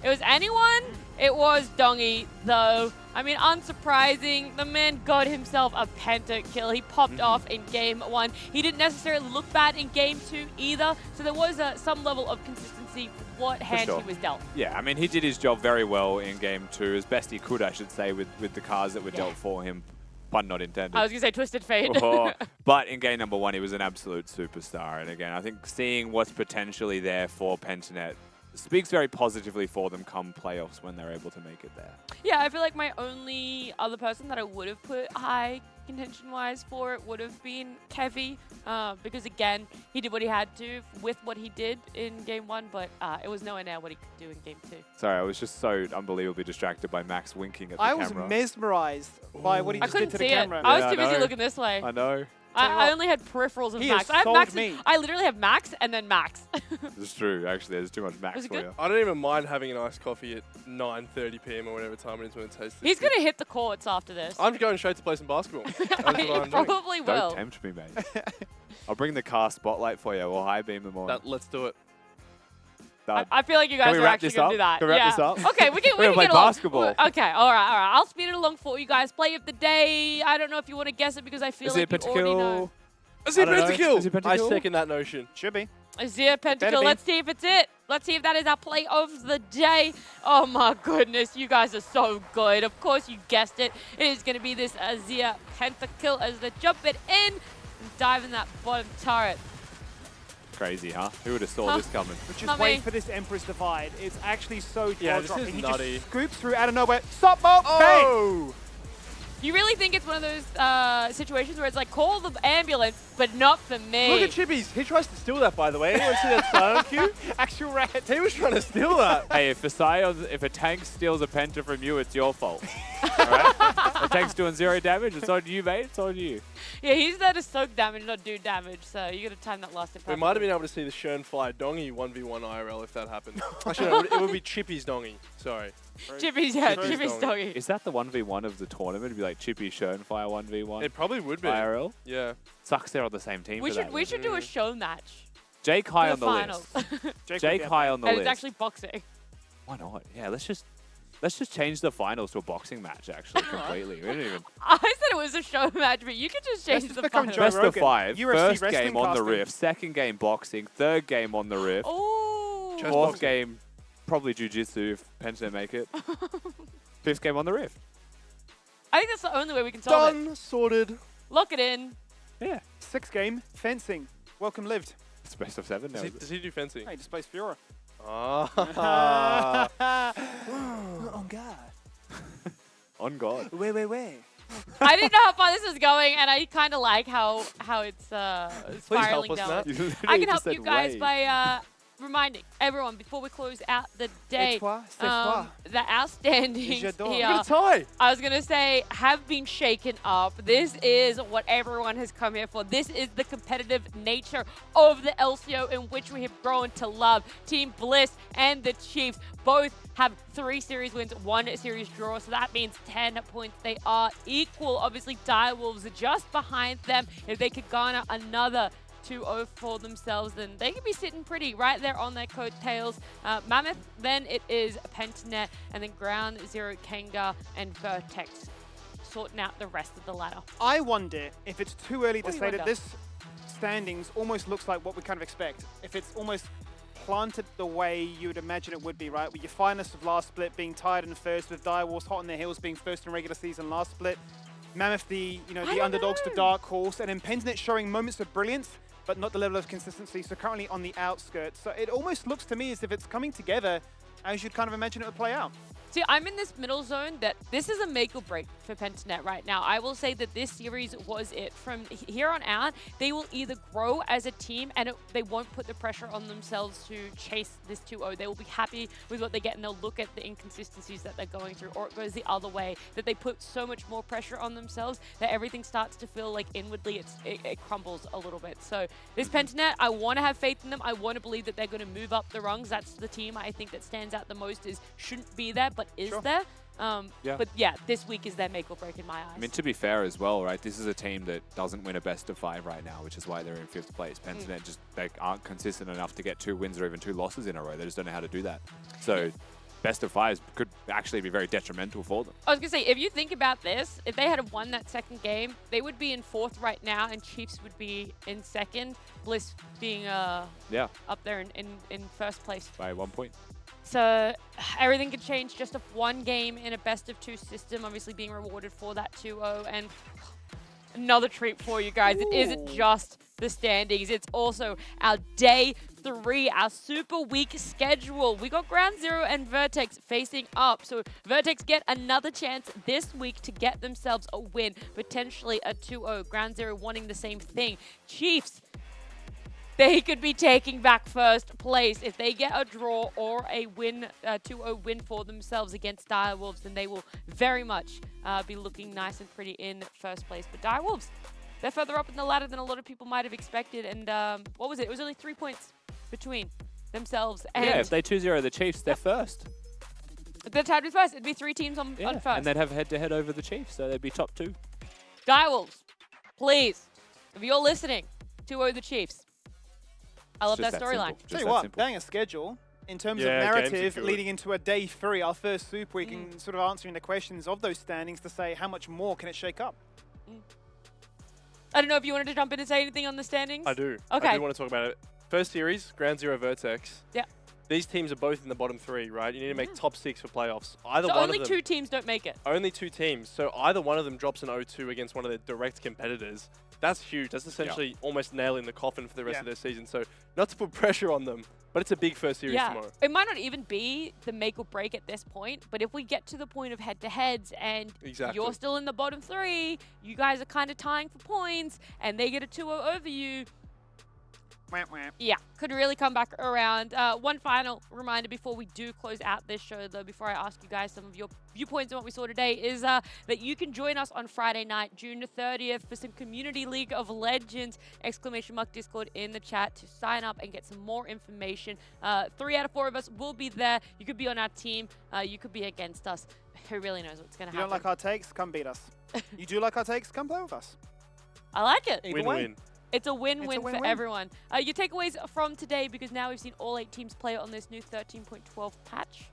It was anyone? It was Dongy, though. I mean, unsurprising, the man got himself a pentakill. He popped off in game 1. He didn't necessarily look bad in game 2 either, so there was some level of consistency for what hand sure. he was dealt. Yeah, I mean, he did his job very well in game 2, as best he could, I should say, with the cards that were dealt for him. Pun not intended. I was going to say Twisted Fate. But in game number 1, he was an absolute superstar. And again, I think seeing what's potentially there for Pentanet speaks very positively for them come playoffs when they're able to make it there. Yeah, I feel like my only other person that I would have put high contention-wise for it would have been Kevy, because again, he did what he had to with what he did in game 1, but it was nowhere near what he could do in game 2. Sorry, I was just so unbelievably distracted by Max winking at the I camera. was mesmerized by what he I just did couldn't to see the it. camera. I was Yeah, too I busy know. looking this way. I know. I only had peripherals of He Max. has I have sold Max. me. I literally have Max and then Max. It's true, actually. There's too much Max Was it for good? you. I don't even mind having an iced coffee at 9:30 p.m. or whatever time it is when it tastes this He's good. going to hit the courts after this. I'm going straight to play some basketball. That's what He I'm doing. probably will. Don't tempt me, mate. I'll bring the car spotlight for you. We'll high beam them on. Let's do it. I feel like you guys we are wrap actually this going up? to do that. Can we wrap yeah. this up? Okay, we can, We're we gonna can play get along. basketball. Okay, all right. I'll speed it along for you guys. Play of the day. I don't know if you want to guess it because I feel Is like it you already know. Is it I don't know. pentakill? Is it I pentakill? second that notion. Should be. Azir Better Pentakill. be. Let's see if it's it. Let's see if that is our play of the day. Oh my goodness, you guys are so good. Of course you guessed it. It is going to be this Azir Pentakill as they jump it in and dive in that bottom turret. Crazy, huh? Who would have saw this coming? But just Not wait me. for this Empress Divide. It's actually so Yeah, jaw this dropping. is He nutty. just scoops through out of nowhere. Stop, ball, bang! Oh! You really think it's one of those situations where it's like, call the ambulance, but not for me. Look at Chippies. He tries to steal that, by the way. Anyone see that silent cue? Actual rat. He was trying to steal that. Hey, if a tank steals a penta from you, it's your fault. Alright? The tank's doing 0 damage, it's on you, mate. It's on you. Yeah, he's there to soak damage, not do damage, so you got to time that last hit. We might have been able to see the Schönfly Dongy 1v1 IRL if that happened. Actually, no, it would be Chippy's Dongy. Sorry. Chippy's, yeah, Chippy's Chippy's doggy. doggy. Is that the 1v1 of the tournament? It'd be like Chippy Schönfire 1v1. It probably would be. IRL? Yeah. Sucks they're on the same team. We for should that, we though. should do a show match. Jake high for on the finals. list. Jake high on the and list. it's actually boxing. Why not? Yeah, let's just change the finals to a boxing match. Actually, completely. We don't even. I said it was a show match, but you could just change the become finals. Joe Best of Rogan. 5. UFC First wrestling game on the casting. Rift. Second game boxing. Third game on the Rift. Oh. Fourth game probably jiu-jitsu if Penta make it. Fifth game on the Rift. I think that's the only way we can solve it. Done. Sorted. Lock it in. Yeah. 6th game, fencing. Welcome lived. It's best of 7 now. Does he do fencing? Hey, just plays Fiora. Ah. On God. On God. Wait. I didn't know how far this was going, and I kind of like how it's spiraling us, down. Matt. You literally I can just help you said guys wait. by reminding everyone before we close out the day Et toi, c'est toi. that our standings J'adore. here, Look at the tie. I was going to say, have been shaken up. This is what everyone has come here for. This is the competitive nature of the LCO in which we have grown to love. Team Bliss and the Chiefs both have 3 series wins, 1 series draw, so that means 10 points. They are equal. Obviously, Direwolves are just behind them. If they could garner another 2-0 for themselves, then they could be sitting pretty right there on their coattails. Mammoth, then it is Pentanet, and then Ground Zero, Kenga, and Vertex sorting out the rest of the ladder. I wonder if it's too early to What do you say that wonder? this standings almost looks like what we kind of expect. If it's almost planted the way you would imagine it would be, right? With your finest of last split being tied in first, with Direwolves hot on their heels being first in regular season last split, Mammoth the the underdogs to Dark Horse, and then Pentanet showing moments of brilliance, but not the level of consistency, so currently on the outskirts. So it almost looks to me as if it's coming together as you'd kind of imagine it would play out. See, I'm in this middle zone that this is a make or break for Pentanet right now. I will say that this series was it. From here on out, they will either grow as a team and they won't put the pressure on themselves to chase this 2-0. They will be happy with what they get and they'll look at the inconsistencies that they're going through, or it goes the other way, that they put so much more pressure on themselves that everything starts to feel like inwardly it crumbles a little bit. So this Pentanet, I want to have faith in them. I want to believe that they're going to move up the rungs. That's the team I think that stands out the most, is shouldn't be there, but is there. But yeah, this week is their make or break in my eyes. I mean, to be fair as well, right? This is a team that doesn't win a best of 5 right now, which is why they're in 5th place. Pentanet just they aren't consistent enough to get 2 wins or even 2 losses in a row. They just don't know how to do that. So best of 5s could actually be very detrimental for them. I was going to say, if you think about this, if they had won that second game, they would be in 4th right now, and Chiefs would be in 2nd, Bliss being up there in 1st place. By 1 point. So everything could change just off 1 game in a best of 2 system, obviously being rewarded for that 2-0. And another treat for you guys. It isn't just the standings. It's also our day 3, our super week schedule. We got Ground Zero and Vertex facing up. So Vertex get another chance this week to get themselves a win, potentially a 2-0. Ground Zero wanting the same thing. Chiefs, they could be taking back 1st place. If they get a draw or a win, 2-0 win for themselves against Direwolves, then they will very much be looking nice and pretty in 1st place. But Direwolves, they're further up in the ladder than a lot of people might have expected. And what was it? It was only 3 points between themselves and... Yeah, if they 2-0 the Chiefs, they're first. They're tied with 1st. It'd be 3 teams on 1st. And they'd have head-to-head over the Chiefs, so they'd be top 2. Direwolves, please, if you're listening, 2-0 the Chiefs. I love that storyline. Tell you what, banger schedule in terms of narrative leading into a day 3, our first Super Week, and sort of answering the questions of those standings to say how much more can it shake up. I don't know if you wanted to jump in and say anything on the standings. I do. Okay. I do want to talk about it. First series, Ground Zero Vertex. Yeah. These teams are both in the bottom 3, right? You need to make top 6 for playoffs. Either So one only of them, 2 teams don't make it. Only 2 teams. So either one of them drops an 0-2 against one of their direct competitors. That's huge. That's essentially almost nailing the coffin for the rest of their season. So not to put pressure on them, But it's a big first series tomorrow. It might not even be the make or break at this point, but if we get to the point of head-to-heads and you're still in the bottom 3, you guys are kind of tying for points, and they get a 2-0 over you, yeah, could really come back around. One final reminder before we do close out this show, though, before I ask you guys some of your viewpoints on what we saw today, is that you can join us on Friday night, June the 30th, for some Community League of Legends / Discord in the chat to sign up and get some more information. 3 out of 4 of us will be there. You could be on our team. You could be against us. Who really knows what's going to happen? You don't like our takes? Come beat us. You do like our takes? Come play with us. I like it. Win-win. It's a win-win for everyone. Your takeaways from today, because now we've seen all 8 teams play on this new 13.12 patch.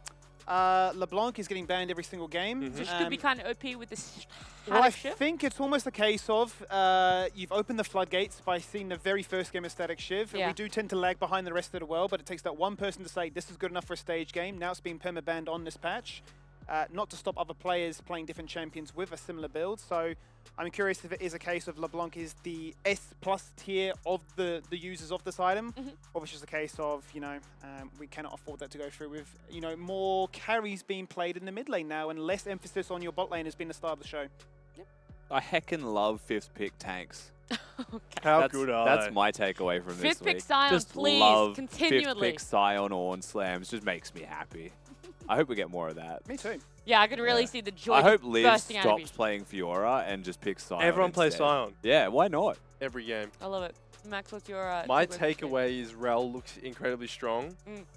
LeBlanc is getting banned every single game. Which could be kind of OP with this Well, I shift. think it's almost a case of you've opened the floodgates by seeing the very first game of Static Shiv. Yeah. We do tend to lag behind the rest of the world, but it takes that one person to say this is good enough for a stage game. Now it's being perma-banned on this patch. Not to stop other players playing different champions with a similar build. So I'm curious if it is a case of LeBlanc is the S+ tier of the users of this item, or if it's just a case of, we cannot afford that to go through with, more carries being played in the mid lane now and less emphasis on your bot lane has been the star of the show. I heckin' love 5th pick tanks. How good are they? That's my takeaway from this 5th pick week. Sion, Just please, love continually. 5th pick Sion Ornn slams. Just makes me happy. I hope we get more of that. Me too. Yeah, I could really see the joy I hope Liv bursting out of you. stops playing Fiora and just picks Sion. Everyone plays instead. Sion. Yeah, why not? Every game. I love it. Max, what's your My takeaway? takeaway is Rel looks incredibly strong.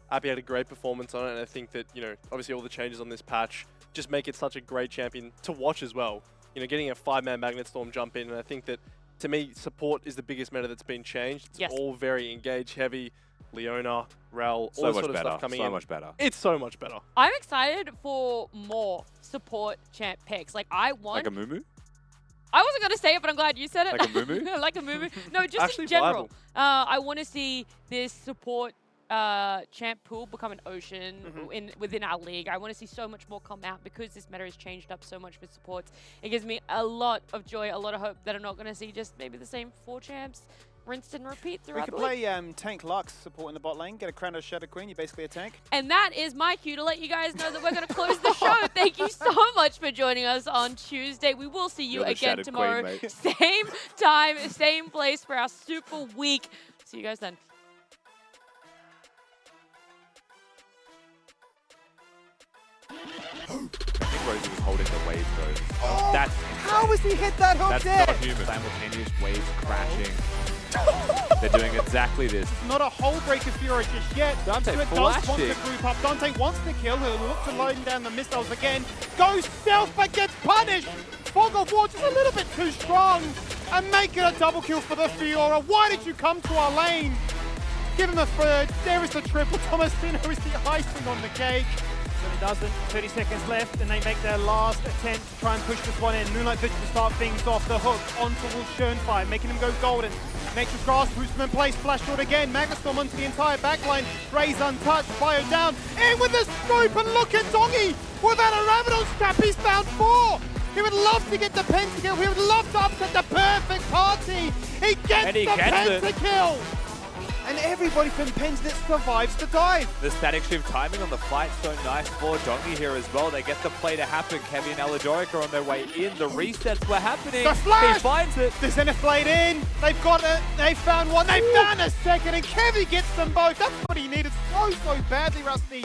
Abby had a great performance on it, and I think that, obviously all the changes on this patch just make it such a great champion to watch as well. Getting a 5-man Magnet Storm jump in, and I think that, to me, support is the biggest meta that's been changed. It's all very engage heavy. Leona, Rel, all So this much sort of better. stuff coming in. So much better. It's so much better. I'm excited for more support champ picks. Like, I want... Like a Mumu? I wasn't going to say it, but I'm glad you said it. Like a Mumu? Like a Mumu. No, just Actually in general. viable. I want to see this support champ pool become an ocean within our league. I want to see so much more come out because this meta has changed up so much for supports. It gives me a lot of joy, a lot of hope that I'm not going to see just maybe the same 4 champs rinsed and repeat We throughout could the league. play Tank Lux support in the bot lane, get a Crown of Shadow Queen, you're basically a tank. And that is my cue to let you guys know that we're going to close the show. Thank you so much for joining us on Tuesday. We will see you You're the again Shattered tomorrow. Queen, mate. Same time, same place for our super week. See you guys then. I think Rosie was holding the wave though. That's How has he hit that hook That's there? not human. Simultaneous waves crashing. They're doing exactly this. Not a hole breaker Fiora just yet. Dante Stuart does want to flashing. group up. Dante wants to kill. He'll look to load down the missiles again. Goes stealth but gets punished. Fog of War just a little bit too strong. And make it a double kill for the Fiora. Why did you come to our lane? Give him a third. There is the triple. Tomasino is the icing on the cake. But it doesn't. 30 seconds left, and they make their last attempt to try and push this one in. Moonlight Vigil to start things off. The hook on towards Schönfire, making him go golden. Nature's Grasp, boost him in place, flash short again. Magnastorm onto the entire backline. Raze untouched, Bio down. In with the scoop, and look at Dongy without a Rabadon strap. He's found 4. He would love to get the pentakill. He would love to upset the perfect party. He gets the pentakill. And everybody from Pensnet survives the dive. The Static Shiv timing on the fight so nice for Dongy here as well. They get the play to happen. Kevin and Alidoric are on their way in. The resets were happening. The flash! He finds it. The Zenith Blade in. They've got it. They found one. They found a second. And Kevin gets them both. That's what he needed so badly, Rusty.